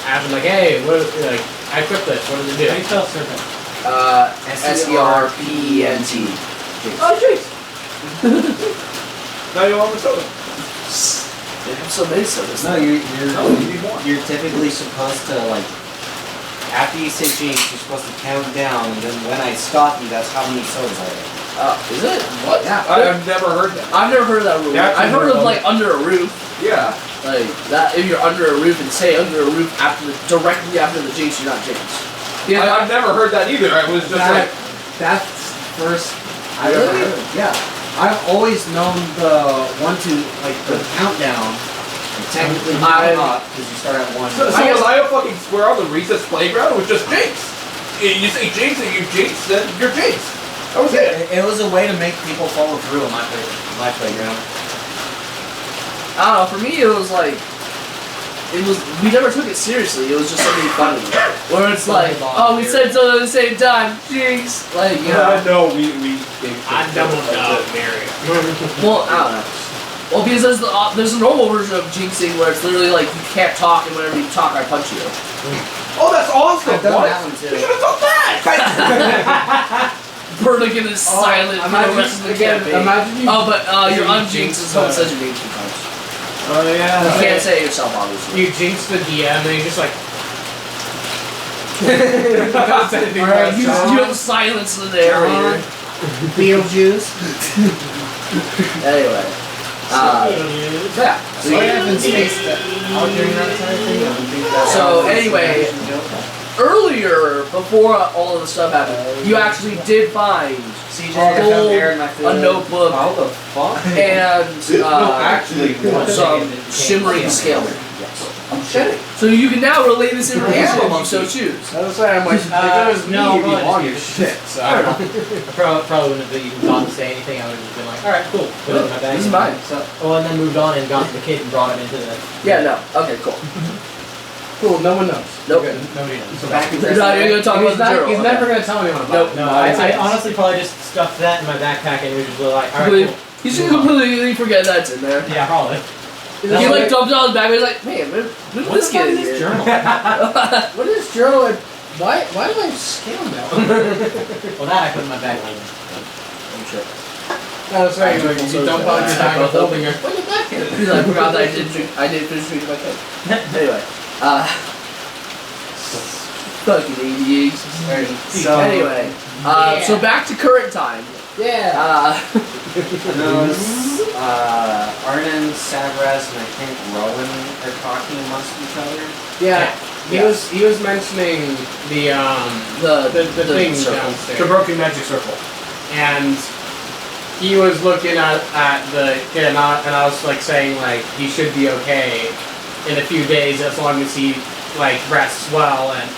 ask them like, hey, what like I equipped this. What does it do? How do you spell serpent? SERPENT. Oh, jeez. Now you want the soda. They have so many sodas. No, you're typically supposed to like after you say Jinx, you're supposed to count down, and then when I stop you, that's how many sodas I have. Is it? What? Yeah. I've never heard that. I've never heard of that rule. Yeah, I've heard of like under a roof. Yeah. Like that, if you're under a roof and say under a roof directly after the jinx, you're not jinxed. Yeah, I've never heard that either. I was just like, That's first I've ever Really? heard. Yeah. I've always known the the countdown. And technically not because you start at 1. so was I a fucking square on the recess playground? It was just Jinx. You say Jinx and you Jinx, then you're Jinx. That was it. It was a way to make people follow through on my playground. I don't know. For me, it was like we never took it seriously. It was just something funny, where it's like, oh, we said something at the same time, jinx. Like No, we I doubled down, Mary. Well, I don't know. Well, because there's a normal version of jinxing where it's literally like you can't talk, and whenever you talk, I punch you. Oh, that's awesome. I've done What? that one too. You should have done that. Burnigan is silent for the rest of the campaign. Imagine you. Oh, but you're unjinxed if someone says your name 2 times. Oh yeah. You can't say it yourself, obviously. You jinx the DM and you just like. Alright, you have silence in the narrator. Beetlejuice. Anyway. Yeah. So you haven't spaced out during that entire thing? So anyway, earlier, before all of the stuff happened, you actually did find a notebook How the fuck? and Actually, some shimmering scale. I'm shitting. So you can now relay this information Yeah, if you so choose. I was saying, I'm like, if it was me, no, it'd be really, long just as shit. So I don't know. I probably wouldn't have even thought to say anything. I would have just been like, all right, cool. Put it in my bag. This is mine. So, and then moved on and got the kid and brought him into the. Yeah, no. Okay, cool. cool. No one knows. Nope. Good. Nobody knows. So back in You're not even gonna talk about the journal. He's okay. never gonna tell anyone about it. No, I honestly probably just stuffed that in my backpack and was just like, all right, cool. He's just completely forget that's in there. Yeah, probably. He like dumped it on his back. He's like, man, where did What this the fuck get is in this here? journal? What is journal? Why do I scale now? Well, that I put in my bag later. Oh shit. I was saying, like, you dump on your bag of holding it. Where did that get? Because I forgot that I didn't finish reading my code. Anyway, fucking ADHD. So Anyway, so back to current time. Yeah. those Arnon, Savraz, and I think Rowan are talking amongst each other. Yeah. He was mentioning the The thing circle. downstairs. The broken magic circle. And he was looking at the kid and I was like saying like he should be okay in a few days as long as he like rests well and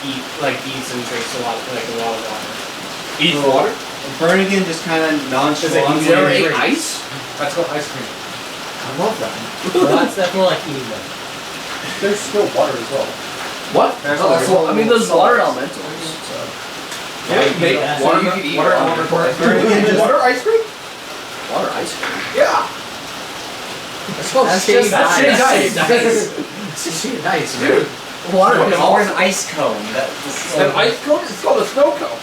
eats and drinks a lot of water. Eat water? Bernigan just kind of nonchalantly. You ever ate ice? That's called ice cream. I love that. Well, that's more like eating them. There's still water as well. What? I mean, those water elementals. So. Yeah, you can make Yeah, water, so you could eat water, water. water ice cream? Water ice cream. Yeah. It's called That's shitty just dice. Dice. It's shitty dice, man. Water. Or an ice cone. An ice cone? It's called a snow cone.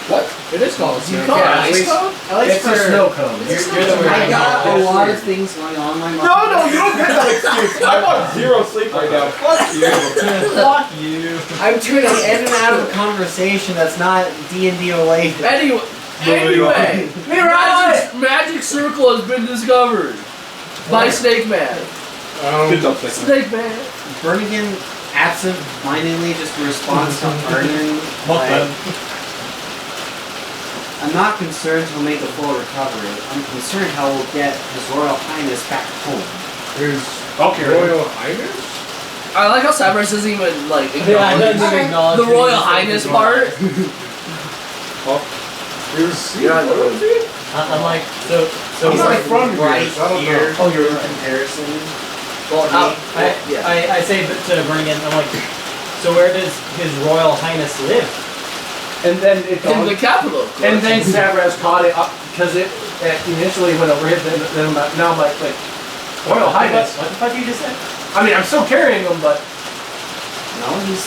What? It is called a You snow call it cone. ice cone? It's a snow cone. You're the I weird got guy. a lot of things going on in my mind. No, you don't get that excuse. I'm on zero sleep right now. Fuck you. Fuck you. I'm turning in and out of a conversation that's not D&D related. Anyway, magic circle has been discovered by Snake Man. Good job, Snake. Snake Man. Bernigan absent-mindedly just responds to Arnon. I'm not concerned he'll make a full recovery. I'm concerned how we'll get His Royal Highness back home. Royal Highness? I like how Cypress doesn't even like Yeah, I acknowledge didn't even acknowledge the that he Royal was Highness saying part. I'm like, so I'm not from here, right so I don't here. know. Oh, you're in comparison. Well, I say to Bernigan, I'm like, so where does His Royal Highness live? And then it in the capital. of course. And then Savraz caught it up because it initially went over his. Then now I'm like Royal Highness. What the fuck you just said? I mean, I'm still carrying him, but No, he's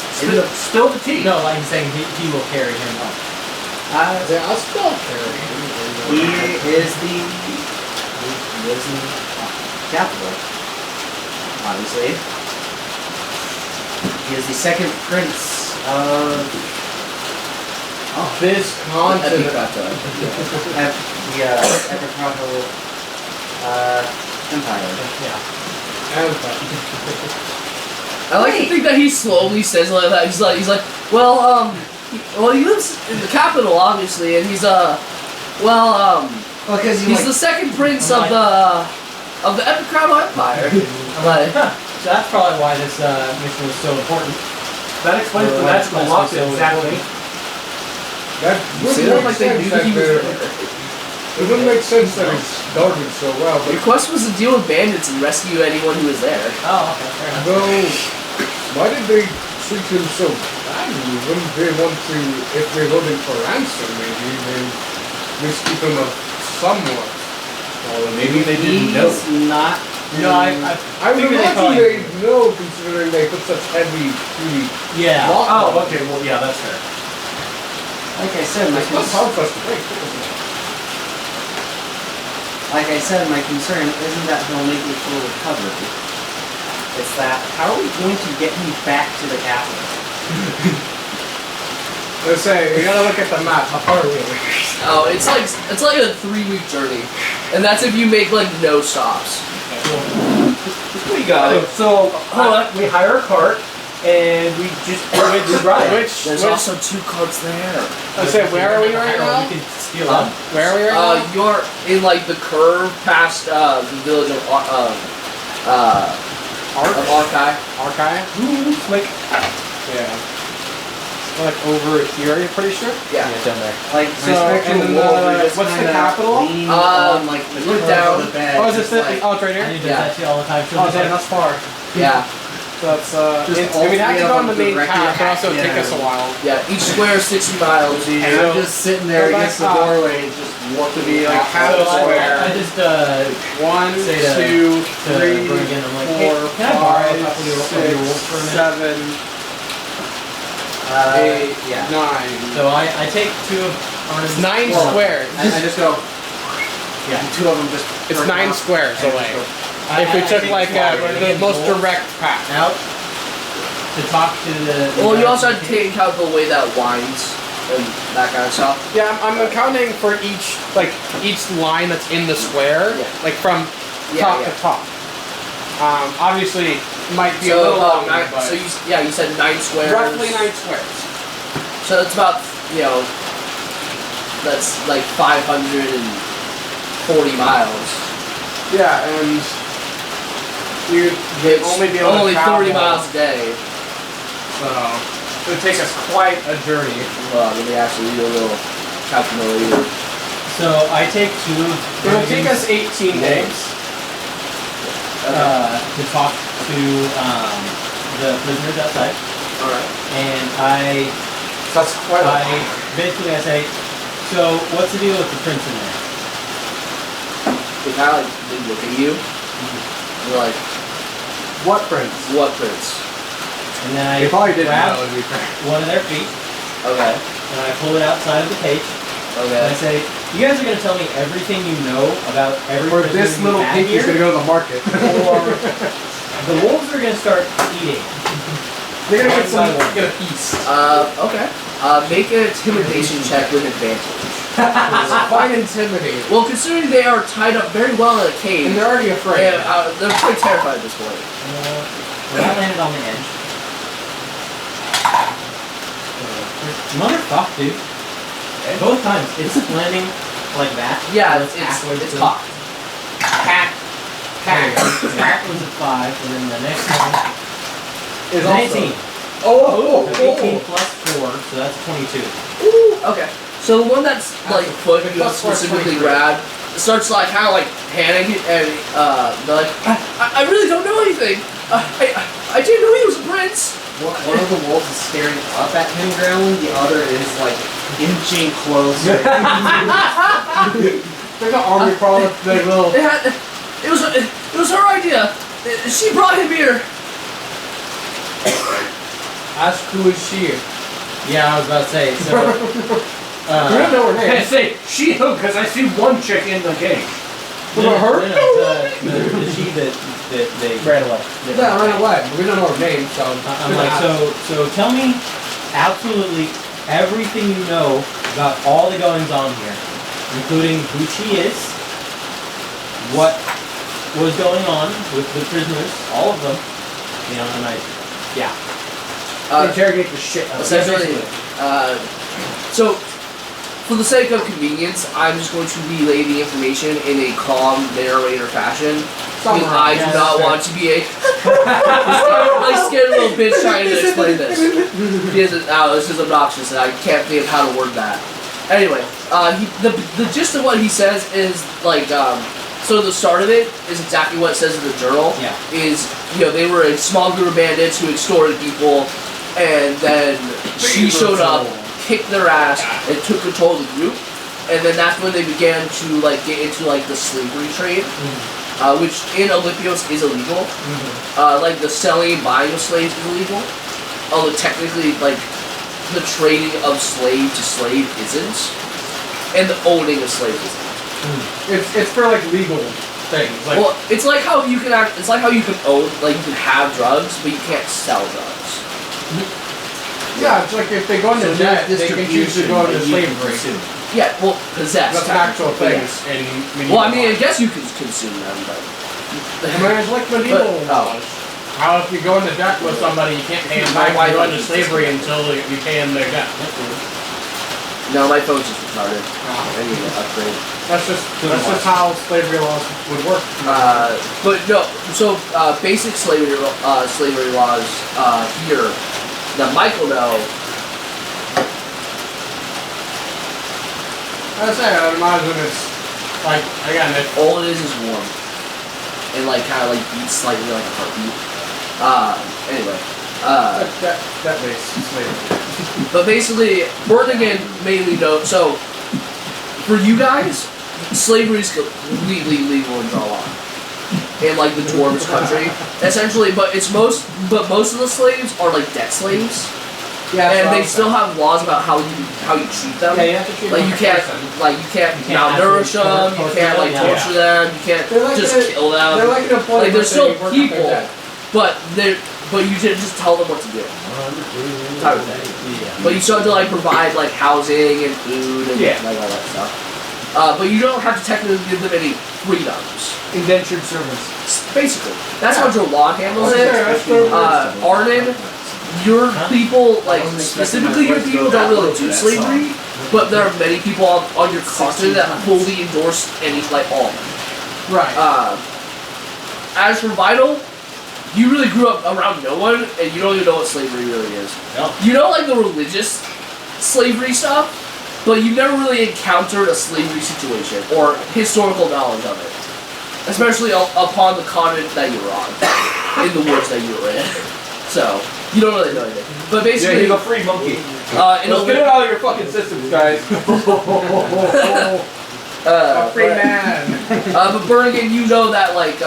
still the tea. No, like he's saying he will carry him up. I'll still carry him. he is the capital. Obviously, he is the second prince of This continent. the Epicroco Empire. I like to think that he slowly says it like that. He's like, well, he lives in the capital, obviously, and he's Because he's the second prince of the Epicroco Empire. Like, So that's probably why this mission was so important. That explains the magical lock exactly. see that like they knew he was there. It wouldn't make sense that it's guarded so well, but Your quest was to deal with bandits and rescue anyone who was there. Oh, okay, fair enough. though, why did they treat him so badly? Wouldn't they want to, if they hold him for ransom, maybe they just keep him somewhat? Well, maybe they didn't know. He's not. No, I I would figure they imagine probably- they know, considering they put such heavy duty yeah. lock on Oh, him. okay. Well, yeah, that's fair. Like I said, It's not hard for us to break, isn't it? my concern isn't that he'll make a full recovery. It's that how are we going to get him back to the capital? Let's say, we gotta look at the map. How far are we? Oh, it's like a 3-week journey, and that's if you make like no stops. We got it. So we hire a cart and we just drive. There's also 2 carts there. Let's say, where are we right now? We can steal them. Where are we right now? You're in like the curve past the village of of Archive. Archive? Like, yeah. Like over here, you're pretty sure? Yeah. down there. Like, So, and then what's the capital? Like, the look foot down. of the bed. Oh, is this just the, like, oh, it's right I here? do Yeah. that shit all the time. Oh, damn, that's far. Yeah. So that's, we'd have to go on the main path, but also it'd take us a while. Yeah. Each square is 60 miles. And So- I'm just sitting there go against the back up. doorway, just walking To be like half So a square. I just 1, say to- 2, to 3, bring in, I'm like, hey, 4, can I borrow a 5, couple of your 6, rolls for a minute? 7, 8, yeah. 9. So I take 2 of Arn's. It's 9 Well, squares. I just go, Yeah. and 2 of them just. It's turn 9 out, squares and away. just If we took take like the most direct path. out to talk to the. Well, you also have to take into account the way that winds and that kind of stuff. Yeah, I'm accounting for each line that's in the square, Yeah. like from Yeah, top yeah. to top. Obviously, might be a So, little longer, nine, but so you said 9 squares. roughly 9 squares. So it's about, that's like 540 miles. Yeah, and you'd It's only be able only to travel, 30 miles a day. So it would take us quite a journey. Well, let me actually do a little calculator. So I take 2 of. It would take us 18 days. To talk to the prisoners outside, Alright. and So that's quite a lot. I say, so what's the deal with the prince in there? They kind of like they look at you. They're like, What prince? what prince? And then I They probably didn't grab know, to be fair. one of their feet, Okay. and I pull it outside of the cage, and I Okay. say, you guys are going to tell me everything you know about every Or prisoner this you little have pinky's here, gonna go to the market. or the wolves are going to start eating. They're gonna One by one. get a piece. Okay. Make an intimidation check with advantage. Quite intimidating. Well, considering they are tied up very well in a cage, And they're already afraid. they're pretty terrified at this point. When I landed on the edge. Motherfuck, dude. Both times, it's landing like that. Yeah, so it's halfway it's through. cocked. Hack. That was a 5, and then the next one Is is an 18. Oh, So 18 plus 4, so that's 22. Ooh, okay. So the one that's like foot you plus four is specifically 23. grabbed starts like kind of like panicking and they're like, I really don't know anything. I didn't know he was a prince. One of the wolves is staring up at him growling, the other is like inching closer. There's an army crawler, the little. It was her idea. She brought him here. Ask who is she? Yeah, I was about to say, so. We don't know her name. I say she who, because I see one chick in the cage. Was it her? The she that they Ran away. Yeah, ran away. We don't know her name, so. I'm like, so tell me absolutely everything you know about all the goings on here, including who she is, what was going on with the prisoners, all of them, and interrogate the shit out of her. Essentially, so for the sake of convenience, I'm just going to relay the information in a calm narrator fashion. Because I do not want to be a like scared little bitch trying to explain this. Because this is obnoxious and I can't think of how to word that. Anyway, the gist of what he says is like so the start of it is exactly what it says in the journal. Yeah. Is they were a small group of bandits who extorted people, and then she showed up, kicked their ass, and took control of the group. And then that's when they began to like get into like the slavery trade, which in Olympios is illegal. Like the selling and buying of slaves is illegal, although technically like the trading of slave to slave isn't, and the owning of slaves isn't. It's for like legal things. Like, Well, it's like how you can it's like how you can own, like you can have drugs, but you can't sell drugs. yeah, it's like if they go into So debt, there's they can choose to go into distribution, slavery. Yeah, well, possess. That's an actual thing. Yeah. Well, I mean, I guess you could consume them, but. I mean, it's like medieval But- laws. How if you go into debt with somebody, you can't pay them back. You go into slavery until you pay them their debt. No, my phone's just retarded. I need to upgrade. That's just how slavery laws would work. But no, so basic slavery laws here that Michael know. I was saying, I would imagine it's like again, all it is warm, and like kind of like beats slightly like a heartbeat. Anyway. That makes slavery. But basically, Burlingame mainly knows. So, for you guys, slavery is completely legal in Jarlath, in like the dwarves' country, essentially. But most of the slaves are like debt slaves. Yeah, and they still have laws about how you treat them. Yeah, you have to treat like them you can't malnourish them. You can't like torture them. You can't just kill them. They're like an employee. Like they're still people, but you should just tell them what to do. Type of thing. But you still have to like provide like housing and food and like all that stuff. But you don't have to technically give them any freedoms. Indentured servants. Basically, that's how Jarlath handles it. Arnon, your people, like specifically your people, don't really do slavery, but there are many people on your continent that fully endorse any like all. Right. As for Vital, you really grew up around no one, and you don't even know what slavery really is. No. You know, like the religious slavery stuff, but you never really encountered a slavery situation or historical knowledge of it, especially upon the continent that you were on, in the woods that you were in. So you don't really know anything. But basically, he's a free monkey. Let's get it out of your fucking systems, guys. A free man. But Burlingame, you know that like.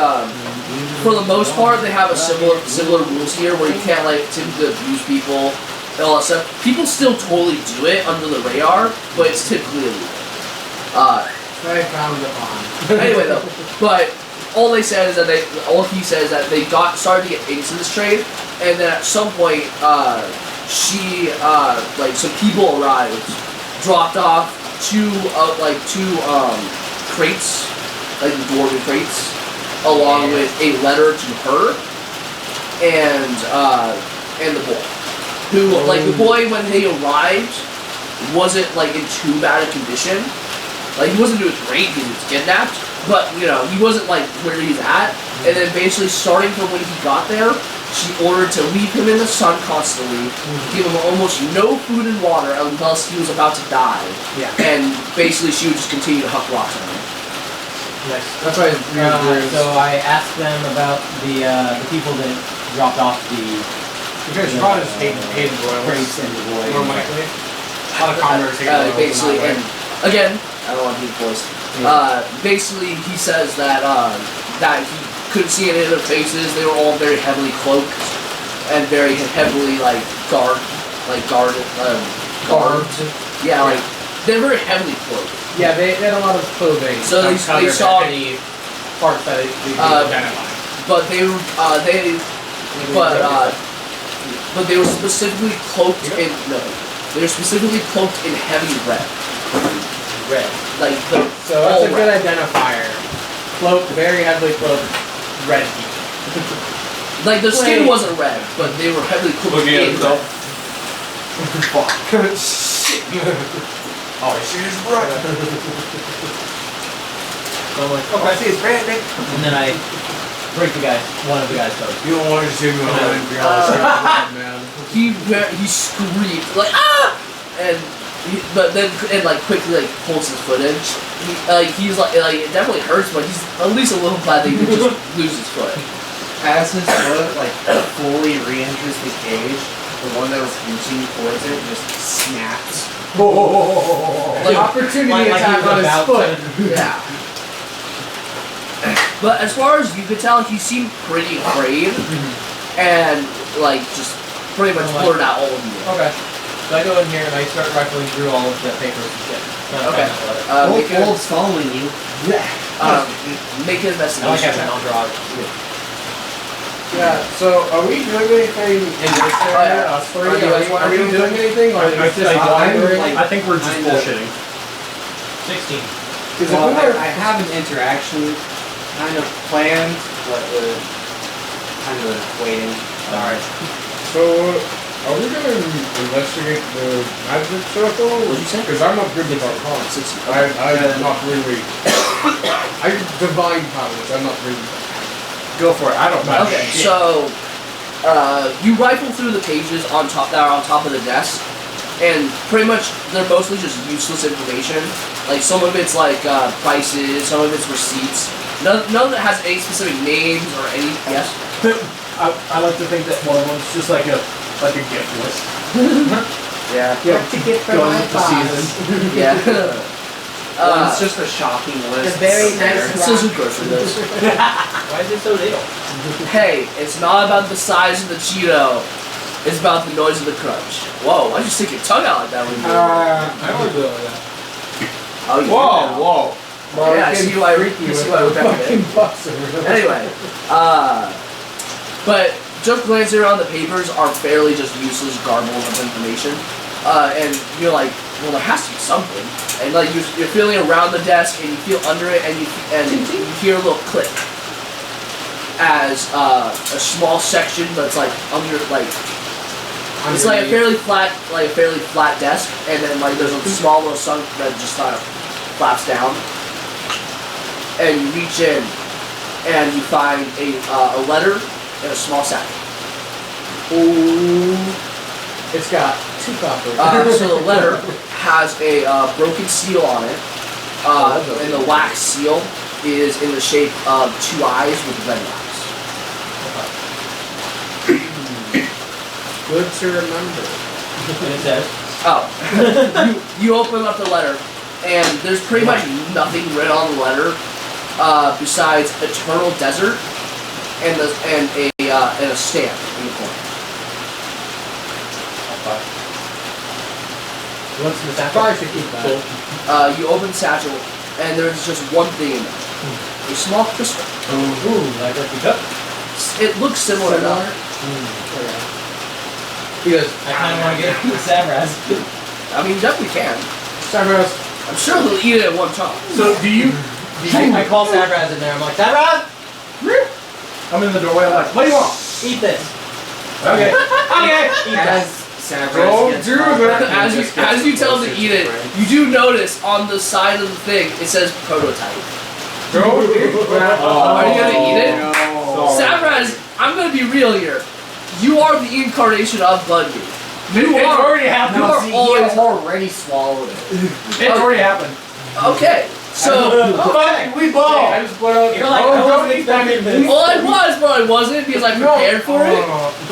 For the most part, they have a similar rules here where you can't like typically abuse people and all that stuff. People still totally do it under the radar, but it's typically illegal. They found it on. Anyway, though, but all he said is that they started to get into this trade, and then at some point, some people arrived, dropped off two crates, like the dwarven crates, along with a letter to her and the boy. Who, like, the boy, when they arrived, wasn't, like, in too bad a condition. Like, he wasn't doing great because he was kidnapped, but, you know, he wasn't, like, where he's at. And then basically, starting from when he got there, she ordered to leave him in the sun constantly, give him almost no food and water unless he was about to die. Yeah. And basically, she would just continue to huck rocks at him. Nice. That's why so I asked them about the people that dropped off because probably just hated royals. Crates and the boys. More likely. A lot of commoners hate royals. Basically, and again, I don't want to be voiced. Basically, he says that that he couldn't see any of their faces. They were all very heavily cloaked and very heavily garbed. Yeah, like they're very heavily cloaked. Yeah, they had a lot of clothing. So they saw any parts that they identify. But they were specifically cloaked in they were specifically cloaked in heavy red. Red. Like so that's a good identifier. Cloaked, very heavily cloaked, red people. Like their skin wasn't red, but they were heavily cloaked in red. Fuck. Shit. Oh, she is bright. So I'm like, I see it's red, Nick. and then I break one of the guys' toes. You don't want to see me man. He screamed like ah, but then quickly pulls his footage. He's like it definitely hurts, but he's at least a little glad that he didn't just lose his foot. As his foot fully re-enters the cage, the one that was reaching towards it just snaps. Like opportunity attack on his foot. Yeah. But as far as you could tell, he seemed pretty afraid, and just pretty much blurted out all of you. Okay. So I go in here and I start rifling through all of the papers and shit. Okay. Wolf's following you. Make an investigation. I like having an entourage. Yeah, so are we doing anything in this area? Us three? Are we doing anything? Or I think we're just bullshitting. 16. Well, I have an interaction kind of planned, but kind of waiting. Alright. So Are we gonna investigate the magic circle? What'd you say? Because I'm not good with arcana. I'm not really. I divine powers. I'm not really. Go for it. I don't know. Okay, so you rifle through the pages on top that are on top of the desk, and pretty much they're mostly just useless information. Like some of it's like prices, some of it's receipts. None of it has any specific names or any. Yes. I like to think that one of them's just like a gift list. Yeah. What to get for my season. Yeah. One's just a shocking list. It's very nice. This isn't good for this. Why is it so little? Hey, it's not about the size of the Cheeto. It's about the noise of the crunch. Whoa, why'd you stick your tongue out like that when you I don't do it like that. Oh, you Whoa. Yeah, I see why we're back there. Anyway, but just glancing around the papers are fairly just useless garble of information. And you're like, well, there has to be something. And like you're feeling around the desk and you feel under it and you hear a little click as a small section that's like under like it's like a fairly flat desk, and then like there's a small little sunk that just kind of flaps down, and you reach in and you find a letter in a small sack. Ooh. It's got 2 copper. So the letter has a broken seal on it, and the wax seal is in the shape of 2 eyes with red eyes. Good to remember. And it says, You open up the letter, and there's pretty much nothing written on the letter besides Eternal Desert and a stamp in the corner. What's the satchel? Probably should keep that. You open the satchel, and there's just one thing in there. A small crystal. ooh, like what you took? It looks similar enough. Because I kind of want to get the Savraz. I mean, you definitely can. Savras. I'm sure they'll eat it at one time. So do you? I call Savraz in there. I'm like, Savraz, I'm in the doorway. I'm like, what do you want? eat this. Okay. Okay. Eat As that. Don't Savras gets do called that. back, As you tell them to eat it, you do notice on the side of the thing it says prototype. Don't do that. Are you gonna eat it? No. Savraz, I'm gonna be real here. You are the incarnation of Bundy. It's already happened. You are he always already swallowed it. It's already happened. okay. So We ball. I just put out. You're like, I wasn't expecting this. well, I was, but I wasn't because I prepared for it.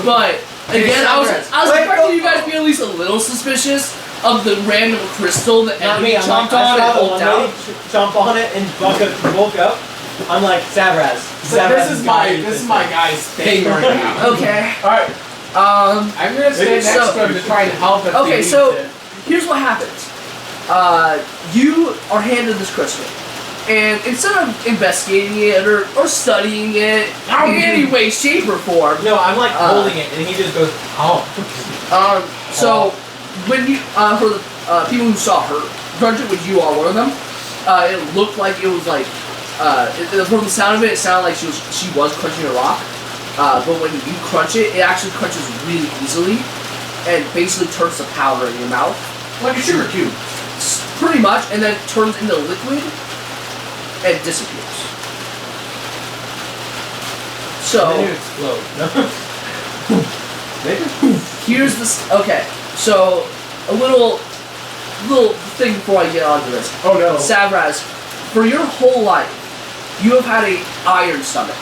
But again, I was expecting you guys to be at least a little suspicious of the random crystal that Not enemy me. I'm like, chomped on I and saw the pulled one down. lady jump on it and woke up. I'm like, Savraz. This is my guy's thing right now. Okay. All right. I'm gonna stand next So- to him to try and help if Okay, he so needs it. here's what happens. You are handed this crystal, and instead of investigating it or studying it in any way, shape, or form, No, I'm like holding it, and he just goes, oh. so when you for the people who saw her crunch it, which you are one of them, it looked like it was like from the sound of it, it sounded like she was crunching a rock. But when you crunch it, it actually crunches really easily, and basically turns to powder in your mouth. Like a sugar cube. Pretty much, and then it turns into liquid and disappears. So Then you explode. here's this. Okay, so a little thing before I get onto this. Oh no. Savraz, for your whole life, you have had an iron stomach.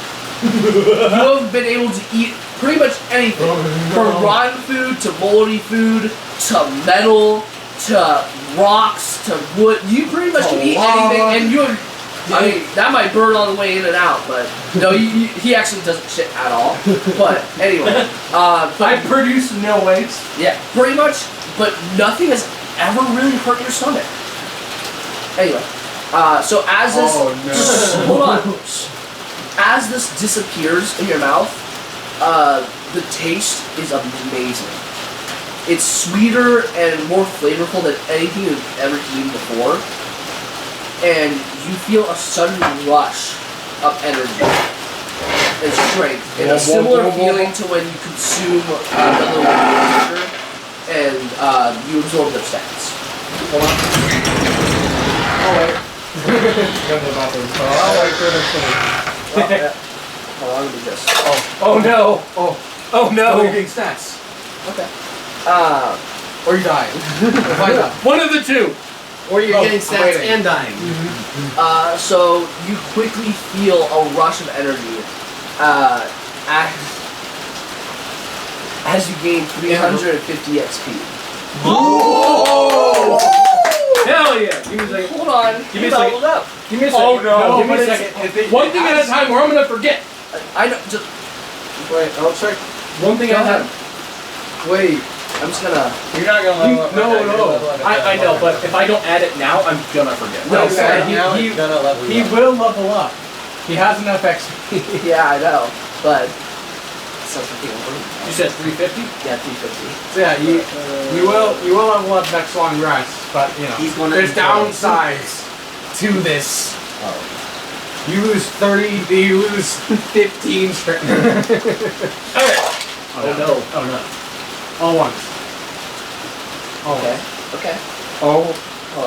You have been able to eat pretty much anything, from rotten food to moldy food to metal to rocks to wood. You pretty much can eat anything, and you have. I mean, that might burn on the way in and out, but no, he actually doesn't shit at all. But anyway, I produce no waste. yeah, pretty much. But nothing has ever really hurt your stomach. Anyway, so as this, hold on, as this disappears in your mouth, the taste is amazing. It's sweeter and more flavorful than anything you've ever eaten before. And you feel a sudden rush of energy. and strength, and a similar feeling to when you consume another monster and you absorb their stats. Hold on. Oh wait. Go to the bathroom. Oh wait for the thing. Hold on, let me just. Oh no! Oh no! You're getting stats. Okay. Or you're dying. One of the two. Or you're getting stats waiting. and dying. So you quickly feel a rush of energy as you gain 350 XP. Oh! Hell yeah! Give me a second. Hold on. Give me a second. Up. Give me a second. Oh no! Give me a second. One thing at a time, or I'm gonna forget. I know. Just Wait, I'll check. One thing go at a ahead. time. Wait. I'm just gonna. You're not gonna level up. No. I know, but if I don't add it now, I'm gonna forget. No, okay, now he it's gonna level he you up. will level up. He has enough XP. Yeah, I know, but. Something over. You said 350? Yeah, 350. So yeah, you will level up next long rest, but you know He's gonna there's downsides to this. You lose 30. You lose 15 strength. Okay. Oh no. Oh no. All ones. All Okay. ones. Okay. Oh.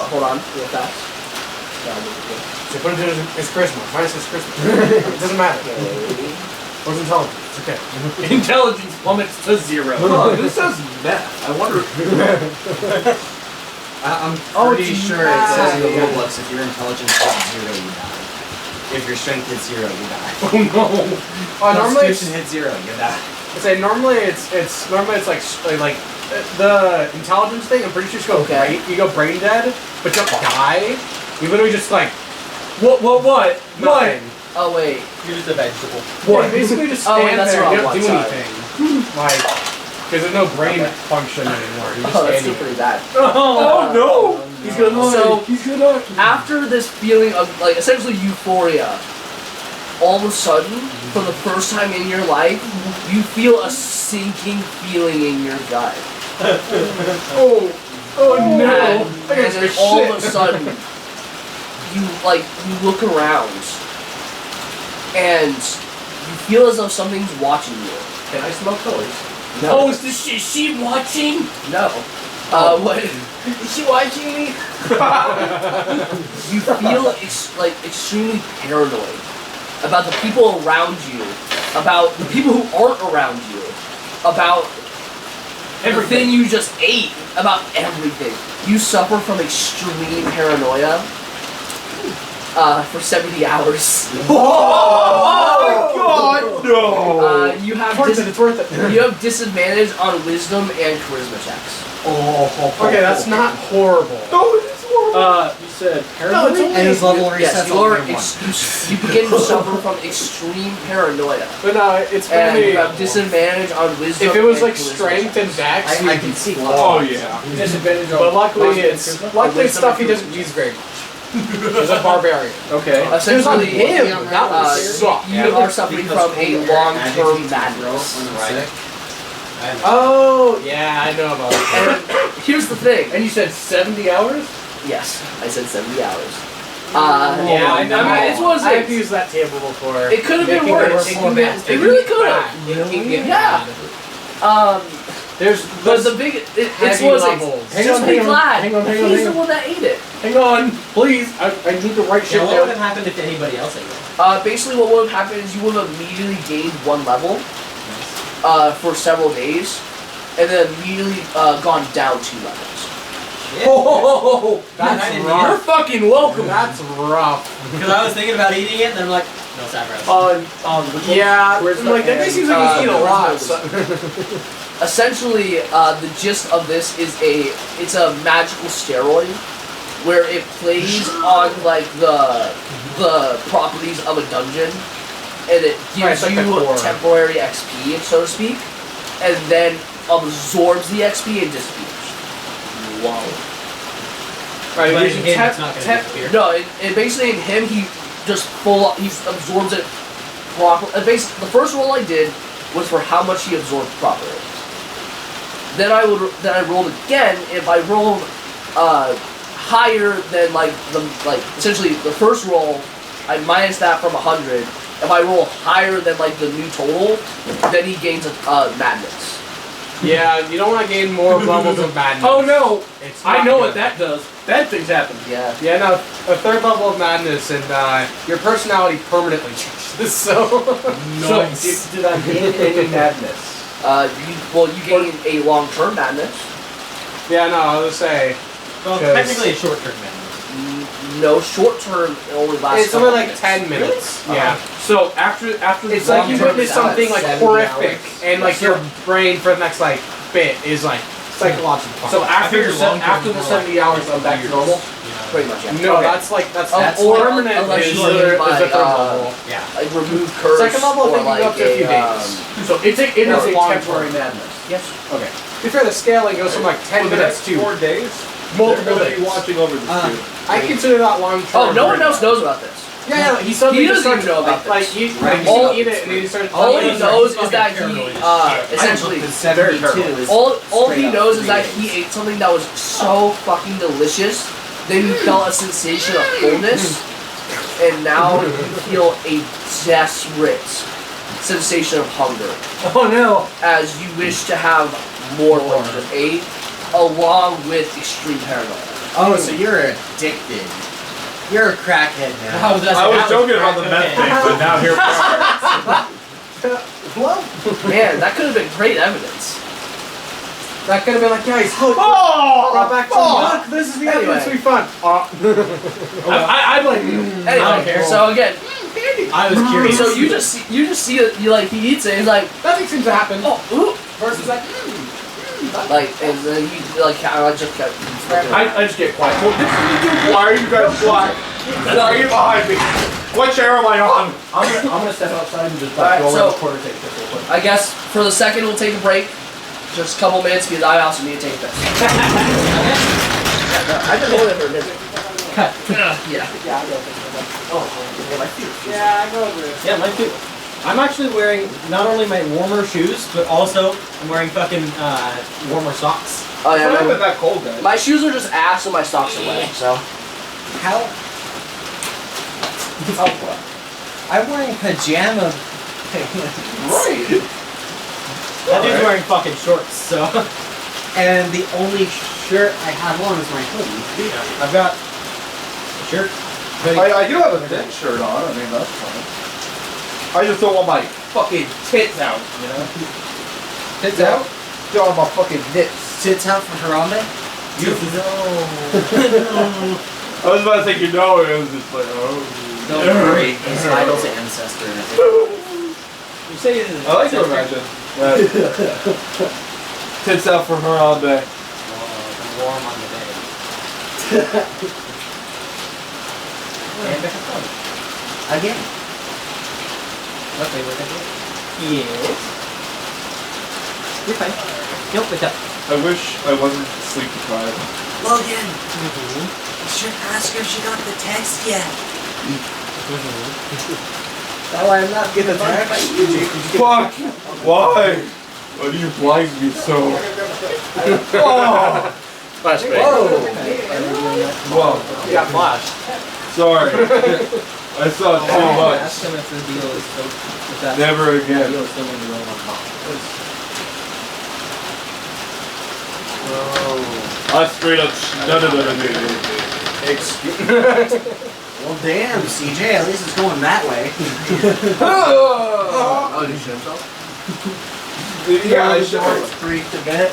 Hold on, real fast. So put it in his charisma. Minus his charisma. It doesn't matter. What's intelligence? It's okay. Intelligence plummets to 0. Oh, this says math. I wonder. I'm Oh, pretty it's sure it says in the math. rulebooks if your intelligence hits 0, you die. If your strength hits 0, you die. Oh no. Normally it's, Constitution hits 0, you die. I say normally it's like the intelligence thing. I'm pretty sure you go Okay. you go brain dead, but you don't die. You literally just like what? Nothing. Oh wait. You're just a vegetable. What? Basically just Oh, stand wait, that's there the and wrong don't do one, sorry. anything. Like, because there's no brain function anymore. You're just Oh, that's standing still there. pretty bad. Oh no! He's gonna die. So- He's gonna die. After this feeling of like essentially euphoria, all of a sudden, for the first time in your life, you feel a sinking feeling in your gut. Oh no! And, I gotta and then take all shit. of a sudden, you look around, and you feel as though something's watching you. Can I smell colors? No. Oh, is she watching? No. What? Is she watching me? You feel extremely paranoid about the people around you, about the people who aren't around you, about everything you just ate, about everything. You suffer from extreme paranoia for 70 hours. Oh my god! No! You have It's worth it. you have disadvantage on wisdom and charisma checks. Okay, that's not horrible. No, it is horrible. You said No, it's And his level Yes, resets you on are. year 1. You begin to suffer from extreme paranoia, But no, it's and really. you have disadvantage on wisdom. If it was and like charisma strength and checks. dex, I can see Oh yeah. disadvantage. But luckily, it's stuff he doesn't use very much. He's a barbarian. Okay. Essentially, him. That would suck. you are suffering from a long-term madness. Oh yeah, I know about that. And here's the thing. And you said 70 hours? Yes, I said 70 hours. Yeah, I know. I mean, it's one of I've those used that table before. It could have It been can get worse. more bad. It really could bad. have. It can get Yeah. bad. But There's the big, it's heavy was levels. like, just be glad. Hang on, He's the one that ate it. Hang on, please. I need to write shit Yeah, what would down. have happened if anybody else ate it? Basically, what would have happened is you would have immediately gained 1 level for several days, and then immediately gone down 2 levels. Oh, I that's didn't rough. You're fucking welcome. That's rough. Because I was thinking about eating it, and then I'm like, no saffron. Yeah, like that seems like you eat a lot. Essentially, the gist of this is it's a magical steroid where it plays on like the properties of a dungeon, and it gives Right, it's like the you core. temporary XP, so to speak, and then absorbs the XP and disappears. Wow. Right, But it gives in you him, it's not gonna disappear. No, it basically in him he just he absorbs it properly. Basically, the first roll I did was for how much he absorbed properly. Then I rolled again. If I rolled higher than essentially the first roll, I minus that from 100, if I roll higher than like the new total, then he gains a madness. Yeah, you don't want to gain more levels of madness. Oh no! It's I not know good. what that does. Bad things happen. Yeah. Yeah, no, a third level of madness and your personality permanently changes. So, Nice. Did I gain any madness? You gain a long-term madness. yeah, no, I was gonna say Well, 'Cause- technically a short-term madness. No, short-term it only lasts. it's only couple like minutes. 10 minutes. Yeah. So after It's the like you long-term- witness something like 70 horrific, hours. and like your brain for the next like bit is like psychological. So after figure long-term after the is more 70 hours of back to normal. Pretty much, yeah. No, Okay. that's Or permanent. unless Is you the live by, third level. Yeah. like remove curse. Second level, I or think you like go up to a few days. So it is Or a long temporary term. madness. Yes. Okay. To be fair, the scaling goes from like 10 minutes to 4 days? multiple They're days. gonna be watching over this dude. I consider that long term. Oh, no one else knows about this. Yeah, he suddenly He just doesn't starts even know about like this. he All- eat it and he starts. All he eating knows it. is that he essentially. The 72 is All he straight up knows is 3 that days. he ate something that was so fucking delicious. Then you felt a sensation of fullness, and now you feel a desperate sensation of hunger, Oh no! as you wish to have more than what you just ate, along with extreme paranoia. Oh, so you're addicted. You're a crackhead now. How does I was that joking about the meth thing, but now here we are. Man, that could have been great evidence. That could have been like, guys, look, Oh! brought back some. Look, this is the Anyway. evidence we found. I blame you. Anyway, so again, I was curious. so you just see it, you like he eats it, he's like, Nothing seems to happen. oh, ooh, Versus like, like, and then he like I just kept. I just get quiet. Why are you guys black? Why are you behind me? What chair am I on? I'm gonna step outside and just Alright, go over so- the quarter tape just real quick. I guess for the second we'll take a break, just a couple minutes because I also need to take this. I've been holding it for a minute. Yeah. yeah, I go over it. Yeah, mine too. I'm actually wearing not only my warmer shoes, but also I'm wearing fucking warmer socks. Oh It's not yeah. even that cold, guys. My shoes are just ass and my socks are wet. So. How? I'm wearing pajama. Right. That dude's wearing fucking shorts, so And the only shirt I have on is my hoodie. I've got a shirt. I do have a thin shirt on, I mean, that's fine. I just don't want my fucking tits out, you know? Tits out? Don't want my fucking nips. Tits out for Harambe? I was about to say, you know, it was just like, oh. Don't worry, he's Idol's ancestor. You say it is. I like to imagine that. Tits out for her all day. Warm on the bed. And back and forth. Again. Okay, what I did. Yes. You're fine. Nope, wake up. I wish I wasn't sleep deprived. Logan! You should ask her if she got the text yet. That way I'm not getting tired by you. Fuck! Why? Why do you blind me so? Oh! Flashbang. Whoa. You got flashed. Sorry. I saw too much. Ask him if the deal is still. If that Never again. deal is still in the realm of possible. I straight up Well, damn, CJ, at least it's going that way. Oh, did he shoot himself? Yeah, I should. Freak to bed.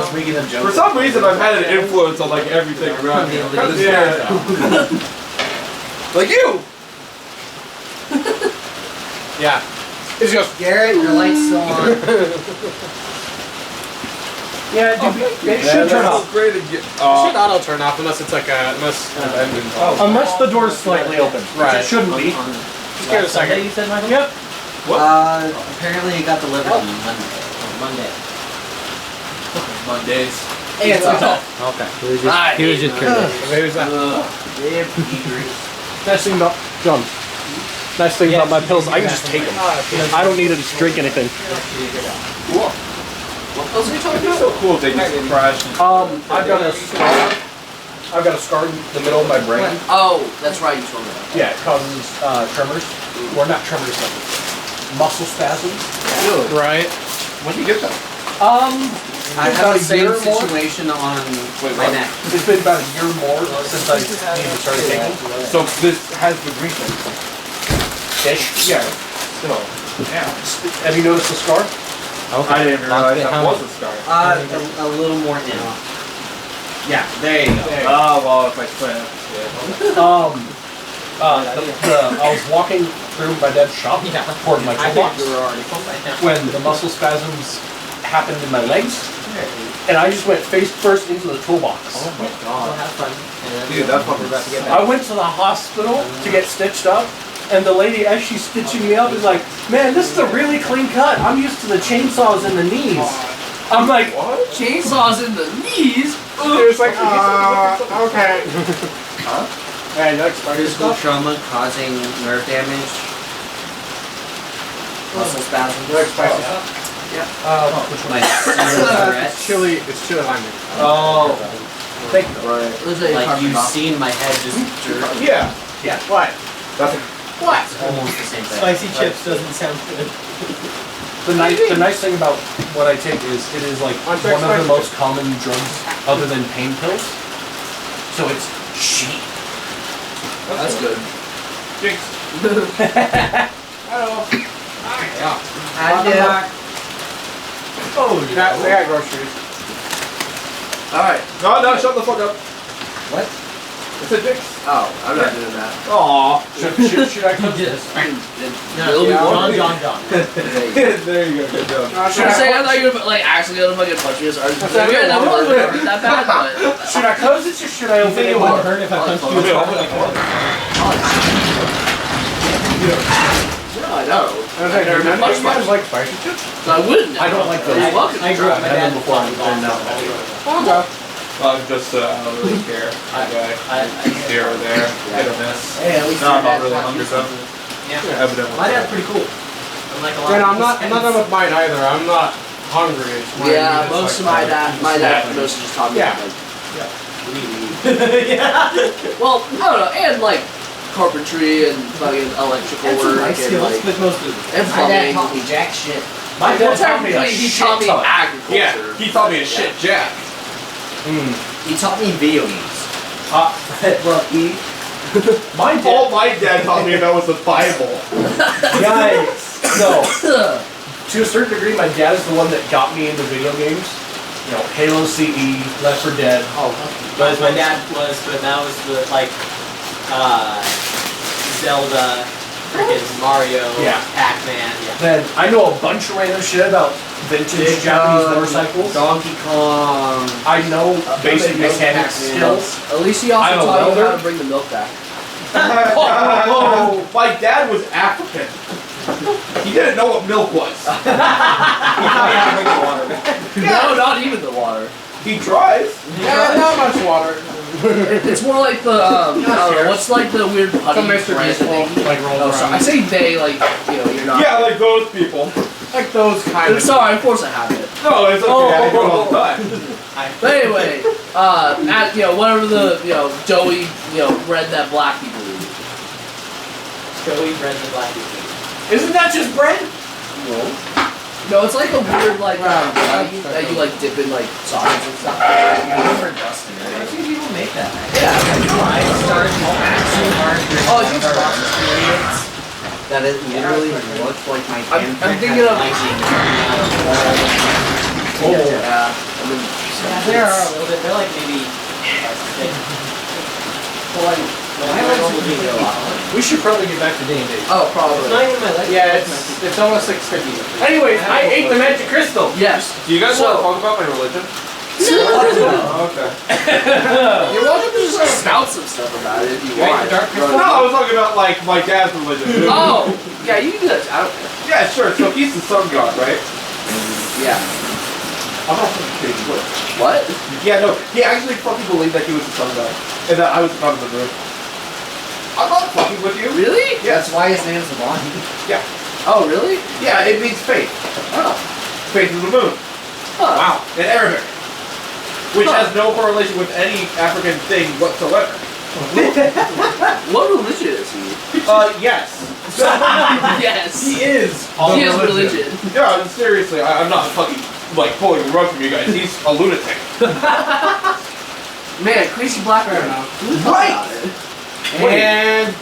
Speaking of jokes. For some reason, I've had an influence on like everything around me. Yeah. Like you! Yeah. He just goes. Garrett, your light's still on. Yeah, dude, it should turn off. Great again. It should auto turn off unless it's like Unless the door's slightly open. Right. Which it shouldn't be. Just give it a Sunday, second. you said, Michael? Yep. Apparently it got delivered on Monday. Mondays. Hey, it's okay. Okay. He was just curious. Maybe it's that. Nice thing about John. Nice thing about my pills, I can just take them. I don't need to drink anything. What pills are you talking about? So cool if they just crashed. I've got a I've got a scar in the middle of my brain. Oh, that's right. You told me that. Yeah, it causes tremors. Or not tremors, but muscle spasms. Right. When did you get that? I about have the a year same or more. situation on my neck. It's been about a year or more since I started taking. So this has the green thing. Ish. Yeah. Still. Yeah. Have you noticed the scar? I didn't realize that was a scar. A little more in. Yeah, there you go. Oh well, if I split. I was walking through my dad's shop toward my toolbox when the muscle spasms happened in my legs, and I just went face first into the toolbox. Oh my god. Have fun. Dude, that's what we're about to get I went to the hospital to get stitched up, and the lady, as she's stitching me up, is like, "Man, this is a really clean cut. I'm used to the chainsaws in the knees." I'm like, What? Chainsaws in the knees. It was like, okay. "Hey, no expired Physical stuff." trauma causing nerve damage. Muscle spasms. No expired stuff. Which one? Like cigarettes. It's chili lime. Oh, thank you. Right. Like you've seen my head just jerk. Yeah. Yeah. What? That's a, What? It's almost the same thing. Spicy chips doesn't sound good. The nice thing about what I take is it is like On one of the spicy most common drugs other than pain pills. So it's cheap. That's good. Jinx. Hello. Oh, They got groceries. All right. No, shut the fuck up. What? It's a Jinx. Oh, I'm not doing that. Aw. should I cook this? It'll be one. John. There you go. Good job. Should I say I thought you were like actually gonna fucking punch me as hard as I never hurt that bad, but Should I close this or should I open it? It won't hurt if I punch you as hard as I want. no, I know. I never been punched You guys much. like spicy chips? So I wouldn't. I don't like those. You're welcome. I grew up, my dad before was and now. I'm just, I don't really care. Here or there. Hit or miss. Hey, at least No, I'm your not dad's really not hungry, so. Yeah. Evidently. My dad's pretty cool. Unlike a lot And of I'm not these done with mine either. I'm not hungry. It's mine. Yeah, It's most of like, my dad mostly just taught me Yeah. like Yeah. well, I don't know, and like carpentry and fucking electrical That's some work nice and skills, like but most of and my dad plumbing. taught me jack shit. My Well, dad taught me a technically, he shit taught me ton. agriculture. Yeah, he taught me a shit jack. He taught me video games. Look, my dad. All my dad taught me about was the Bible. Yikes. No. To a certain degree, my dad is the one that got me into video games. You know, Halo CE, Left 4 Dead. Oh, But my dad was, but that was the like Zelda, freaking Mario, Yeah. Pac-Man, yeah. Then I know a bunch of random shit about vintage Japanese motorcycles. Donkey Kong. I know basic Milk mechanics Pac-Man. skills. at least he also I'm a taught you welder. how to bring the milk back. Oh, my dad was African. He didn't know what milk was. No, not even the water. He tries. Yeah, not much water. It's more like the I don't know, what's like the weird putty Mr. brand Beast thing? Like roll Oh, sorry. I around. say they like you're not. Yeah, like those people. Like those kind I'm of. sorry, of course I have it. No, it's okay. I do it all the time. But anyway, at whatever the doughy bread that black people eat. Joey bread the black people. Isn't that just bread? No, it's like a weird like putty that you like dip in like sausage and stuff. Remember Dustin, right? I've seen people make that. Yeah. I started so hard during Oh, my you- process periods that it literally looked like my I'm handprint thinking had of- lightning coming out of all the Yeah. I mean, Yeah, they are a little bit, they're like maybe thick. But like, My legs would be a lot. We should probably get back to D&D. oh, it's probably. not even my leg. Yeah, it's almost 6:50. Anyways, I ate the magic crystal. Yes. Do you guys So- want to talk about my religion? You're Okay. welcome to just spout some stuff about it if you Right, want. the dark crystal? No, I was talking about like my dad's religion. Oh, yeah, you can do that. I don't care. Yeah, sure. So he's the sun god, right? Yeah. I'm not fucking kidding. What? What? Yeah, no. He actually fucking believed that he was the sun god, and that I was the god of the moon. I'm not fucking with you. Really? That's why his name's Levani. Oh, really? Yeah, it means faith. Oh. Faith of the moon. Huh. Wow. In Arabic. which has no correlation with any African thing whatsoever. What religion is he? Yes. Yes. He is. He is religion. Yeah, seriously, I'm not fucking like pulling the rug from you guys. He's a lunatic. Man, crazy black man. Right. And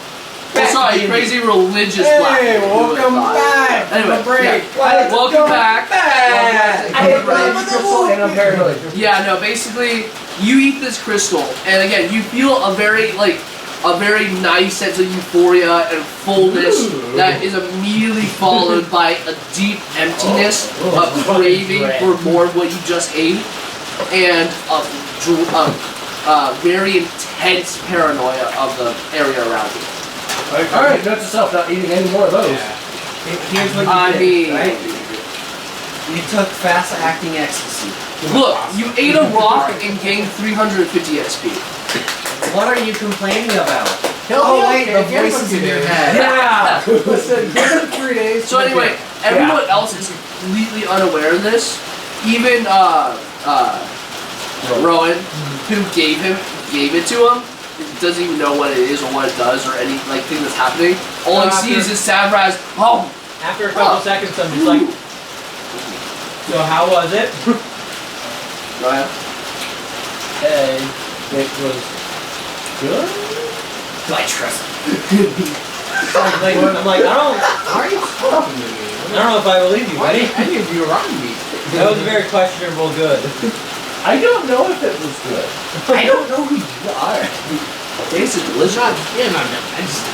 Oh, sorry, crazy religious black hey, man. welcome back. Anyway, break. yeah. Welcome back. And I'm paranoid. Yeah, no, basically, you eat this crystal, and again, you feel a very nice sense of euphoria and fullness that is immediately followed by a deep emptiness, a craving for more of what you just ate, and a very intense paranoia of the area around you. Alright, note to self, not eating any more of those. Here's what you did, right? You took fast-acting ecstasy. Look, you ate a rock and gained 350 XP. What are you complaining about? Oh wait, the voices in your head. Yeah! Listen, give it 3 days. So anyway, everyone else is completely unaware of this. Even Rowan, who gave it to him, doesn't even know what it is or what it does or any thing that's happening. All he sees is Savraz. Oh, After a couple seconds, I'm just like, so how was it? Go ahead. It was good. Do I trust I'm like, Why are you talking to me? I don't know if I believe you, buddy. Any of you around me? That was a very questionable good. I don't know if it was good. I don't know who you are. Tasted delicious. Yeah, no.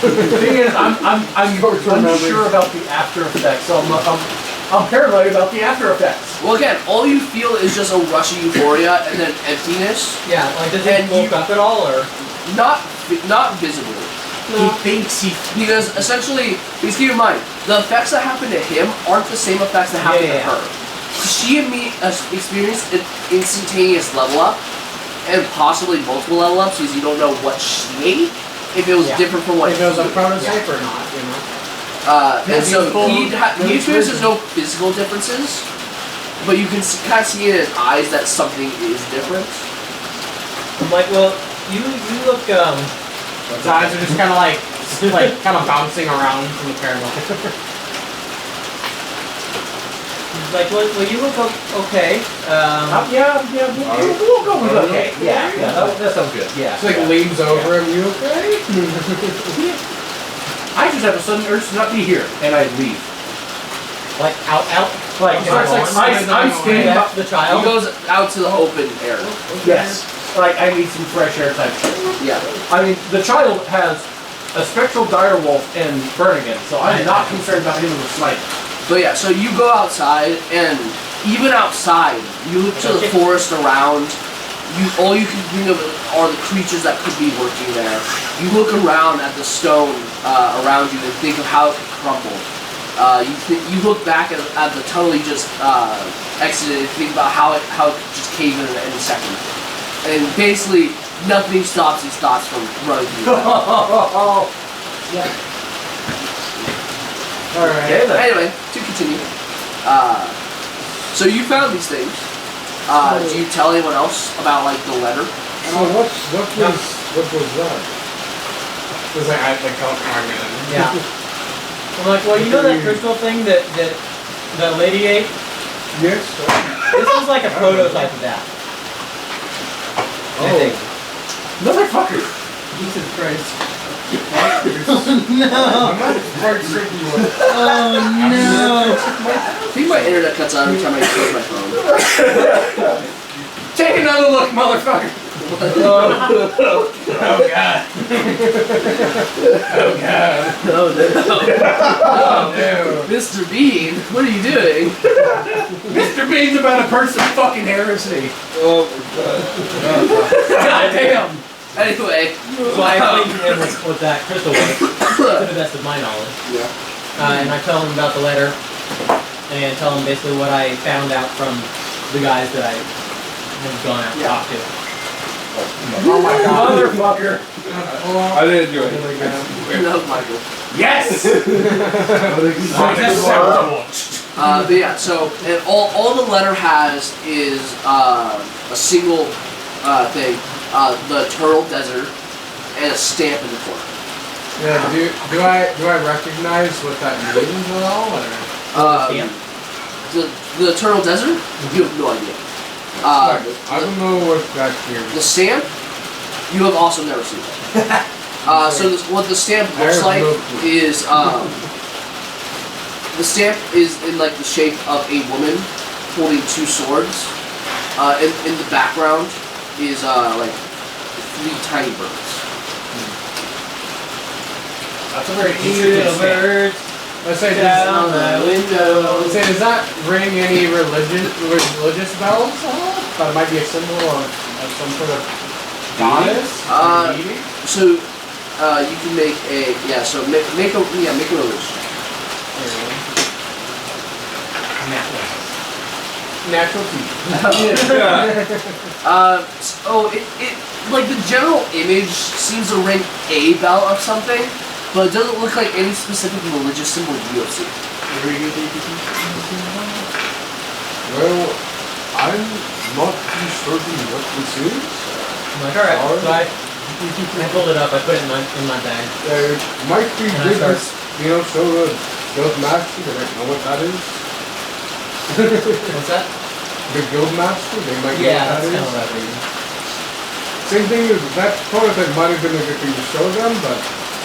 The thing is, I'm unsure about the after effects, so I'm paranoid about the after effects. Well, again, all you feel is just a rush of euphoria and then emptiness. Yeah, like does it bulk up at all, or not visibly. He thinks he... Because essentially, please keep in mind, the effects that happen to him aren't the same effects that happen to her. She and me experienced an instantaneous level up, and possibly multiple level ups, because you don't know what she ate, if it was different from what if it was a prototype or not, you know. And so he experiences no physical differences, but you can kind of see in his eyes that something is different. I'm like, well, you look His eyes are just kind of kind of bouncing around from the paranoia. like, well, you look okay. We'll go with okay. Yeah, that sounds good. Yeah. It's leans over him. You okay? I just have a sudden urge to not be here, and I leave. Like out. I'm standing up He the child. goes out to the open air. Yes. I need some fresh air type shit. Yeah. I mean, the child has a spectral direwolf in Bernigan, so I'm not concerned about him with a sniper. But yeah, so you go outside, and even outside, you look to the forest around. All you can think of are the creatures that could be working there. You look around at the stone around you and think of how it could crumble. You look back at the tunnel you just exited and think about how it could just cave in any second. And basically, nothing stops these thoughts from running through your head. Yeah. Alright. Okay, anyway, to continue. So you found these things. Do you tell anyone else about the letter? So what was that? It was I don't remember. Yeah. I'm like, well, you know that crystal thing that lady ate? Yes. This is like a prototype of that. I think. Motherfucker! Jesus Christ. No. Oh no! I think my internet cuts out every time I close my phone. Take another look, motherfucker! Oh god. Oh god. Oh no. Mr. Bean, what are you doing? Mr. Bean's about to burn some fucking heresy. Oh my God damn! Anyway. So I explained to him what that crystal was, to the best of my knowledge. Yeah. And I tell him about the letter, and tell him basically what I found out from the guys that I had gone out and talked to. Oh my god. Motherfucker! I didn't do it. No, Michael. Yes! But yeah, so and all the letter has is a single thing, the Turtle Desert, and a stamp in the corner. Yeah, do I recognize what that means at all? Or? The Turtle Desert? You have no idea. I don't know what that here. The stamp, you have also never seen it. What the stamp looks like is the stamp is in like the shape of a woman holding two swords. In the background is like 3 tiny birds. That's a very interesting stamp. Let's say down the window. Let's say, does that ring any religious bells at all? That might be a symbol of some sort of goddess? Deity? So you can make a make a religion. Natural tea. It like the general image seems to ring a bell of something, but it doesn't look like any specific religious symbol you have seen. Well, I'm not too certain what this is. Alright, so I pulled it up, I put it in my bag. There might be different, so guild master, they might know what that is. What's that? The guild master, they might know Yeah, what that that's kind is. of what I figured. Same thing as that prototype might have been a good thing to show them, but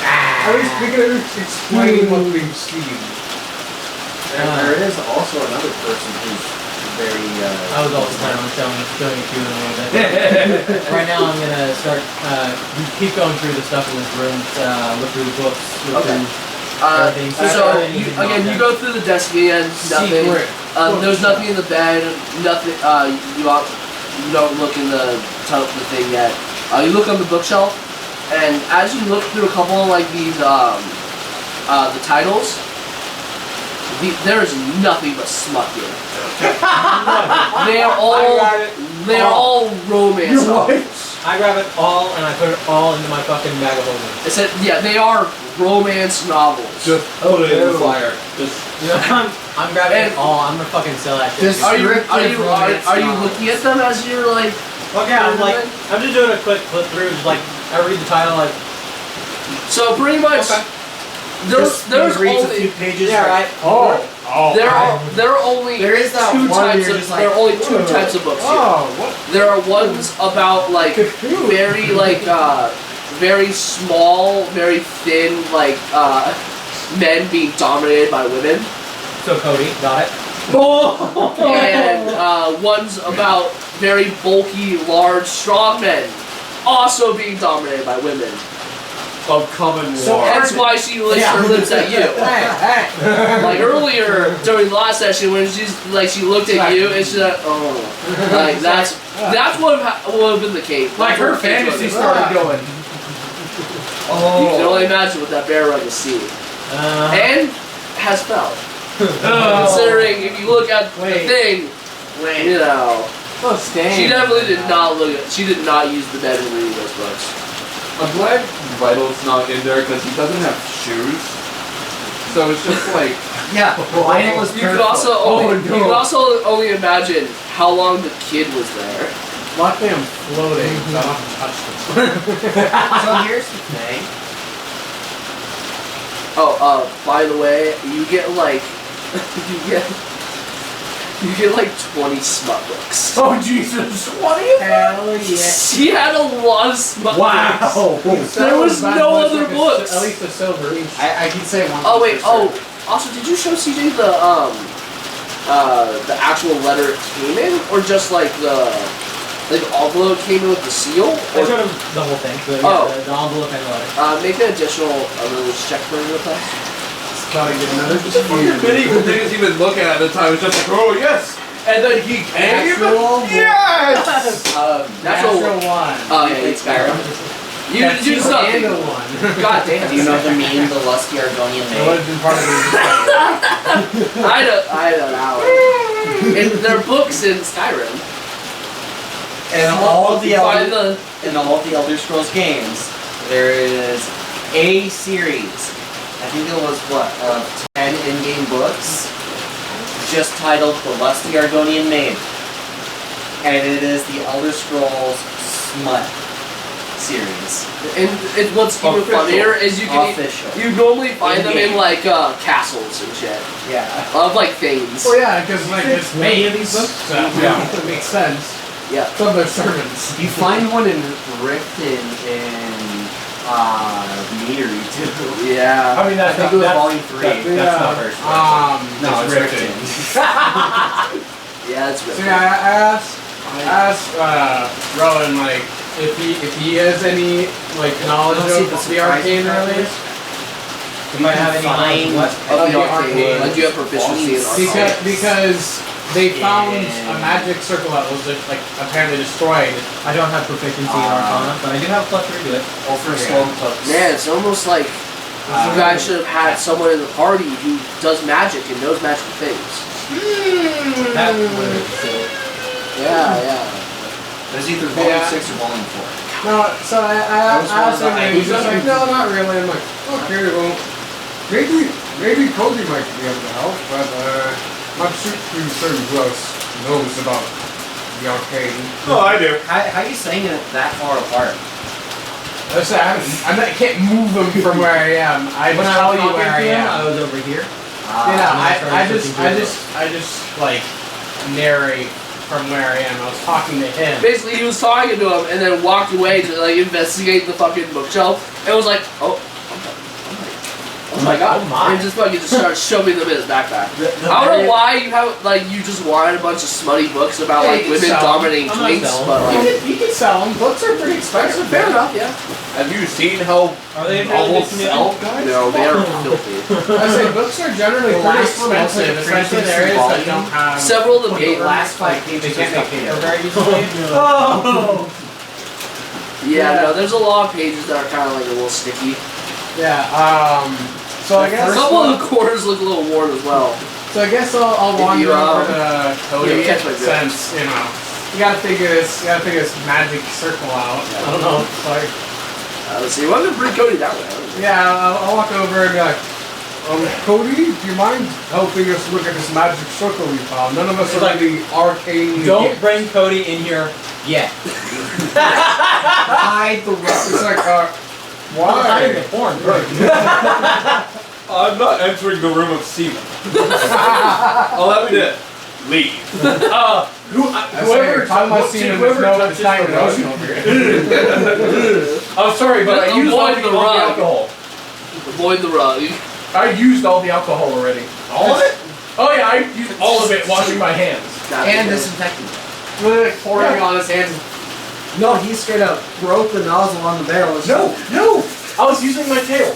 at least we can at least explain what we've seen. There is also another person who's very. I was also planning on showing it to you in a little bit. Right now, I'm gonna start. Keep going through the stuff in this room. Look through the books. Look through everything. You go through the desk again. Nothing. There's nothing in the bed. Nothing. You don't look in the thing yet. You look on the bookshelf, and as you look through a couple of like these the titles. There is nothing but smut here. They're all romance novels. I grab it all and I put it all into my fucking bag of holding. It said, yeah, they are romance novels. Just put it in the fire. I'm grabbing it all. I'm gonna fucking sell that shit. Are you looking at them as you're like? Well, yeah, I'm just doing a quick flip through. Just like I read the title, like. So pretty much. Okay. There's reads only a few pages. yeah, right. There are only there is that two one types you're of just like, there are only two types of books here. There are ones about like very very small, very thin men being dominated by women. So Cody, got it. And ones about very bulky, large, strong men also being dominated by women. Of common war. So that's why she licks her lips at you. Like earlier during the last session when she looked at you and she's like, oh, like that's what would have been the case. Like her fantasy started going. You can only imagine what that bear rug has seen and has felt. Considering if you look at the thing, you know, she definitely did not look at. She did not use the bed when reading those books. I'm glad Vital's not in there because he doesn't have shoes. So it's just like yeah. Vital is you could also only imagine how long the kid was there. Luckily I'm floating, so I don't have to touch them. So here's the thing. By the way, you get like you get like 20 smut books. Oh Jesus! 20 of them? Hell yeah. She had a lot of smut Wow. books. There was no other books. At least a silver each. I can say one. Oh wait. Also, did you show CJ the actual letter it came in, or just like the envelope came in with the seal? I showed him the whole thing. The envelope and the letter. Make an additional religious check for me with us. Gotta get another medieval didn't even look at it at the time. It's just like, oh yes, and then he came. Yes. Natural one. Oh yeah, it's Skyrim. You do something. God damn. Do you know the meme, the lusty Argonian It maid? would have been part of the I don't know. And there are books in Skyrim. In all of the Elder Scrolls games, there is a series. I think it was 10 in-game books, just titled "The Lusty Argonian Maid," and it is the Elder Scrolls smut series. And what's even funnier is you can Official. you normally find them in In-game. like castles and shit Yeah. of like things. Well, yeah, because like it's many of mates, these books? so it makes sense. Yeah. Some of their servants. You find one in Riften in Meadery too. Yeah. I mean, I that's think not, it was that's, volume 3. that's not very special. No, it's Riften. Yeah, it's So really yeah, I asked Rowan like if he has any like knowledge Let's see of the the arcane surprise release. You might have any knowledge what? of the the arcane. arcane. Like, do you have proficiency in arcane? Because they found Yeah. a magic circle that was like apparently destroyed. I don't have proficiency in Arcana, but I do have +3 to it. Or for slow cooks. Man, it's almost like you guys should have had someone in the party who does magic and knows magical things. That would Yeah. There's either volume Yeah. 6 or volume 4. No, so I That was asked one him, that and I he's just was like, no, not really. I'm like, okay, well, maybe Cody might be able to help, but I'm not too certain who else knows about the arcane. Oh, I do. How are you saying it that far apart? Listen, I can't move him from where I am. I When just I tell was you talking where I to him, I am. was over here. I just like narrate from where I am. I was talking to him. Basically, he was talking to him and then walked away to like investigate the fucking bookshelf and was like, oh my god. Oh my. And just fucking just started shoving them in his backpack. The I don't know very- why you have like you just wanted a bunch of smutty books about Yeah, like you women sell 'em. dominating I'm not twinks, selling but them. like You can sell them. Books are pretty expensive. fair enough, yeah. Have you seen how Are they novels really sell, guys? No, they are filthy. I say books are generally The pretty last one was like expensive, a especially in pretty areas that volume. don't have. Several of them The gave last 5 They pages can't are make paper stuck very together. easily. Oh! Yeah, no, there's a lot of pages that are kind of like a little sticky. Yeah. So I A guess. couple of the corners look a little worn as well. So I guess I'll If wander you, over to Cody catch my drift. since you gotta figure this magic circle out. I don't know. It's like Let's see. Why did bring Cody that way? I don't know. yeah, I'll walk over and be like, Cody, do you mind helping us look at this magic circle we found? None of us It's are like, really arcane. Don't yet." bring Cody in here yet. Hide the rug. It's like I'm hiding why? the porn. I'm not entering the room of semen. I'll have to leave. Whoever talking about seeing whoever touches touches the the motion over here. I'm sorry, but I Just used all avoid the the rug. alcohol. Avoid the rug. I used all the alcohol already. All of it? Oh yeah, I used all of it washing my hands. And disinfectant. Literally pouring it on his hands. No, he straight up broke the nozzle on the barrel. No! I was using my tail.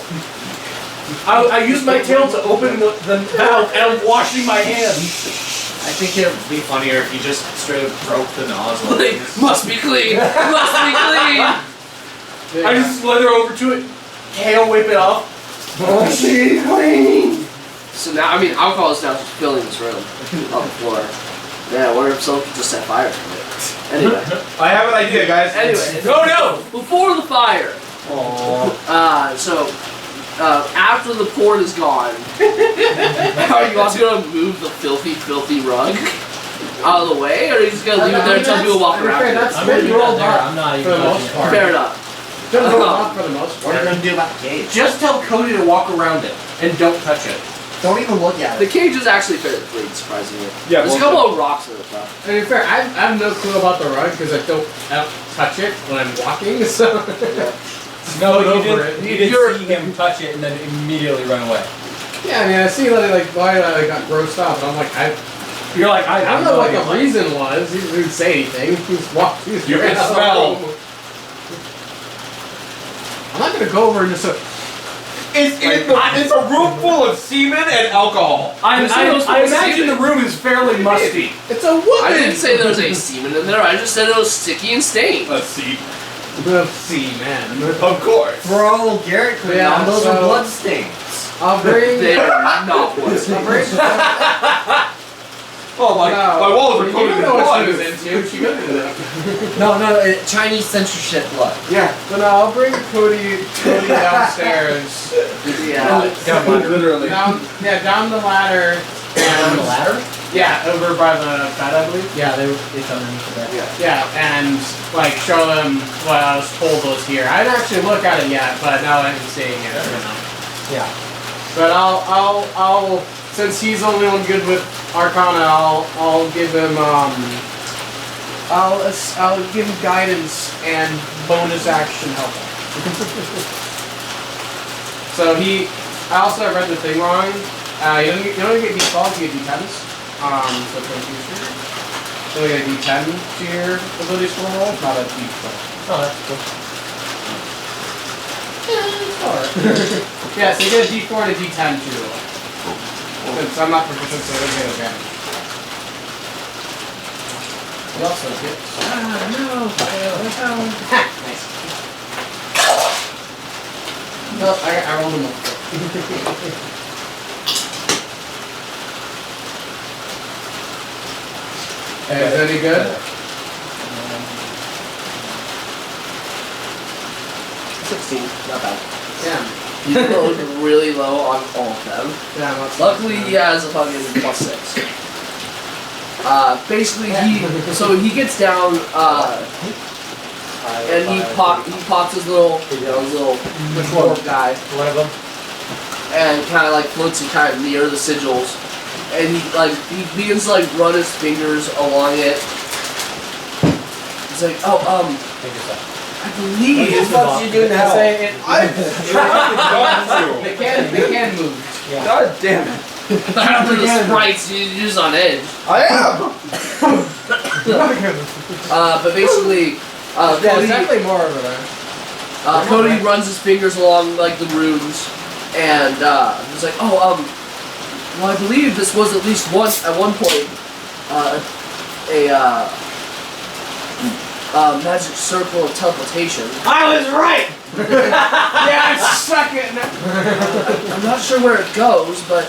I used my tail to open the valve and I'm washing my hands. I think it would be funnier if you just straight up broke the nozzle. Like, must be clean. Must be clean. I just slither over to it, tail whip it off. Washing clean! So now, I mean, alcohol is now just filling this room on the floor. Yeah, I wonder if someone could just set fire to it. Anyway. I have an idea, guys. Anyway. Oh no! Before the fire. After the port is gone, are you also gonna move the filthy rug out of the way, or are you just gonna leave it there until people walk around it? That's I'm been leaving rolled that there. up I'm not for even the most touching part. Fair enough. Been rolled up for the most What are you part. gonna do about the cage? Just tell Cody to walk around it and don't touch it. Don't even look at The it. cage is actually fairly clean, surprisingly. Yeah, There's a well, couple of rocks in it, though. To be fair, I have no clue about the rug because I don't touch it when I'm walking, so. No, Over you it. did see him touch it and then immediately run away. Yeah, I mean, I see like why I got grossed out, but I'm like, You're like, I don't know what the reason was. He didn't say anything. He just walked. He just You ran can out of the smell. room. I'm not gonna go over and just. It's a room full of semen and alcohol. I imagine semen. the room is fairly musty. It's a woman. I didn't say there was any semen in there, I just said it was sticky and stained. Let's see. The semen. Of course. Bro, Garrett could Yeah, have those so- are blood stains. I'll bring. They are not blood. I'll bring. Oh my! No, my walls are you coated in know what she blood. was into. She couldn't do that. No, Chinese censorship blood. Yeah. So now I'll bring Cody downstairs. Yeah. Literally. Down the ladder On the ladder? Yeah, over by the bed, I believe. Yeah, it's underneath the bed. Yeah, and like show them what I was told was here. I didn't actually look at it yet, but now that I'm seeing it, you know. Yeah. But I'll since he's the only one good with Arcana, I'll give him I'll give him guidance and bonus action help. So I also read the thing wrong. You don't get D12, you get D10s. So confusing. So you get a D10 to your ability score roll, not a D12. Oh, that's cool. Yeah, so you get a D4 and a D10 to your roll. Since I'm not proficient, so I don't get advantage. You also get. Nice. No, I rolled them up. Is that any good? 16, not bad. Yeah. You rolled really low on all of them. Yeah, I'm not Luckily, he has a fucking +6. Basically, he gets down, and he pops his little dwarf guy. One of them? And kind of like floats him kind of near the sigils, and he begins to like run his fingers along it. He's like, I believe. What the fuck you doing now? Say it. They They can move. Yeah. God damn it. After the sprites, you're just on edge. I am! But basically, There's Cody, definitely more over there. Cody runs his fingers along like the runes, and he's like, well, I believe this was at least once at one point a magic circle of teleportation. I was right! Yeah, suck it. I'm not sure where it goes, but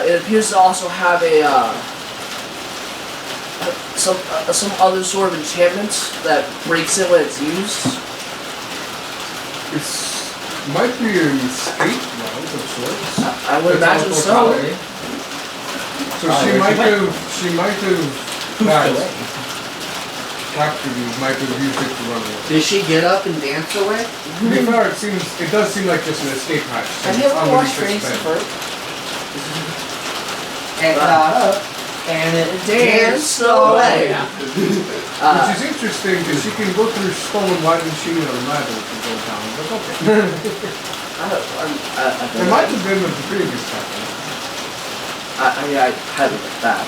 it appears to also have some other sort of enchantment that breaks it when it's used. It might be an escape route of sorts. I would imagine so. So she might have actually might have used it to run away. Did she get up and dance away? To be fair, it does seem like just an escape hatch. Have you ever watched Phineas and Ferb? And got up and it danced away. Which is interesting because she can go through stone. Why didn't she need a ladder to go down? But okay. It might have been with the previous chapter. I had it like that.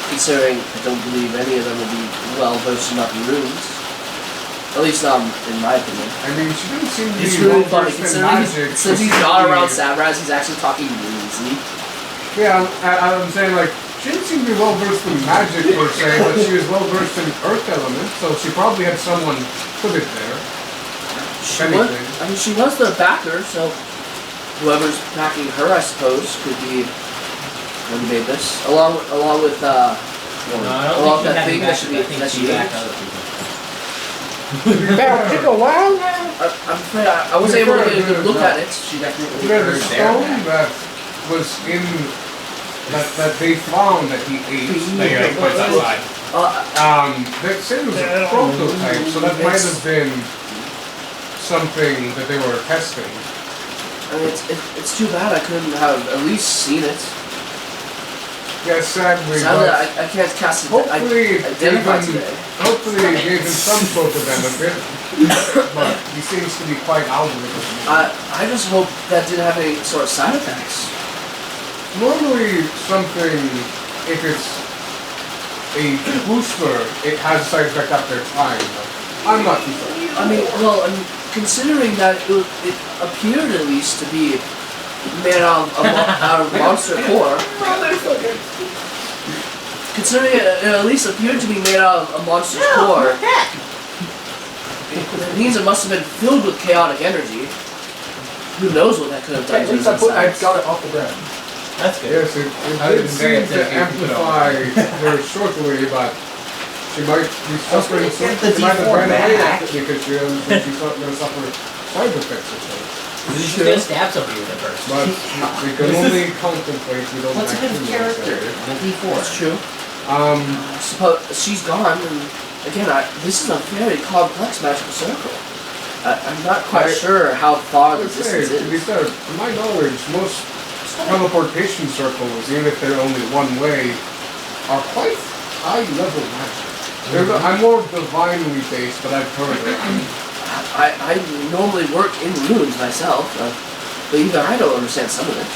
Considering I don't believe any of them would be well versed enough in runes. At least, in my opinion. I mean, she didn't seem to be It's really funny well-versed in considering magic. since he's not around Sabraz, he's actually talking runesy. Yeah, I'm saying like she didn't seem to be well versed in magic per se, but she was well versed in earth elements, so she probably had someone put it there. She was the backer, so whoever's backing her, I suppose, could be who made this, along with No, I don't along think that she thing had that should be that she backed other people. That took a while now. I'm afraid I was able to get a good look at it. She definitely Yeah, the heard stone there. that was in that they found that he ate. That you like points outside. That said it was a prototype, so that might have been something that they were testing. I mean, it's too bad I couldn't have at least seen it. Yeah, sadly, Sadly, but I can't cast it. hopefully Identify today. Hopefully it gave him some sort of benefit, but he seems to be quite out of it. I just hope that didn't have any sort of side effects. Normally something, if it's a booster, it has a side effect after time, but I'm not too sure. I mean, considering that it appeared at least to be made out of monster core. Considering it at least appeared to be made out of a monster's core, it means it must have been filled with chaotic energy. Who knows what that could have done to his I insides. got it off the ground. That's good. Yes, it did seem to amplify very shortly, but she might be suffering some. Get the She might have D4 ran away back. because she was going to suffer side effects or so. He's just gonna stab somebody with it first. But we can only contemplate. We don't What's a good actually character? know. On a D4. That's true. She's gone, and again, this is a very complex magical circle. I'm not quite sure how far the distance To be is. fair, to my knowledge, most teleportation circles, even if they're only one way, are quite high level magic. I'm more divinely based, but I've heard it. I normally work in runes myself, but even I don't understand some of this.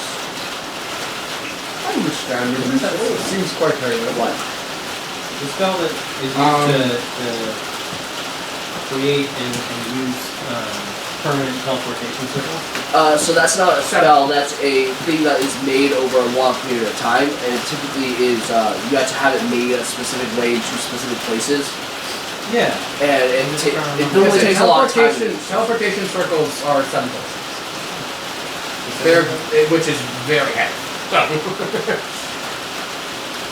I understand it seems quite high level. What? The spell that is used to create and use permanent teleportation circles? So that's not a spell, that's a thing that is made over a long period of time, and it typically is, you have to have it made a specific way to specific places, Yeah. and it normally takes a long time. Teleportation circles are 7 places. Which is very heavy.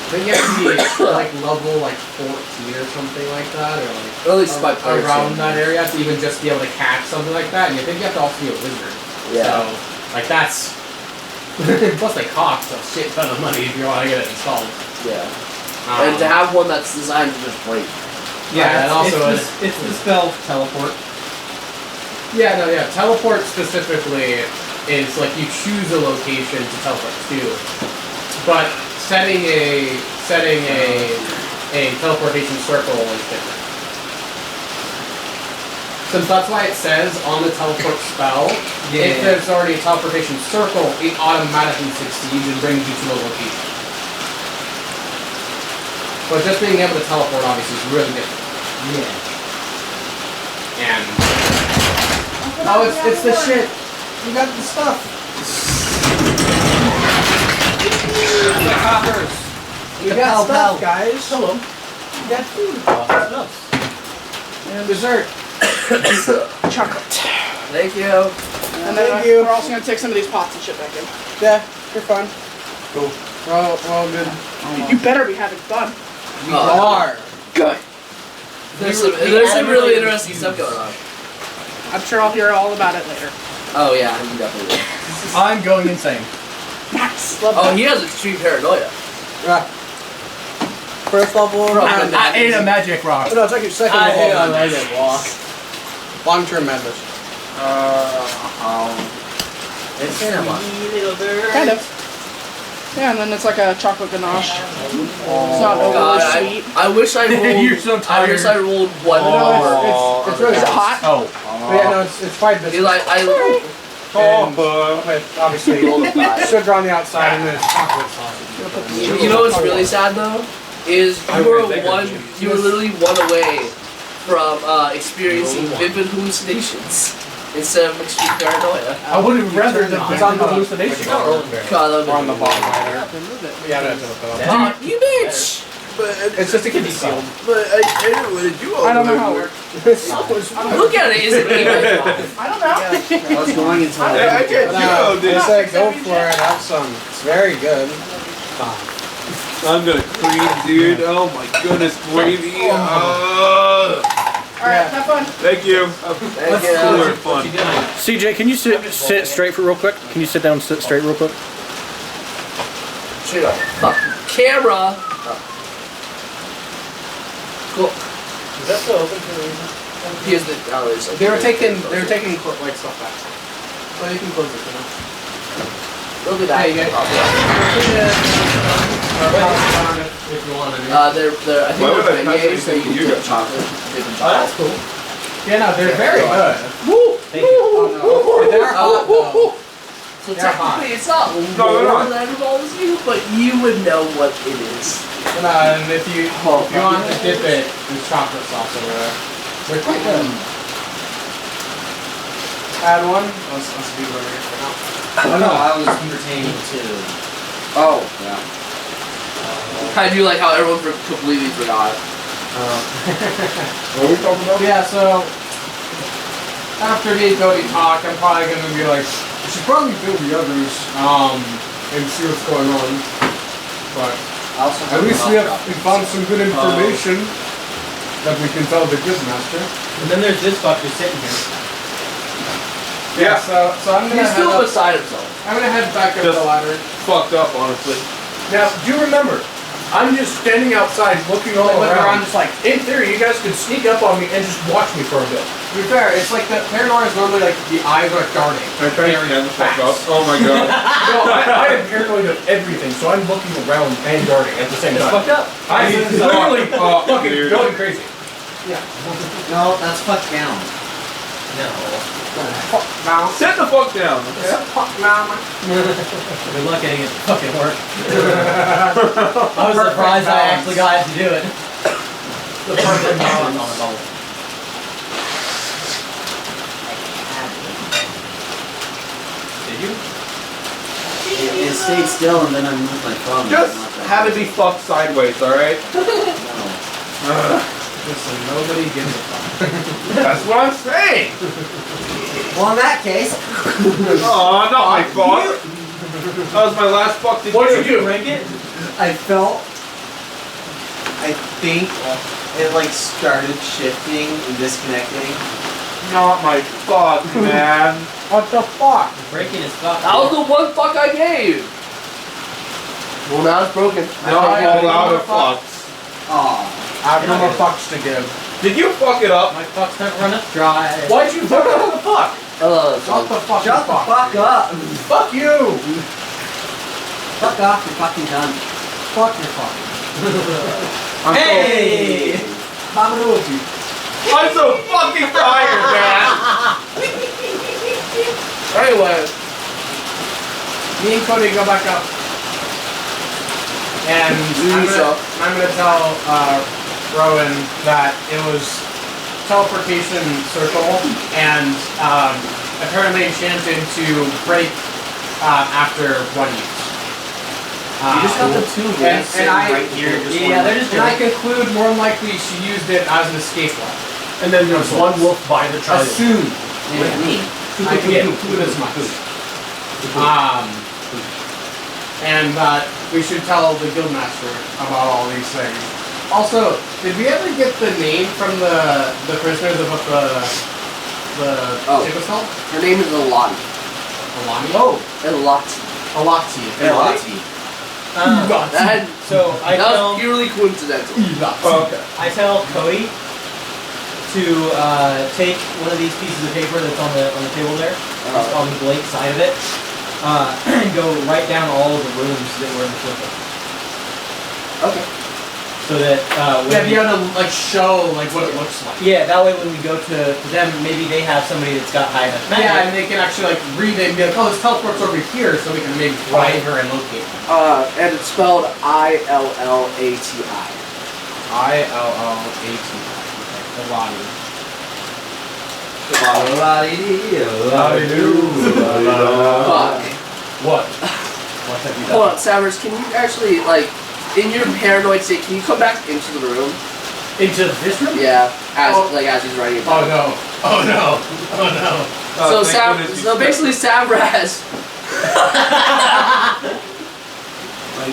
I think you have to be like level 14 or something like that, or Or at least by player around standards. that area to even just be able to catch something like that. And you think you have to also be a wizard. Yeah. So, that's plus they cost a shit ton of money if you want to get it installed. Yeah. And to have one that's designed to just break. Yeah, and also it's the spell teleport. Yeah, no, yeah. Teleport specifically is like you choose a location to teleport to, but setting a teleportation circle is different. Since that's why it says on the teleport spell, if there's already a teleportation circle, it automatically succeeds and brings you to a location. But just being able to teleport obviously is really different. Yeah. And it's the shit. You got the stuff. The coppers. You got stuff, guys. Hello. You got food. And dessert. Chocolate. Thank you. And then we're also going to take some of these pots and shit back in. Yeah, you're fine. Cool. Well, good. You better be having fun. We are. Good. There's some really interesting stuff going on. I'm sure I'll hear all about it later. Oh yeah, you definitely will. I'm going insane. Nice. Love Oh, that. he has extreme paranoia. First level. I ate a magic rock. No, it's like your second I ate level. a magic rock. Long-term madness. It's cinema. Kind of. Yeah, and then it's like a chocolate ganache. It's not overly God, sweet. I wish I rolled. You're so I wish I rolled one more. It's really Is it hot? Oh. Yeah, no, it's quite Because I obviously rolled a 5. sugar on the outside and then it's chocolate sausage. You know what's really sad though? Is you were literally one away from experiencing vivid hallucinations instead of extreme paranoia. I would have rather that it's on the hallucination. God, that Or on the would bottom either. Yeah, that's it. you bitch! It's just to get concealed. But I didn't want to do all I don't know how it works. Look at it, isn't it? I don't know. I was going into I get you, dude. Just like, go for it, have some. It's very good. I'm gonna cream, dude. Oh my goodness, gravy. Alright, have fun. Thank you. Thank you. Cooler fun. CJ, can you sit straight for real quick? Can you sit down and sit straight real quick? Straight up. Camera! Cool. Is that still open for a reason? Here's the galleries. They were taking like stuff back. Well, you can close it, you know. Look at that. Hey, you guys. If you want to. They're I think Why would I they're pass beignets, so you anything can to you dip guys? chocolate. Dip in Oh, chocolate. that's cool. Yeah, no, they're very good. Thank you. They're hot though. So They're hot. technically it's not No, they're more not. than involves you, but you would know what it is. And if you want to dip it, there's chocolate sauce over there. They're quite good. Add one. Let's do it right here. No, I was pertaining to. Oh. Yeah. I do like how everyone completely forgot. What are we talking about? Yeah, so after the Cody talk, I'm probably gonna be like, we should probably kill the others, and see what's going on. But at least we found some good information that we can tell the good master. And then there's this fucker sitting here. Yeah. So I'm gonna He's still head up, beside himself. I'm gonna head back up Just- the ladder. Fucked up, honestly. Now, do remember, I'm just standing outside looking all Like, around. I'm just like, In theory, you guys could sneak up on me and just watch me for a bit. to be fair, it's like the paranoia is normally like the eyes are darting. I'm trying to stand the fuck up. Oh my god. No, I am paranoid of everything, so I'm looking around and darting at the same It's time. fucked up. I'm literally fucking Weird. going crazy. No, that's fuck down. No. Now, Sit the fuck down. Good luck getting it to fucking work. I was surprised I actually got it to do it. The perfect balance. Did you? It stayed still and then I moved my phone. Just Not that have it be fucked sideways, alright? No. just so nobody gives a fuck. That's what I'm saying! Well, in that case, Aw, not my fault. That was my last fuck to What did do. you do? Break it? I felt. I think it like started shifting and disconnecting. Not my fuck, man. What the fuck? Breaking is fucked. That was the one fuck I gave. Well, now it's broken. Now I'm all out of fucks. Aw. I have no more fucks to give. Did you fuck it up? My fucks don't run up dry. Why'd you fuck up the fuck? Shut the fucking Shut the fuck up! Fuck you! Fuck off, you're fucking done. Fuck your fuck. Hey! I'm so fucking tired, man. Anyway, me and Cody go back up. And I'm gonna tell Rowan that it was teleportation circle and apparently enchanted to break after one use. You just got the two and wolves sitting I- right here. Just Yeah, one they're just And I conclude more than likely she used it as an escape route. And then there's one wolf by the child. Assume. with me. I can conclude as much. And we should tell the guildmaster about all these things. Also, did we ever get the name from the prisoners of what the ship was called? Her name is Elati. Alani? Oh, Elati. Alati. Elati. That, So I that tell was purely coincidental. Okay. I tell Cody to take one of these pieces of paper that's on the table there, just on the blank side of it, and go write down all of the rooms that were in the circle. Okay. So that when Yeah, we- you have to like show like what it looks like. yeah, that way when we go to them, maybe they have somebody that's got high enough magic. Yeah, and they can actually like read it and be like, oh, this teleport's over here, so we can maybe find her and locate her. And it's spelled Illati. I-L-L-A-T. Alani. Fuck. What? What have you done? Hold on, Savers, can you actually, like, in your paranoid state, can you come back into the room? Into this room? Yeah, as Oh. as he's writing it Oh down. no. Oh no. Oh no. Oh, So thank goodness you so said- basically Savraz.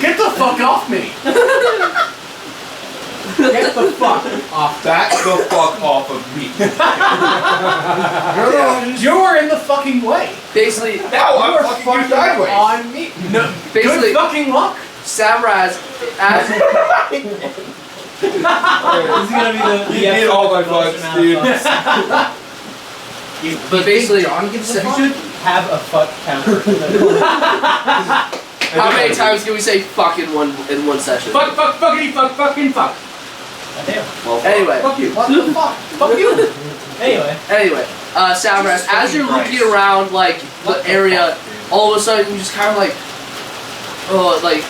Get the fuck off me! Get the fuck off. Back the fuck off of me. You were in the fucking way. Basically, Now You I'm were fucking fucking you sideways. on me. No. basically, Good fucking luck. Savraz, as This is gonna be the You need all my most fucks, amount of dude. fucks. but basically, John gives a You fuck? should have a fuck counter. how many times can we say fuck in one session? Fuck, fuck, fuckity, fuck, fucking fuck. Damn. Anyway, Fuck you. What the fuck? Fuck you. Anyway, Savraz, as you're looking around like the area, all of a sudden you just kind of like, like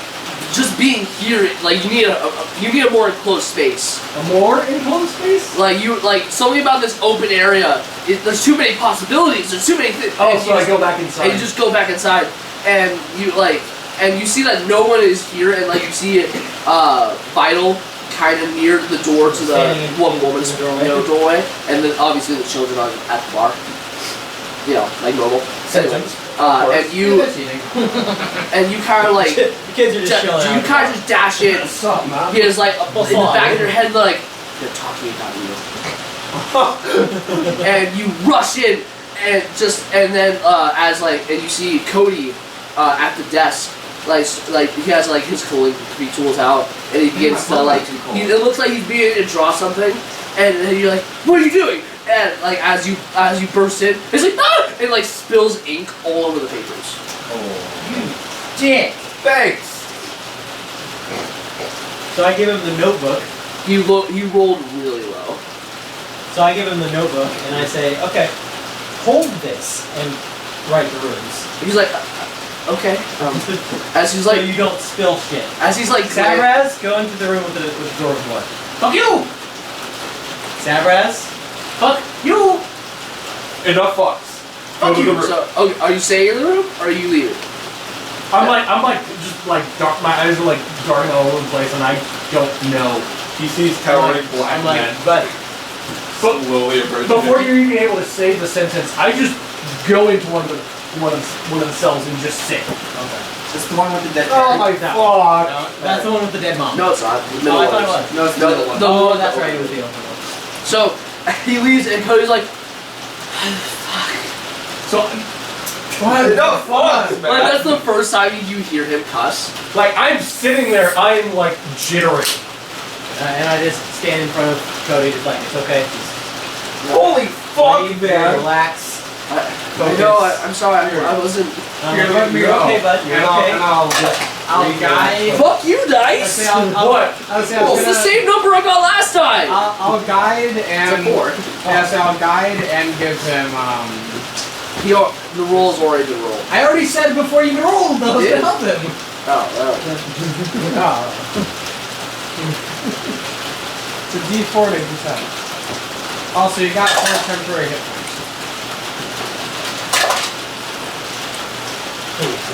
just being here, like you need a more enclosed space. A more enclosed space? Like something about this open area. There's too many possibilities. There's too many things. Oh, so I go back inside. And you just go back inside, and you see that no one is here, and like you see Vital kind of near the door to the one woman's doorway, and then obviously the children are at the bar. You know, like normal. Symptoms. And you kind of like the kids are just chilling you out. kind of just dash in. What's up, man? He is like in the back of your head, like they're talking about you, and you rush in, and then as like, and you see Cody at the desk, like he has like his calligraphy tools out, and he begins to like, it looks like he's beginning to draw something, and then you're like, what are you doing? And like as you burst in, it's like ah! And like spills ink all over the papers. Oh, you dick! Thanks. So I give him the notebook. He rolled really low. So I give him the notebook and I say, okay, hold this and write the runes. He's like, okay. As he's So like, you don't spill shit. as he's like, Sabraz, go into the room with the door of blood. Fuck you! Sabraz, Fuck you! Enough fucks. fuck Go to the you. room. So, oh, are you staying in the room or are you leaving? I'm like, just like, dark, my eyes are like darting all over the place, and I don't know. He sees towering black I'm like, men but slowly approaching before him. you're even able to say the sentence, I just go into one of the cells and just sit. okay. It's the one with the dead Oh parent. my fuck! No, that's the one with the dead mom. No, it's not. The middle Oh, I thought it one. was. No, it's the middle one. The Oh, one- that's right, it was the other one. So he leaves and Cody's like, So, Enough fucks, like man. that's the first time you hear him cuss. like, I'm sitting there, I'm like jittering. And I just stand in front of Cody, just like, it's okay. Holy I fuck, need you to man. relax. I know. I'm sorry. I wasn't. Here, let me you're go. okay, bud. You're And okay. I'll guide. Fuck you, Dice. What? Well, it's the same number I got last time. I'll guide and It's a 4. yeah, so I'll guide and give him. The roll's already been rolled. I already said before you even rolled those You did? to help him. Oh, It's a D4 to D10. Also, you got 4 temporary hit points.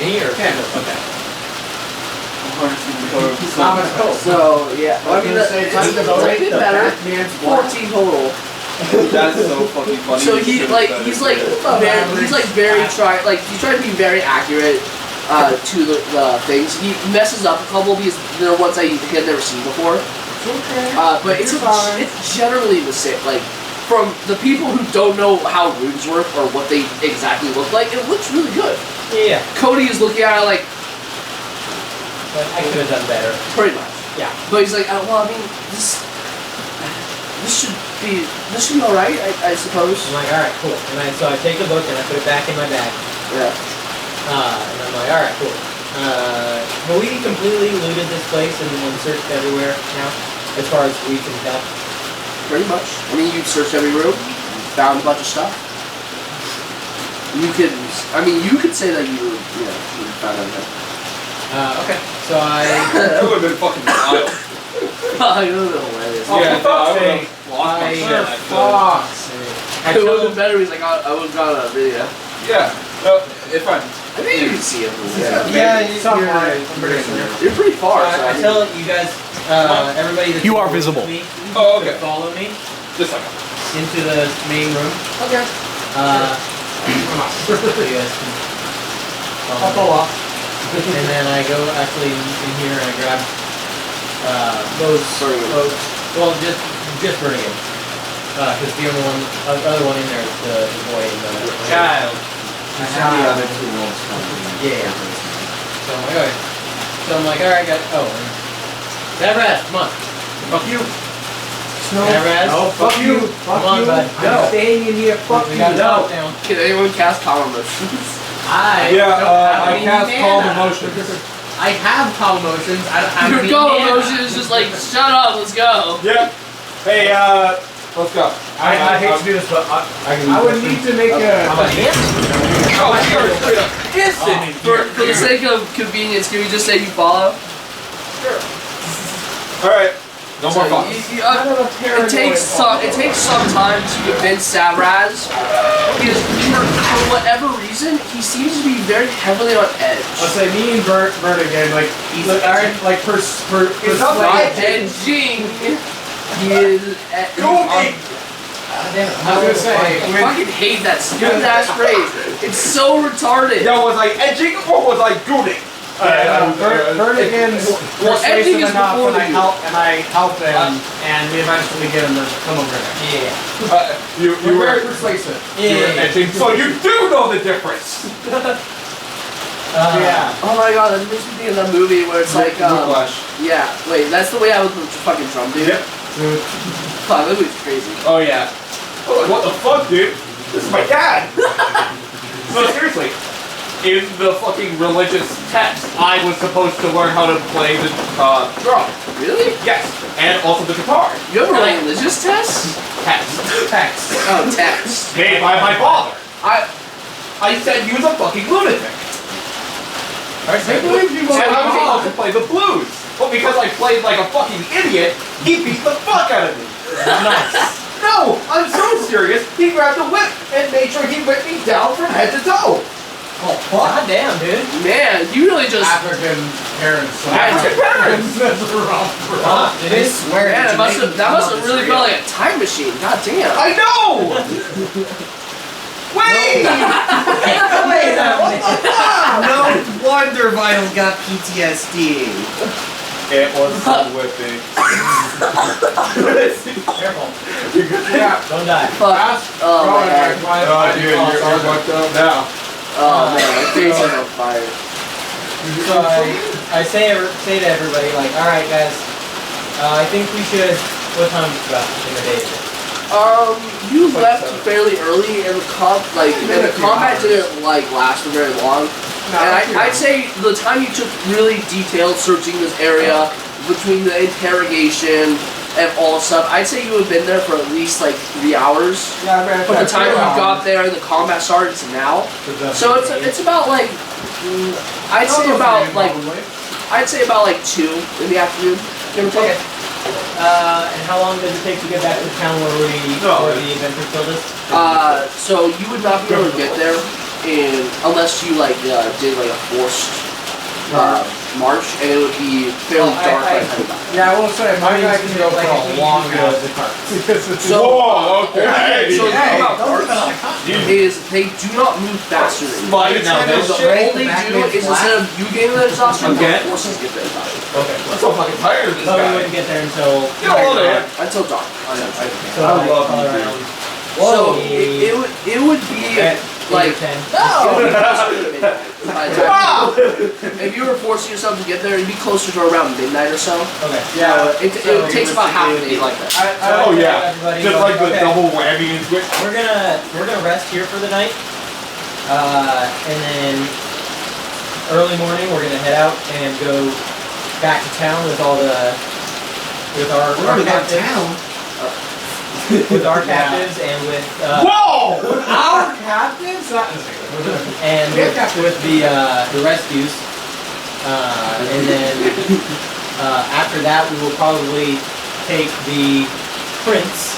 Me or Okay. Okay. Not much cool. So yeah, I was gonna say time to vote a bit the better. Batman's blood. 14 total. That's so fucking funny. So You he's should've like said he's it. like very he's trying to be very accurate to the things. He messes up a couple because there are ones that he had never seen before. Okay. But it's fine. it's generally the same. Like from the people who don't know how runes work or what they exactly look like, it looks really good. Yeah, Cody is looking at it like but I could have done better. pretty much. Yeah. But he's like, well, I mean, this should be all right, I suppose. I'm like, all right, cool. And so I take the book and I put it back in my bag. Yeah. And I'm like, all right, cool. Have we completely looted this place and searched everywhere now, as far as we can tell? Pretty much. I mean, you searched every room, found a bunch of stuff. You could say that you found everything. Okay. So I. That would have been fucking wild. I know that hilarious. Oh, Yeah, for fuck's I would've sake. lost my shit. I Fuck's sake. I It would tell have been better. He's like, I would have got a video. Yeah. No, if I'm. I think you can see it. Yeah, You're pretty far. So I tell you guys, everybody that You are with visible. me, Oh, to okay. follow me Just like. into the main room. Okay. So you guys can follow I'll me. pull off. And then I go actually in here and I grab those. Well, just Vertigan. Because the other one in there is the boy and the child. I have the other 2 rolls coming. Yeah. So I'm like, alright. So I'm like, alright, guys. Oh, and Zavraz, come on. Fuck you. Zavraz. No, fuck you. Fuck Come on, you. bud. I'm staying in here. Fuck We you. got No. down. Can anyone cast Calm Emotions? I Yeah, don't have I any cast mana. Calm Emotions. I have calm emotions. I don't have Your any Calm mana. Emotion is just like, shut up, let's go. Yeah. Hey, let's go. I hate to do this, but I would need to make a. Oh, I started straight up. instant. For the sake of convenience, can we just say you follow? Alright. No more So fucks. it takes some time to convince Sabraz because for whatever reason he seems to be very heavily on edge. I'll say me and Vertigan, like He's like not persuade. edging. He is. I was gonna say, I fucking hate that stupid ass phrase. It's so retarded. That was like edging or was I gooning? Vertigan's Well, ending persuasive is enough, before and I help him, and we eventually get him to come over here. Yeah. You We're very were persuasive. edging, so you do know the difference. Yeah. Oh my god, that makes me think of that movie where it's like, Whiplash. yeah, wait, that's the way I was with the fucking drum, dude. Yep. Fuck, that movie's crazy. Oh yeah. Oh, what the fuck, dude? This is my dad. No, seriously. In the fucking religious text, I was supposed to learn how to play the drum. Really? Yes, and also the guitar. You have a religious test? Text. Oh, text. Made by my father. I said he was a fucking lunatic. I believe you And I was able to play the blues. But because I played like a fucking idiot, he beat the fuck out of me. Nice. No, I'm so serious. He grabbed a whip and made sure he whipped me down from head to toe. Oh, god damn, dude. Man, you really just. African parents. African parents. That's rough, bro. I swear. Man, that must have really felt like a time machine. God damn. I know. Wait! Wait a minute. No wonder Vital got PTSD. It was some whipping. Careful. Yeah. Don't die. Fuck. Oh, man. Oh, dude, you're fucked up now. Oh, man. My face is on fire. So I say to everybody, like, alright guys, I think we should, what time is it about in the day? You left fairly early, and the combat didn't like last for very long. And I'd say the time you took really detailed searching this area between the interrogation and all stuff, I'd say you would have been there for at least like 3 hours. Yeah, man. From the time you got there and the combat started to now. So it's about like I'd say about like 2 in the afternoon. Give or take. And how long does it take to get back to the town where the adventure killed us? So you would not be able to get there unless you did like a forced march, and it would be fairly dark by the time you got there. Yeah, I will say, my guy can go for a long ass. Whoa, okay. So the thing about darts is they do not move faster than you. Slide it down The this only thing they do is instead of you getting the exhaustion, the forces get the exhaustion. Okay. I'm so fucking tired of this So we guy. wouldn't get there until... Get all there. Until dark. So I love all you, around. So it would be like 10. Wow! if you were forcing yourself to get there, it'd be closer to around midnight or so. Okay. Yeah. It takes about half a day like that. Oh yeah, Everybody just go, like the okay. double whammy and switch. We're gonna rest here for the night, and then early morning we're gonna head out and go back to town with all our captives. With our captives and with Whoa! Our captives? and with the rescues, and then after that we will probably take the prince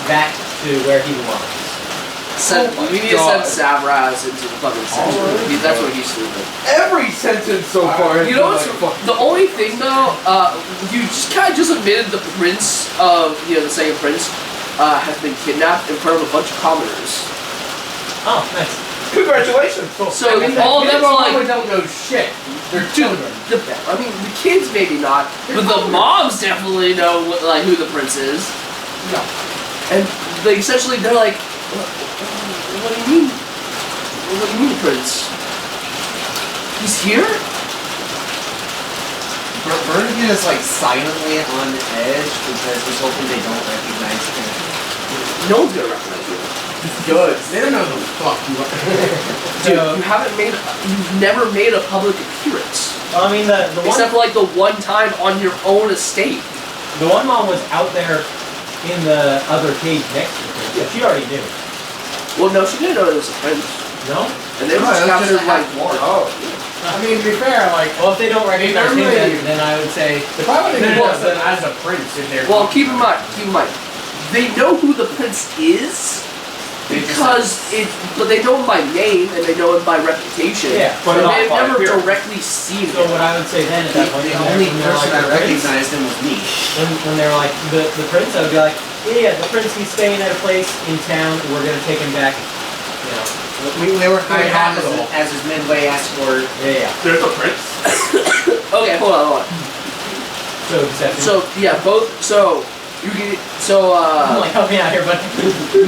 back to where he belongs. We need to send Savraz into the fucking center. That's what he's sleeping. Every sentence so far. You know what's the only thing though? You just kind of admitted the prince of the second prince has been kidnapped in front of a bunch of commoners. Oh, nice. Congratulations. So all of them are like, don't know shit. They're dude. children. The kids maybe not, but the moms definitely know who the prince is. No. And essentially they're like, what do you mean? What do you mean, prince? He's here? Vertigan is like silently on edge because he's hoping they don't recognize him. No one's gonna recognize you. Good. They don't know who the fuck you are. Dude, you've never made a public appearance. Well, I mean the one Except for like the one time on your own estate. the one mom was out there in the other cage next to her, so she already knew. Well, no, she didn't know it was a prince. No? And they were just captured like more. Oh. I mean, to be fair, like, Well, if they don't recognize him, normally- then I would say if I would have Well, used them as a prince in there. Well, keep in mind, they know who the prince is but they know him by name and they know him by reputation. Yeah, but and not they've by never appearance. directly seen so. him. What I would say then at that point, The when only they're person like, that the prince, recognized him was me. when they're like the prince, I would be like, yeah, the prince, he's staying at a place in town. We're gonna take him back, We were hired out Habitable. as his midway escort. Yeah. There's a prince. Okay, hold on. So deception. So yeah, both. So you can. So I'm like, help me out here, bud.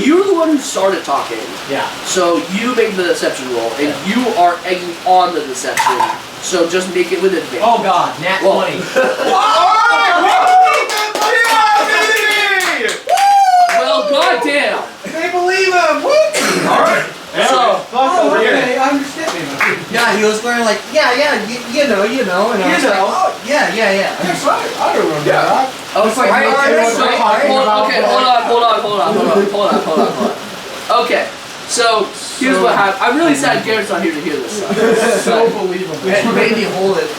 you're the one who started talking. Yeah. So you make the deception roll, and you are egging on the deception. So just make it with advantage. Oh God, nat Well- 20. Well, goddamn. They believe him. Alright. So Over here. Okay, I understand me. Yeah, he was wearing like, yeah, you know, and I was like, oh, yeah. That's right. I remember Yeah. that. okay, like right, military so, was talking about, hold on. Okay, so here's what happened. I'm really sad Garrett's not here to hear this stuff. So believable. Maybe hold it.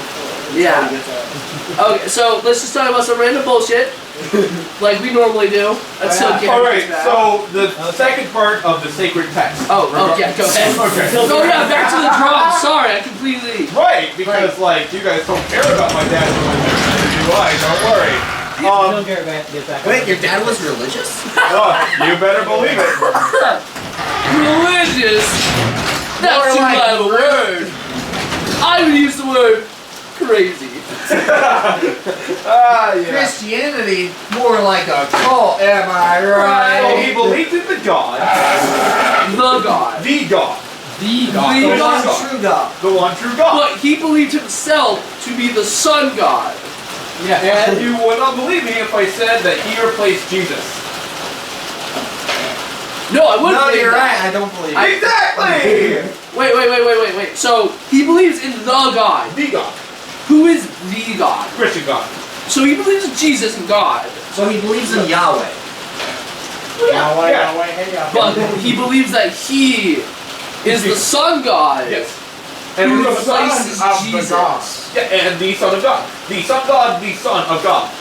Yeah. Okay, so let's just talk about some random bullshit, like we normally do. Until Garrett Alright, gets back. so the second part of the sacred text. Oh, yeah, go ahead. Okay. Oh yeah, back to the drum. Sorry, I completely. Right, because like you guys don't care about my dad's religion, do I? Don't worry. Don't care about get back. Wait, your dad was religious? You better believe it. Religious? That's More too like loud of a word. I would use the word crazy. Yeah. Christianity, more like a cult, am I So right? he believed in the God, The God. the God, The The God. the God. one God, True God. the one true God. But he believed himself to be the sun god. And you would not believe me if I said that he replaced Jesus. No, I wouldn't No, believe you're that. right, I don't believe it. Exactly! Wait. So he believes in the God. The God. Who is the God? Christian God. So he believes in Jesus and God. So he believes in Yahweh. But he believes that he is the sun god. Yes. Who And the replaces Son of Jesus. the God. Yeah, and the Son of God. The Son God, the Son of God.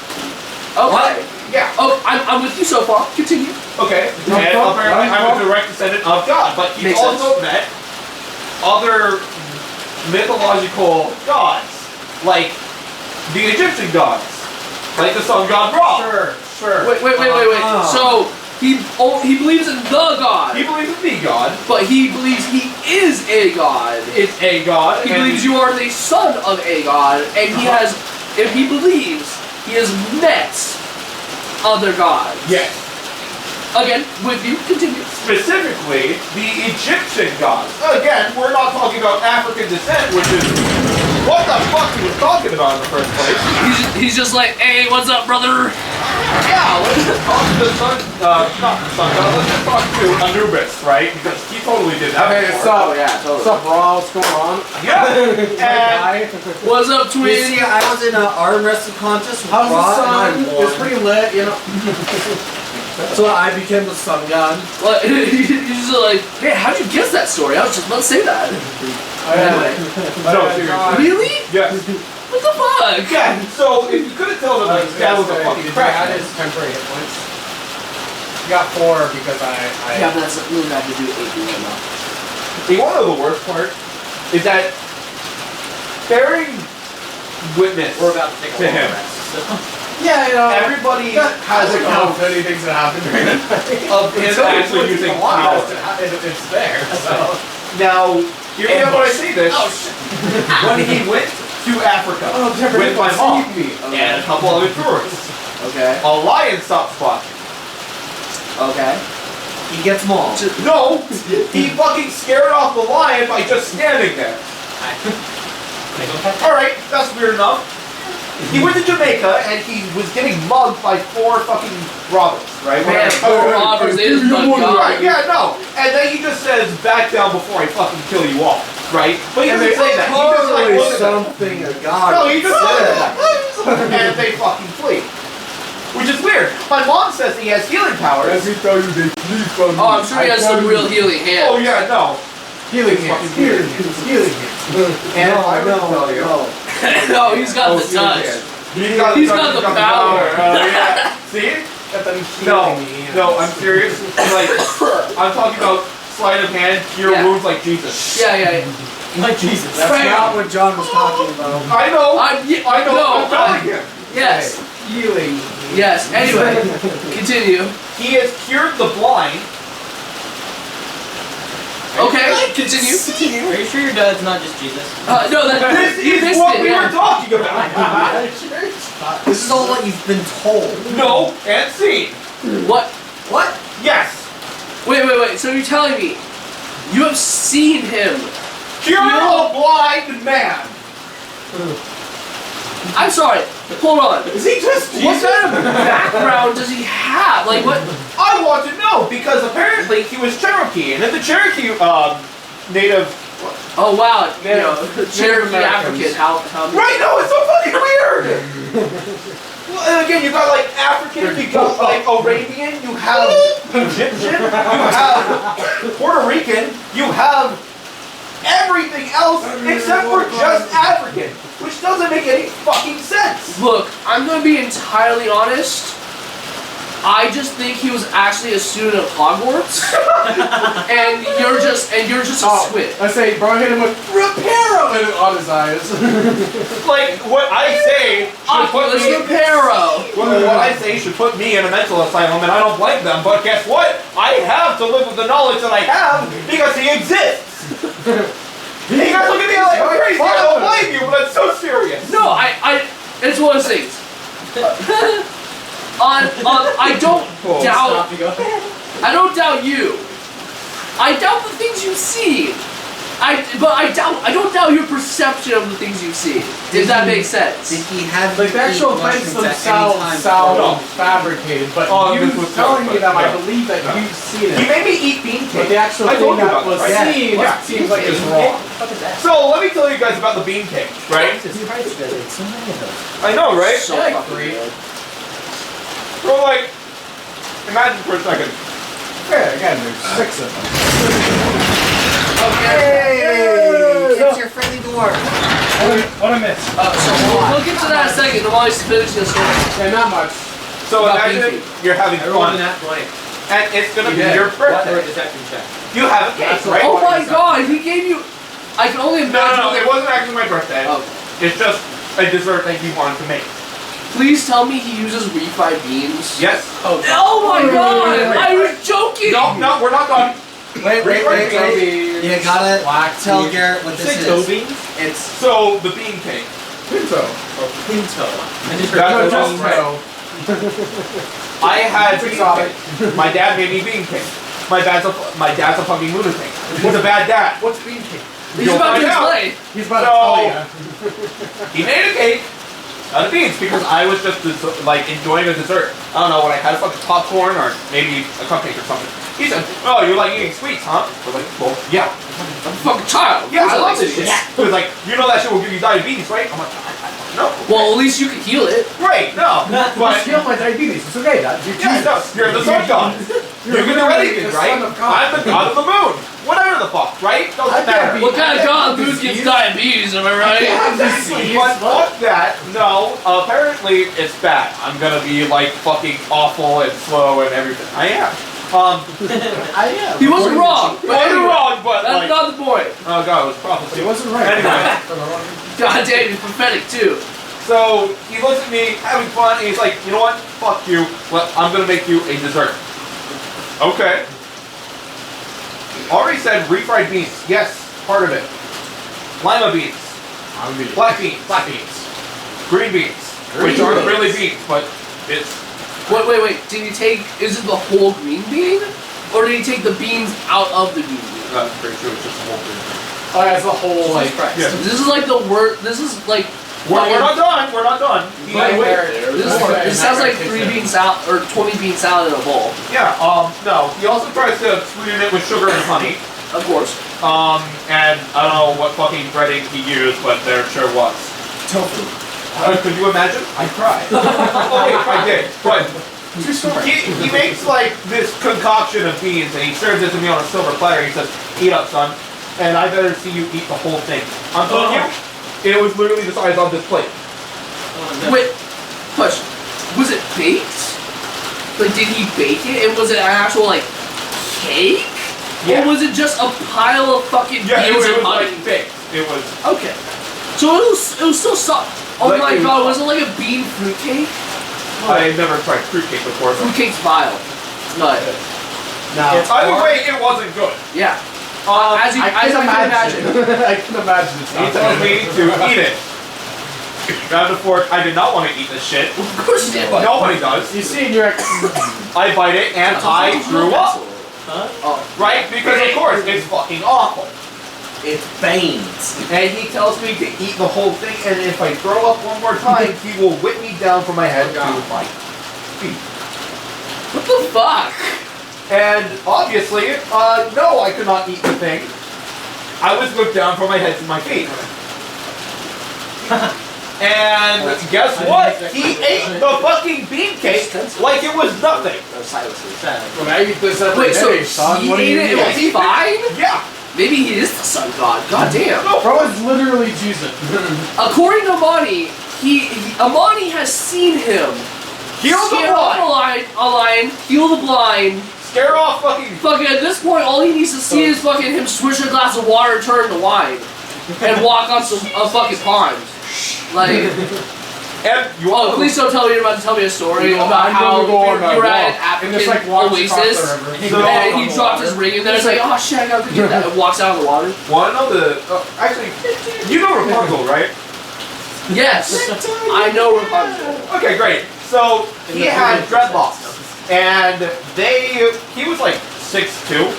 Okay. Yeah. Oh, I'm with you so far. Continue. Okay. And apparently I'm a direct descendant of God, but he's Makes also met other mythological gods, like the Egyptian gods, like the sun god Ra. Sure. Wait. So he believes in the God, He believes in the God. but he believes he is a God. It's a God. He and believes you are the son of a God, and he has, if he believes, he has met other gods. Yes. Again, with you, continue. Specifically, the Egyptian gods. Again, we're not talking about African descent, which is what the fuck he was talking about in the first place. He's just like, hey, what's up, brother? Yeah, let's just talk to the sun, not the sun god, let's just talk to Anubis, right? Because he totally did that Hey, before. what's up, Raw? What's going on? Yeah, and What's up, You twin? see, I was in an arm wrestling contest with How's the Raw sun? and I It's won. pretty lit, you know. So I became the sun god. Well, he's just like, man, how'd you guess that story? I was just about to say that. Anyway. no, seriously. Really? Yes. What the fuck? Yeah, so if you couldn't tell that like, that was a fucking That crack. is temporary hit points. You got 4 because I Yeah, but that's really not to do 8 right now. You want to know the worst part? Is that bearing witness We're about to take to him. Yeah, you know. Everybody has a count count many things that happen during the night. of him actually using power. It's there, so. Now, hear me out when I say this. Oh, shit. When he went to Africa with my mom and a couple other tourists, Okay. a lion stopped squatching. Okay. He gets mauled. No, he fucking scared off the lion by just standing there. Alright, that's weird enough. He went to Jamaica and he was getting mugged by 4 fucking robbers, right? Man, 4 robbers is the Right, god. yeah, no. And then he just says, back down before I fucking kill you all, right? But he And doesn't they say that. He just like totally looks at them. something a god. No, he just said. says that. And they fucking flee. Which is weird. My mom says he has healing powers. Let me tell you, they flee from me. Oh, I'm sure he has some real healing hands. Oh yeah, no. Healing Fucking hands. healing. Healing hands. And I would tell you. No, he's got the touch. He's He's got the power. Oh yeah. See? No, I'm serious. Like, I'm talking about sleight of hand, cure Yeah. wounds like Jesus. Yeah. Like Jesus. That's Right. not what John was talking about. I know. I know. I'm telling you. Yes. Healing. Yes. Anyway, continue. He has cured the blind. Okay, continue. Are you sure your dad's not just Jesus? No, This you is missed what it, we yeah. were talking about. This is all what you've been told. No, and seen. What? What? Yes. Wait. So you're telling me you have seen him? You're a blind man. I'm sorry. Hold on. Is he just Jesus? What kind of background does he have? Like what? I want to know because apparently he was Cherokee, and in the Cherokee native. Oh wow, you know, Native Cherokee Americans. African. How? Right? No, it's so fucking weird. Well, and again, you got like African, you got like Arabian, you have Egyptian, you have Puerto Rican, you have everything else except for just African, which doesn't make any fucking sense. Look, I'm gonna be entirely honest. I just think he was actually a student of Hogwarts, and you're just a swit. I say, bro, hit him with Reparo on his eyes. Like what I say should put Oculus me. Reparo. What I say should put me in a mental asylum, and I don't blame them. But guess what? I have to live with the knowledge that I have because he exists. You guys look at me like I'm crazy. I don't blame you, but it's so serious. No, it's one of those things. I don't doubt. I don't doubt you. I doubt the things you see. I don't doubt your perception of the things you see. Does that make sense? Did he have Like the actual events themselves sound fabricated, but you telling me that I believe that you've seen He it. made me eat bean cake. But the actual I thing told you that about was this, right? seen Yeah. seems like it's wrong. So let me tell you guys about the bean cake, right? So many of them. I know, right? So Yeah, fucking agree. good. So like, imagine for a second. Yeah, again, there's 6 of them. Hey! It's your friendly dwarf. What I missed? So we'll get to that in a second. The while he's finishing the story. Yeah, not much. So About imagine bean you're having Everyone fun, in that blank. and it's gonna be You did. your What? Or a birthday. deception check. You have a cake, right? Oh my god, he gave you. I can only No, imagine. no, no, it wasn't actually my birthday. Oh. It's just a dessert that he wanted to make. Please tell me he uses refried beans. Yes. Oh my god! I was joking! No, we're not done. Wait. Toby. You gotta Black tell tea. Garrett what this Say is. Toby. It's So the bean cake. Pinto. pinto. And just That's No, what just I'm right. no. I had It's bean exotic. cake. My dad made me bean cake. My dad's a fucking lunatic. He's a bad dad. What's bean cake? He's You'll about to find out. explain. He's about to So- tell you. He made a cake out of beans because I was just like enjoying a dessert. I don't know what I had, fucking popcorn or maybe a cupcake or something. He said, "Oh, you like eating sweets, huh?" I was like, "Well, yeah." I'm a fucking child. Yeah, Of I course love like this shit. sweets. He was like, "You know that shit will give you diabetes, right?" I'm like, "I don't know." Well, at least you can heal it. Right, no. But Heal my diabetes. It's okay, Dad. You're yeah, no, you're the sun god. You can do anything, the right? son of God. I'm the god of the moon. Whatever the fuck, right? Doesn't matter. What kind of god who gets diabetes, am I right? Exactly, but fuck that. No, apparently it's bad. I'm gonna be like fucking awful and slow and everything. I am. He wasn't wrong. But But anyway, wrong, but that's like, not the point. oh god, it was prophecy. It wasn't right. Anyway, God damn, he's prophetic too. so he looks at me having fun and he's like, you know what? Fuck you. Well, I'm gonna make you a dessert. Okay. Already said refried beans. Yes, part of it. Lima beans. Black beans. Green beans. Which aren't really beans, but it's. Wait. Did he take? Is it the whole green bean, or did he take the beans out of the green bean? I'm pretty sure it's just a whole thing. Oh, yeah, it's the whole, like, Yeah. This is like the word. This is like. We're not done. We're not done. This sounds like 3 bean salad or 20 bean salad in a bowl. Yeah. No. He also tries to sweeten it with sugar and honey. Of course. And I don't know what fucking breading he used, but there sure was. Tofu. Could you imagine? I cried. Oh wait, I did. But True story. he makes like this concoction of beans and he serves it to me on a silver platter. He says, "Eat up, son." And I better see you eat the whole thing. I'm telling you, it was literally the size of this plate. Wait. Question. Was it baked? Like, did he bake it? And was it an actual like cake? Yeah. Or was it just a pile of fucking Yeah, it beans and was honey? like baked. It was. Okay. So it was still soft. Oh Like my it was god, soft. was it like a bean fruitcake? I've never tried fruitcake before. So. Fruitcake's vile. But Now, Either way, it wasn't good. yeah. As you can imagine. I can imagine it's He not tells good. me to eat it. Grab the fork. I did not want to eat this shit. Of course you did. Nobody does. You see, you're I bite it and I threw up. Right? Because of course it's fucking awful. It's veins. And he tells me to eat the whole thing, and if I throw up one more time, he will whip me down from my head to my feet. What the fuck? And obviously, no, I could not eat the thing. I was whipped down from my head to my feet. And guess what? He ate the fucking bean cake like it was nothing. When I eat this every Wait, so day, son, he what do ate you it and mean? was fine? Yeah. Maybe he is the sun god. God damn. Bro is literally Jesus. According to Amani, Amani has seen him Heal the scare off blind. a lion, heal the blind. Scare off fucking. Fucking at this point, all he needs to see is fucking him swish a glass of water and turn to wine, and walk on a fucking pond. Like, And you oh, please don't tell me you're about to tell me a story about how you were at an and just like African walks across the oasis, river. and he dropped his ring in there. It's like, oh shit, I gotta get that. And walks out of the water. Want to know the? Actually, you know Rapunzel, right? Yes, I know Rapunzel. Okay, great. So he had dreadlocks, and he was like 6'2",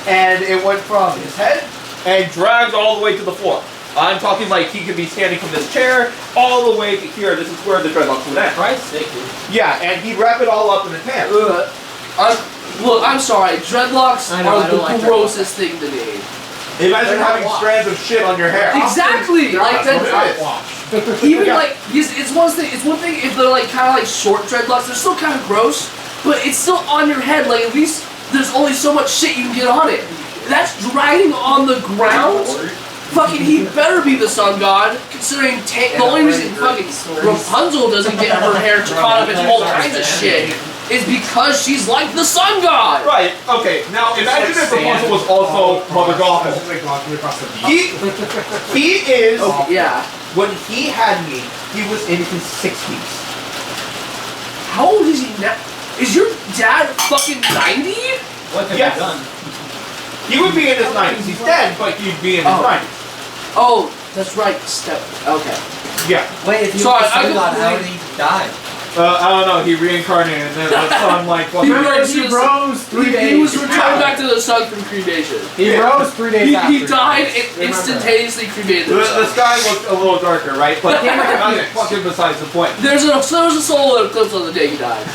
and it went from his head and dragged all the way to the floor. I'm talking like he could be standing from this chair all the way to here. This is where the dreadlocks would end. Christ's sake, dude. Yeah, and he'd wrap it all up in his hand. Look, I'm sorry. Dreadlocks I know, I are don't the like grossest thing to me. Imagine having strands of shit on your hair. Exactly. Like that. Even Yeah. like it's one thing. It's one thing if they're like kind of like short dreadlocks. They're still kind of gross, but it's still on your head. Like at least there's only so much shit you can get on it. That's dragging on the ground. Fucking, he better be the sun god, considering the only reason fucking Rapunzel doesn't get her hair caught up in all kinds of shit is because she's like the sun god. Right. Okay. Now imagine if Rapunzel was also Mother Gothel. Like walking across the beach. He is. Yeah. When he had me, he was in his 60s. How old is he now? Is your dad fucking 90? What have Yes. you done? He would be in his 90s. He's dead, but he'd be in his 90s. Oh, that's right. Okay. Yeah. Wait, if you Sorry, were the I sun god, how did completely- he die? I don't know. He reincarnated and then the sun like. He rose He rose 3 days. He was returned back to the sun from cremation. He rose 3 days after. He died and instantaneously cremated The himself. sky looked a little darker, right? But that's fucking besides the point. There's a solar eclipse on the day he died.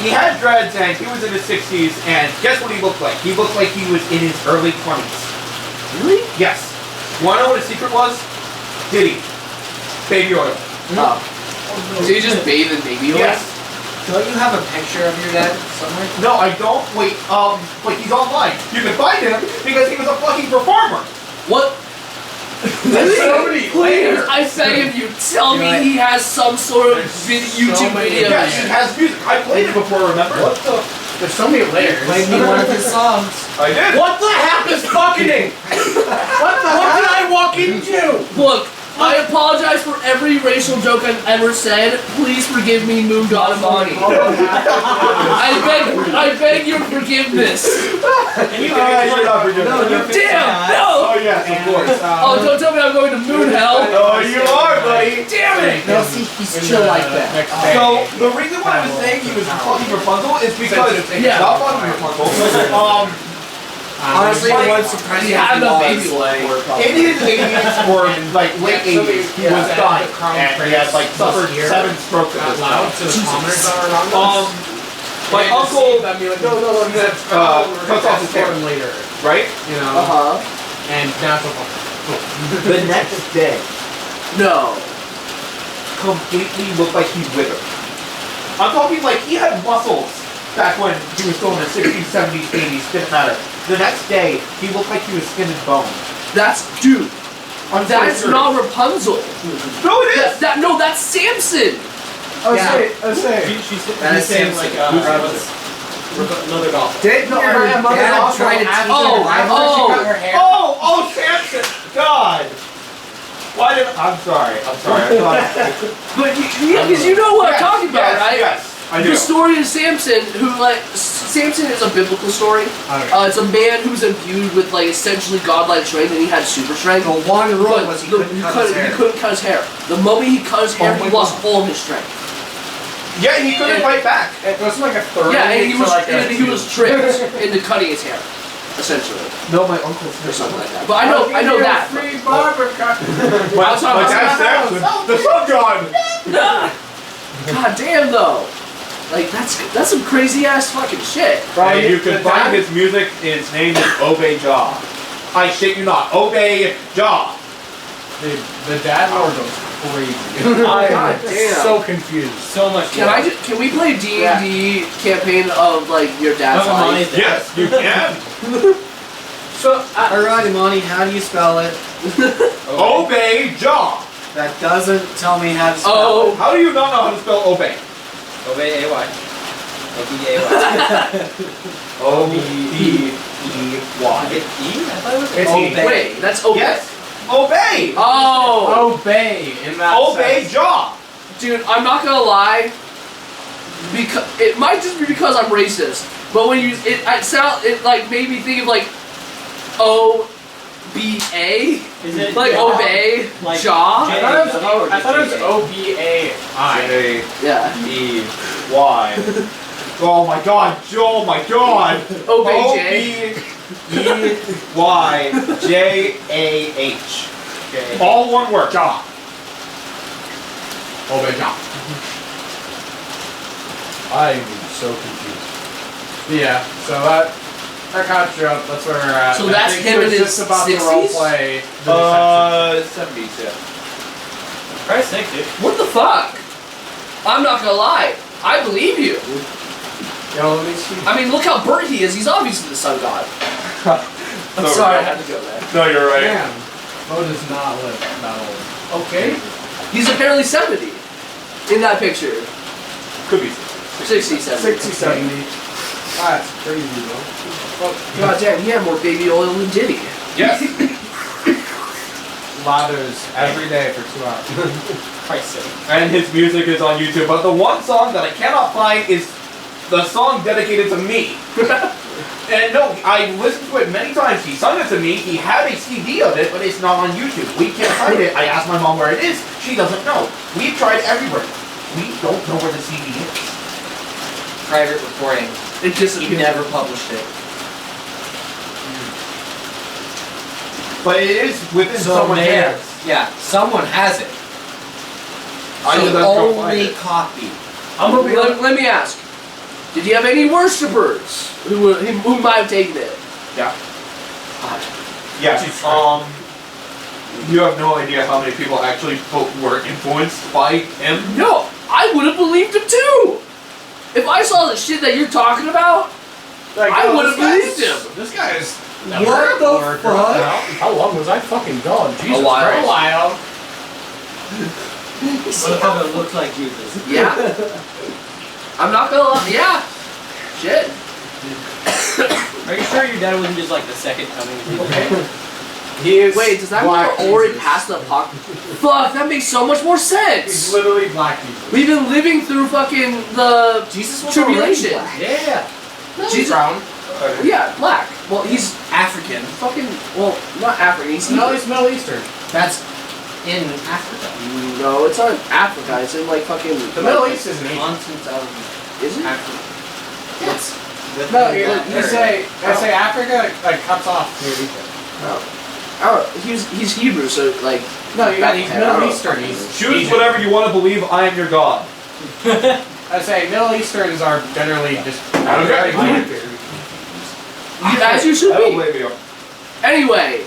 He had dreads and he was in his 60s, and guess what he looked like? He looked like he was in his early 20s. Really? Yes. Wanna know what his secret was? Diddy. Baby oil. Did he just bathe in baby oil? Yes. Don't you have a picture of your dad somewhere? No, I don't. Wait, but he's online. You can find him because he was a fucking performer. What? There's so many Please, layers. I beg of you, tell me he has some sort of YouTube video. Yes, he has music. I played it before, remember? What the? There's so many layers. Played me one of his songs. I did. What the heck is fucking? What did I walk into? Look, I apologize for every racial joke I've ever said. Please forgive me, Moon God Amani. I beg your forgiveness. You're not forgiven. Damn, no! Oh, yes, of course. Oh, don't tell me I'm going to Moon Hell. Oh, you are, buddy. Damn it! No, see, he's chill like that. So, the reason why I was saying he was fucking Rapunzel is because, Yeah. not fucking Rapunzel, Honestly, Like, it was surprising he had he the was. baby leg. in his 80s or like late 80s, he was dying, and he had like suffered 7 strokes at this Loud time. to the commoners that are around us. My uncle That'd be like, cuts off his hair, later. right? You know, Uh-huh. and natural. The next day, No. completely looked like he withered. I'm talking like he had muscles back when he was still in the 60s, 70s, 80s, didn't matter. The next day, he looked like he was skin and bone. That's, dude, I'm that's so serious. not Rapunzel. No, it is! No, that's Samson. She's That is saying Samson. like another golf. Did your dad try to teach Oh, her life oh. when she cut her hair? Oh, Samson! God! Why did I'm sorry. I thought. But yeah, because you know what I'm talking about, yes, right? Yes, I do. The story of Samson, who like Samson is a biblical story. Okay. It's a man who's imbued with like essentially godlike strength, and he had super strength. The one rule But was he couldn't cut his hair. He couldn't cut his hair. The moment he cut his hair, he lost all of his strength. Yeah, he couldn't fight back. It was like a 30 Yeah, and he to was tricked into cutting his hair, essentially, No, my uncle's or something like that. But I know that. Free barber cut. My dad Samson, the sun god. God damn though, like that's some crazy ass fucking shit. And you can find his music. His name is Obey Jah. I shit you not. Obey Jah. The dad lord goes crazy. God I'm damn. so confused. So much. Can we play D&D campaign of like your dad's life? Yes, you can. So, Alrighty, Monty, how do you spell it? Obey Jah. That doesn't tell me how to spell Oh, How do you not know how to spell obey? Obey A-Y. O-B-A-Y. O-B-E-Y. E? I thought it was It's obey. wait, that's okay. Yes. Obey. Oh, obey in that Obey sense. Jah. dude, I'm not gonna lie. Because it might just be because I'm racist, but when you it like made me think of like O-B-A, Is it like Jah? obey, Like jaw. I thought it was O-B-A-I. Yeah. J-E-Y. Oh my god. Oh my god. Obey O-B-E-Y-J-A-H. All one word. Jah. Obey John. I'm so confused. Yeah, so that caught you up. That's where we're at. So I that's think him he was in just his about to 60s? roleplay the 70s, yeah. Christ sake, dude. What the fuck? I'm not gonna lie. I believe you. Deception. Yo, let me see. I mean, look how burnt he is. He's obviously the sun god. I'm sorry I had to go there. No, you're right. Damn. Bo does not live that old. Okay. He's apparently 70 in that picture. Could be. 60, 70. 60, 70. That's crazy, though. Well, God damn, he had more baby oil than Diddy. Yes. Lathers every day for 2 hours. Christ sake. And his music is on YouTube. But the one song that I cannot find is the song dedicated to me. And no, I listened to it many times. He sung it to me. He had a CD of it, but it's not on YouTube. We can't find it. I asked my mom where it is. She doesn't know. We've tried everywhere. We don't know where the CD is. Private recording. It just He never published it. But it is within So someone's there. hands. Yeah, someone has it. I So just go find only it. copy. let me ask. Did you have any worshippers who might have taken it? Yeah. Yes. You have no idea how many people actually were influenced by him. No, I would have believed him too. If I saw the shit that you're talking about, I would have believed him. This guy is. What the fuck? How long was I fucking gone? Jesus A while. Christ. A while. Motherfucker looks like Jesus. Yeah. I'm not gonna lie. Yeah. Shit. Are you sure your dad wasn't just like the second coming of Jesus? Okay. He is. Wait, does that mean Black we're already Jesus. past the apocalypse? Fuck, that makes so much more He's sense. literally Black Jesus. We've been living through fucking the Jesus was tribulation. already black. Yeah. No, Jesus Brown. Yeah, black. Well, he's African. fucking. Well, not African. He's No, he's Middle Eastern. That's in Africa. No, it's not in Africa. It's in like fucking. The Middle East is an Asian. Continent of Is it? Africa. It's No, within that you area. say Africa like cuts off near Egypt. Oh, he's Hebrew, so like. No, you got he's I don't know. Middle Eastern. He's Choose Asian. whatever you want to believe. I am your God. I say Middle Easterns are generally just. Okay. As you should I don't be. blame you. Anyway,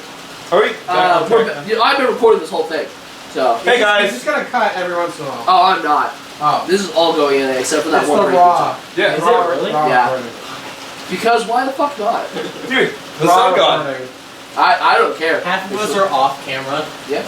Are we? I've been recording this whole thing, so. Hey He's guys. just gonna cut every once in a while. Oh, I'm not. Oh. This is all going in except for that It's one. the break. raw. Yeah. Is it raw, really? raw Yeah. recording. Because why the fuck not? Dude, the Raw sun god. recording. I don't care. Half of us are off camera. Yeah.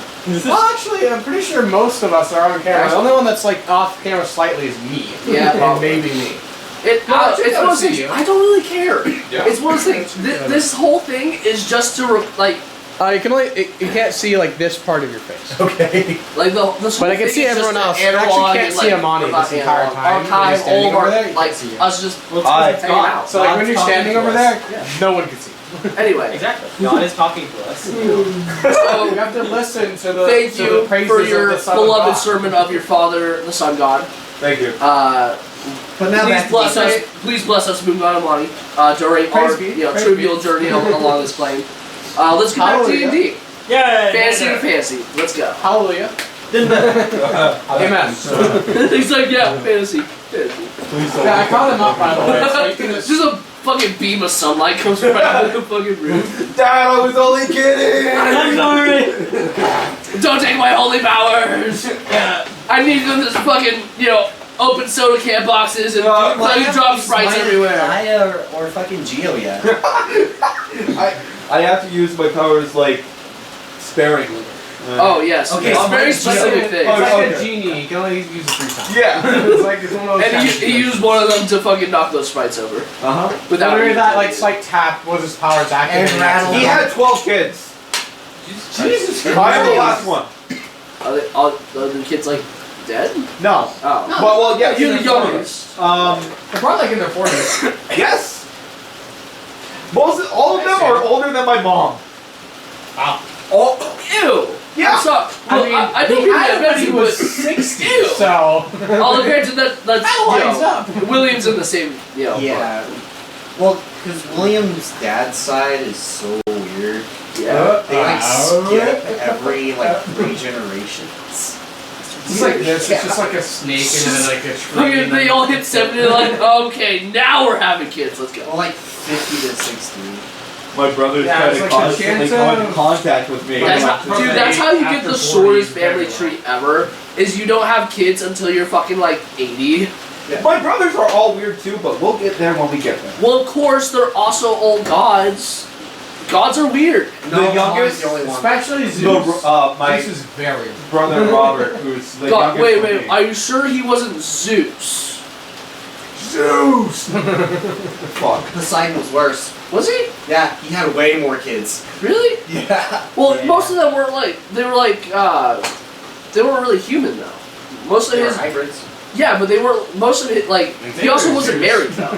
Well, actually, I'm pretty sure most of us are on camera. The only one that's like off camera slightly is me. Yeah, and probably. maybe me. It's No, I think one I of would those see things. you. I don't really care. Yeah. It's one of those things. This whole thing is just to like You can only you can't see like this part of your face. Okay. Like the But I can see everyone else. You actually can't see Amani this entire time. Archive all of our there, you like can't see it. us just hanging out. So like when you're God's standing talking over to us. there, no one can see. Anyway, Exactly. God is talking to us. so You have to listen to the thank to you the praises for of your the Son of beloved God. sermon of your Father, the Sun God. Thank you. But now back to Please bless us, Moon God Amani, during Praise our be, praise trivial journey along this plane. Let's get back to Hallelujah. D&D. Yeah. Fancy to fancy. Let's go. Hallelujah. Amen. He's like, yeah, fantasy. Yeah, I caught him up by the way. So you can Just a fucking beam of sunlight comes right out of the fucking room. Dad, I was only kidding! I'm sorry. Don't take my holy powers! Yeah. I need them to fucking, open soda can boxes and fucking drop sprites everywhere. Maya or fucking Geo yet. I have to use my powers, like, sparingly. Oh, yes. Okay, It's so very mine's specific It's things. like Okay. a genie. You can only use it 3 times. Yeah. It's like it's one of those. And kinds of he used one of them to fucking knock those sprites over. Uh-huh. Without Whatever even that telling like you. slight tap was his powers activated. And rattle. He had 12 kids. Jesus I am the last one. Are the kids, like, dead? No. Oh. Well, yeah. You're the youngest. They're probably like in their 40s. Yes. All of them are older than my mom. Oh, ew! Yeah. So, I think he had it when he was but 60. Ew. So. Although granted that's lines up. Williams in the same Yeah. Well, because William's dad's side is so weird. yeah. They like skip every like 3 generations. It's like this. It's just like a snake and then like a tree. and They then- all hit 70 and like, okay, now we're having kids, let's go. Well, like 50 to 60. My brother's Yeah, trying it's to like constantly a chance come in of- contact with me. That's Like, how, dude, that's how you get after the 40 shortest is family very tree ever, is you don't have kids until you're fucking like 80. My brothers are all weird too, but we'll get there when we get there. Well, of course, they're also old gods. Gods are weird. The youngest- the only one. Especially Zeus. No, my Zeus is very. brother Robert, who's the God, youngest wait, from wait, me. are you sure he wasn't Zeus? Zeus! Fuck. Poseidon was worse. Was he? Yeah, he had way more kids. Really? Yeah. Well, Yeah. most of them weren't like, they weren't really human though. Most of They were his, hybrids. yeah, but they were, most of it, like, he also wasn't married though.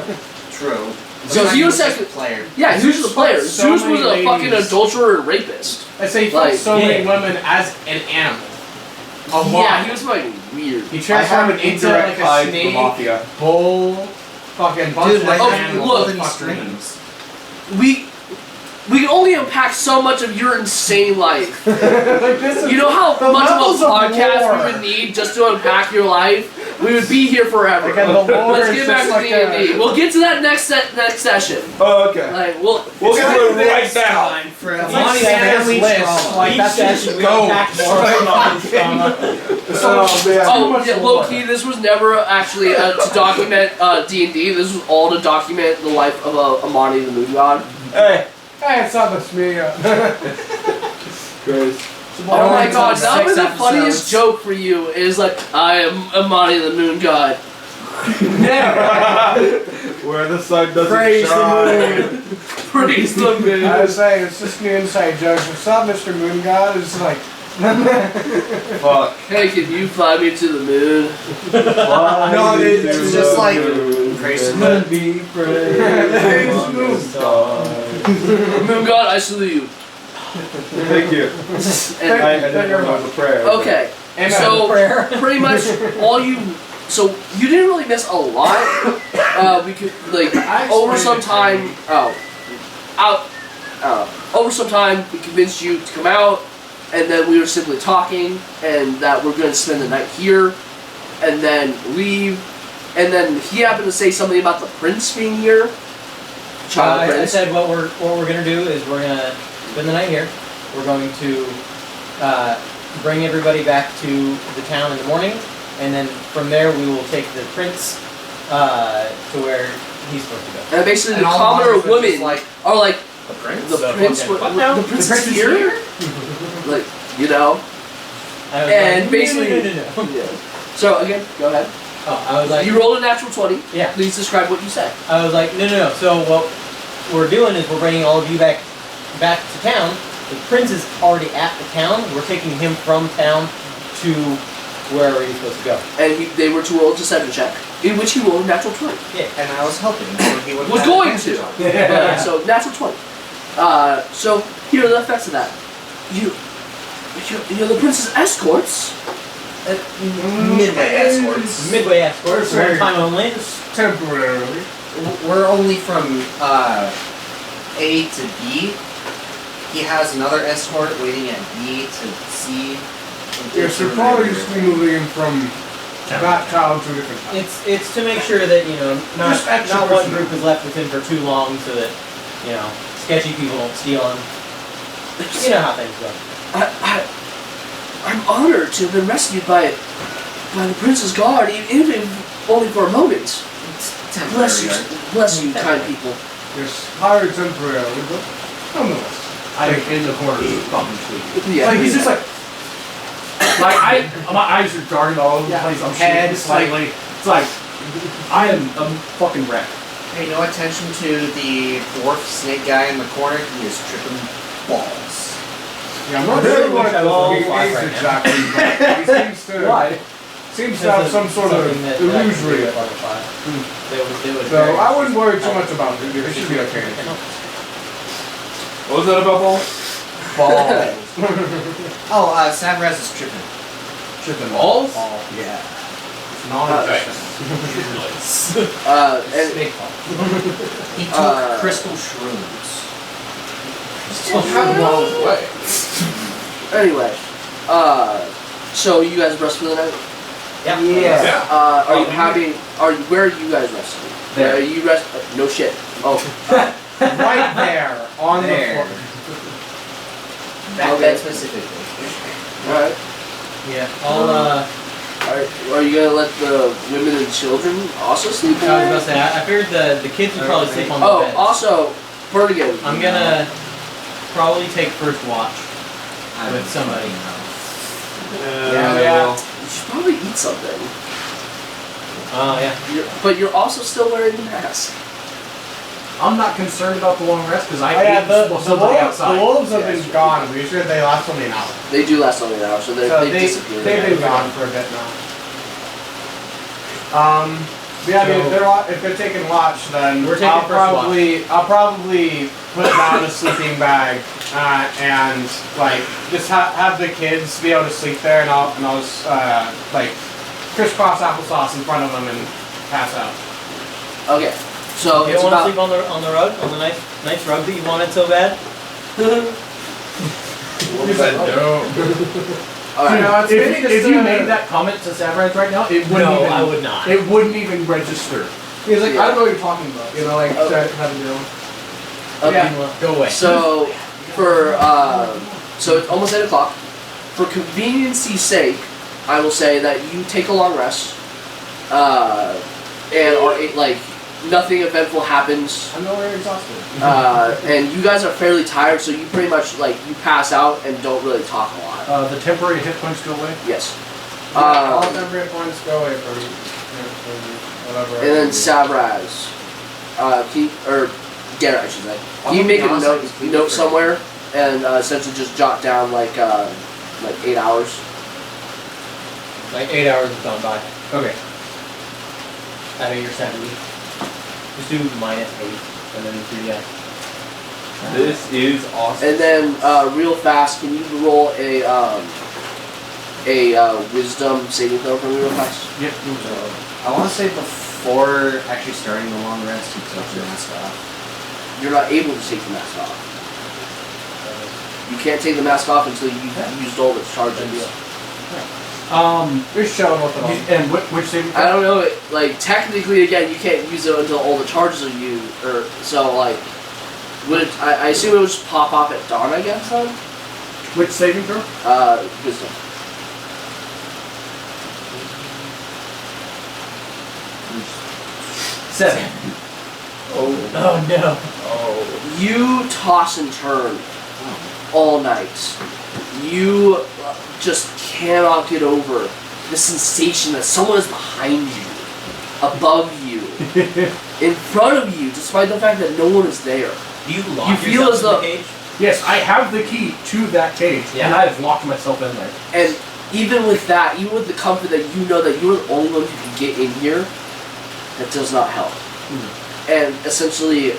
True. So But he was just actually- a player. Yeah, he was just a player. So Zeus was many a fucking ladies. adulterer and rapist. I say he Like, fucked so many women as an animal. A lot. Yeah, he was fucking weird. He I have transformed an into indirect like tie a to the snake, mafia. bull, fucking bunch Dude, of like, Oh, animals. look, these Fuck streams. We can only unpack so much of your insane life. like this is You know how the much levels of a of podcast lore. we would need just to unpack your life? We would be here forever. Again, the lore Let's is get back just to like D&D. a- We'll get to that next session. Oh, okay. Like, We'll it's get to it right now. For It's like Money Santa's Man's list. trauma. Like Each that's session we go. unpack more Oh, man. Oh, yeah, low key, this was never actually to document D&D. This was all to document the life of Amani the Moon God. Hey. Hey, it's not much me. Guys. Oh my god, that was the 6 funniest episodes. joke for you is like, I am Amani the Moon God. Where the sun doesn't Praise the shine. Praise the moon. I was saying, it's just an inside joke. What's up, Mr. Moon God? It's like, Fuck. Hey, can you fly me to the moon? No, dude, it's just like praise the moon. Be praised. Moon God, I salute you. Thank you. And, I didn't know the prayer. okay, Amen. so Prayer. pretty much all you, so you didn't really miss a lot. We could like over some time. Over some time, we convinced you to come out, and then we were simply talking, and that we're going to spend the night here, and then leave, and then he happened to say something about the prince being here. Child I prince. said what we're gonna do is we're gonna spend the night here. We're going to bring everybody back to the town in the morning, and then from there we will take the prince to where he's supposed to go. And basically, And the all the commoner monsters women just like are like, the prince. the prince. fucking- What now? the prince is here? Like, you know. I was And like, basically- no. Yeah. So again, go ahead. Oh, I was like, You rolled a natural 20. yeah. Please describe what you said. I was like, no. So what we're doing is we're bringing all of you back to town, The prince is already at the town. We're taking him from town to wherever he's supposed to go. And they were to roll a deception check, in which he rolled a natural 20. Yeah. And I was helping, so he would Was going to. So natural 20. So here are the effects of that. You're the prince's escorts. Midway escorts. Midway escorts. One time only. Temporarily. We're only from A to B. He has another escort waiting at B to C. Yes, they're probably just moving from that town to a different town. It's to make sure that not Just extra not one personnel. group is left with him for too long, so that sketchy people don't steal him. You know how things go. I'm honored to have been rescued by the prince's guard, even if only for a moment. Bless you, kind people. Yes, hired temporarily, but nonetheless. I think in the corner is fucking sweet. Yeah. Like he's just like my eyes are darting all over the place. I'm shaking slightly. It's like I am a fucking wreck. Pay no attention to the dwarf snake guy in the corner. He is tripping balls. Yeah, I'm not sure what he is exactly, but he seems to seems to have some sort of illusory. So I wouldn't worry too much about it. It should be okay. What was that about, Ball? Balls. Oh, Savraz is tripping. Tripping balls? Yeah. And he took crystal shrooms. Anyway, so you guys rest for the night? Yeah. Where are you guys resting? There. Are you rest? No shit. Oh. Right there on There. the floor. That bed specifically. Alright. Yeah. Are you gonna let the women and children also sleep I was about there? to say. I figured the kids would probably sleep on the Oh, bed. also, Bernigan. I'm gonna probably take first watch with somebody. Yeah. You should probably eat something. Oh yeah. But you're also still wearing the mask. I'm not concerned about the long rest because I Oh, yeah, ate the somebody outside. wolves have been gone. We sure they last only an hour. They do last only an hour, so they've disappeared. They've been gone for a bit now. But yeah, I mean, if they're taking watch, then We're taking I'll probably put down a sleeping bag and like just have the kids be able to sleep there, and I'll just like crisscross applesauce in front of them and pass out. Okay, so You it's don't want to about. sleep on the rug, on the nice rug that you wanted so bad. Alright. If you made that comment to Savraz right now, it wouldn't No, even. I would not. It wouldn't even register. He's like, Yeah. I don't know what you're talking about. You know, like have a deal. Okay. Go away. So so it's almost 8 o'clock. For convenience's sake, I will say that you take a long rest, and like nothing eventful happens, I'm nowhere exhausted. and you guys are fairly tired, so you pretty much like you pass out and don't really talk a lot. The temporary hit points go away. Yes. All temporary points go away from whatever. And then Savraz, Garrett, I should say. Can you make a note somewhere and essentially just jot down like 8 hours? Like 8 hours have gone by. Okay. Out of your 70. Just do -8 and then do that. This is awesome. And then real fast, can you roll a wisdom saving throw for me real fast? Yep. I want to say before actually starting the long rest, you took your mask off. You're not able to take the mask off. You can't take the mask off until you've used all the charges. Just showing what the And which saving I don't know. Like technically, again, you can't use it until all the charges are used. Or so like, would it, I assume it would just pop off at dawn. I guess then. Which saving throw? Wisdom. Seven. Oh no. You toss and turn all night. You just cannot get over the sensation that someone is behind you, above you, in front of you, despite the fact that no one is there. Do you You lock feel yourself as in the though- cage? Yes, I have the key to that cage, and I've locked myself in there. And even with that, even with the comfort that you know that you're the only one who can get in here, that does not help. And essentially,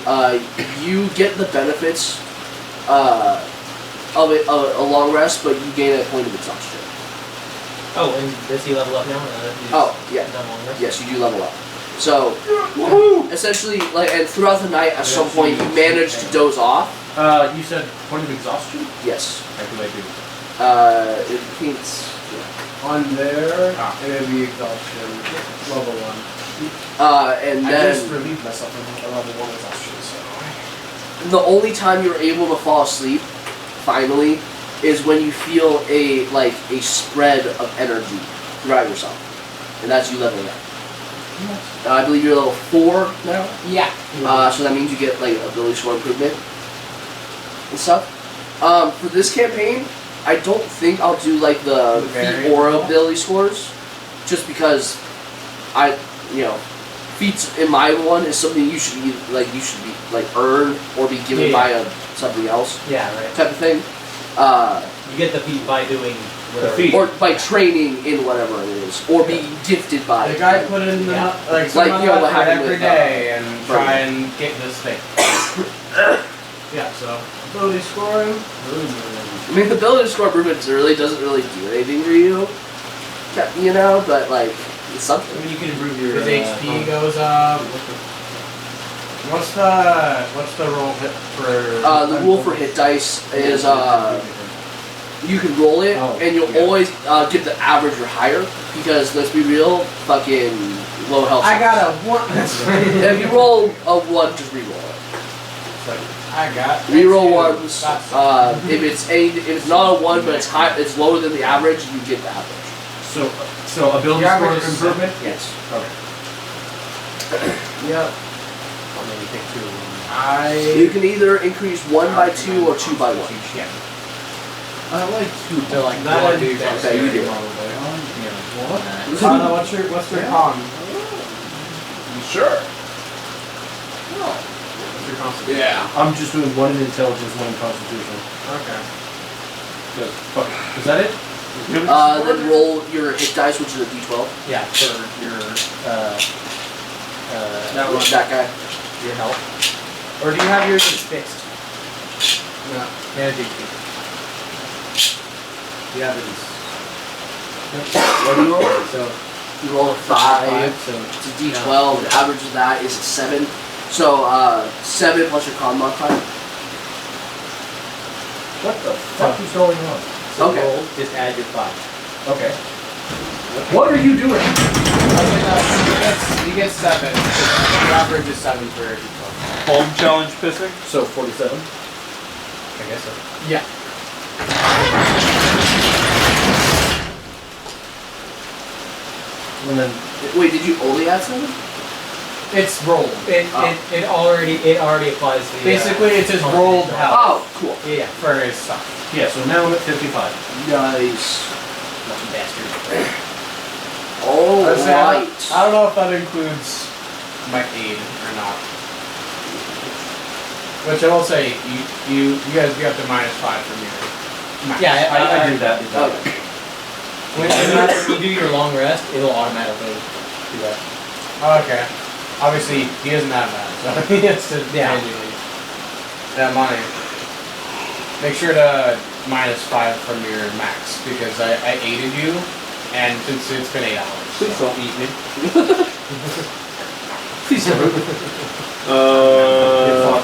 you get the benefits of a long rest, but you gain a point of exhaustion. Oh, and does he level up now? Oh, yeah. Done long rest? Yes, you do level up. So, essentially, and throughout the night, at some point, you manage to doze off. You said point of exhaustion? Yes. How do I do? It means On there, it'll be exhaustion. Level 1. and I then just relieved myself from a level 1 exhaustion, so. the only time you're able to fall asleep, finally, is when you feel a spread of energy throughout yourself, and that's you leveling up. I believe you're level 4 now. Yeah. So that means you get like ability score improvement and stuff. For this campaign, I don't think I'll do like the feat aura ability scores, just because feats in my one is something you should be earn or be given by something else. Yeah, right. Type of thing. You get the feat by doing whatever. feat. Or by training in whatever it is, or be gifted by The it. guy put in the Like, what happened every with, day and Frodo. try and get this thing. Yeah, so ability scoring. I mean, the ability score improvement really doesn't really do anything for you, but like it's I something. mean, you can improve your His HP goes up. What's the roll hit for? The rule for hit dice is you can roll it, and you'll always get the average or higher, because let's be real, fucking low health. I got a 1. If you roll a 1, just reroll it. I got. Reroll ones. If it's not a 1 but it's it's lower than the average, you get the average. So ability Your score average is improvement? Yes. Okay. Yep. I'll maybe pick 2. You can either increase 1 by 2 or 2 by 1. Yeah. I like 2. So like That one, I do. Okay, you do. What? What's your con? Sure. What's your constitution? Yeah. I'm just doing 1 in intelligence, 1 in constitution. Okay. Good. Fuck. Is that it? Then roll your hit dice, which is a d12. Yeah, for your That guy. your health. Or do you have yours fixed? No. Yeah, HP. Yeah, it is. What do you roll? So You roll a 5. so It's a d12. The average of that is a 7. So 7 plus your con modifier. What the fuck is going on? so Okay. roll, just add your 5. Okay. What are you doing? You get 7. Your average is 7 for every 12. Home challenge pissing? So 47. I guess so. Yeah. And then Wait, did you only add 7? It's rolled. It already applies to the Basically, it's his rolled health Oh, cool. Yeah, for his stuff. yeah, so now I'm at 55. Nice. lucky bastard. All I right. don't know if that includes my aid or not. Which I will say, you guys get up to -5 from your max. Yeah, I do that. Okay. When you do your long rest, it'll automatically do that. Okay. Obviously, he doesn't have that, so he has to manually. That money. Make sure to -5 from your max, because I aided you, and since it's been 8 hours. Please don't eat me. Please don't. No.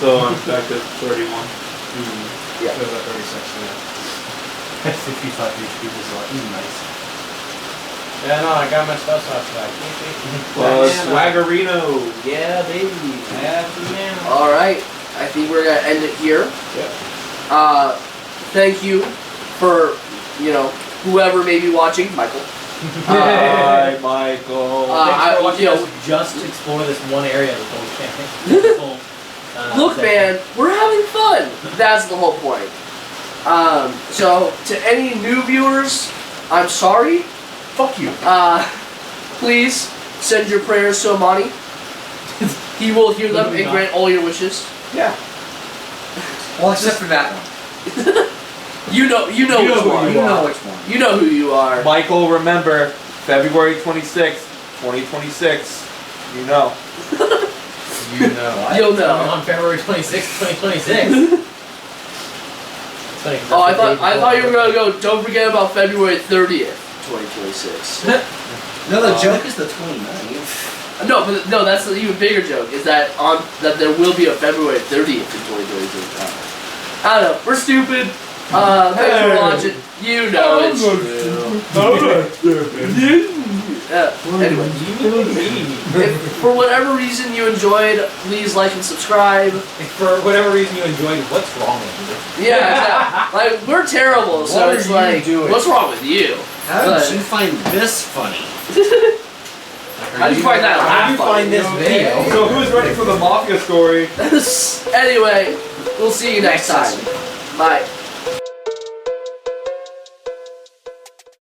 So I'm back at 31. Yeah. It was at 36, yeah. 55 HP is like, nice. Yeah, no, I got my stuff back. Swaggerino. Yeah, baby. Yeah. All right. I think we're gonna end it here. Yeah. Thank you for whoever may be watching, Michael. Hi, Michael. I Just explore this one area of the whole campaign. Look, man, we're having fun. That's the whole point. So to any new viewers, I'm sorry. Fuck you. Please send your prayers to Amani. He will hear them and grant all your wishes. Yeah. Well, except for that one. You know which one. You know which one. You know who you are. Michael, remember, February 26th, 2026. You know. You know. You'll know. On February 26th, 2026. Oh, I thought you were gonna go. Don't forget about February 30th, 2026. No, the joke is the 29th. No, that's the even bigger joke. Is that there will be a February 30th in 2026. I don't know. We're stupid. Thanks for watching. You know it's true. Anyway, if for whatever reason you enjoyed, please like and subscribe. If for whatever reason you enjoyed, what's wrong with you? Yeah, exactly. Like we're terrible, so it's like, what's wrong with you? How did you find this funny? How did you find that? How did you find this video? So who's ready for the mafia story? Anyway, we'll see you next time. Bye.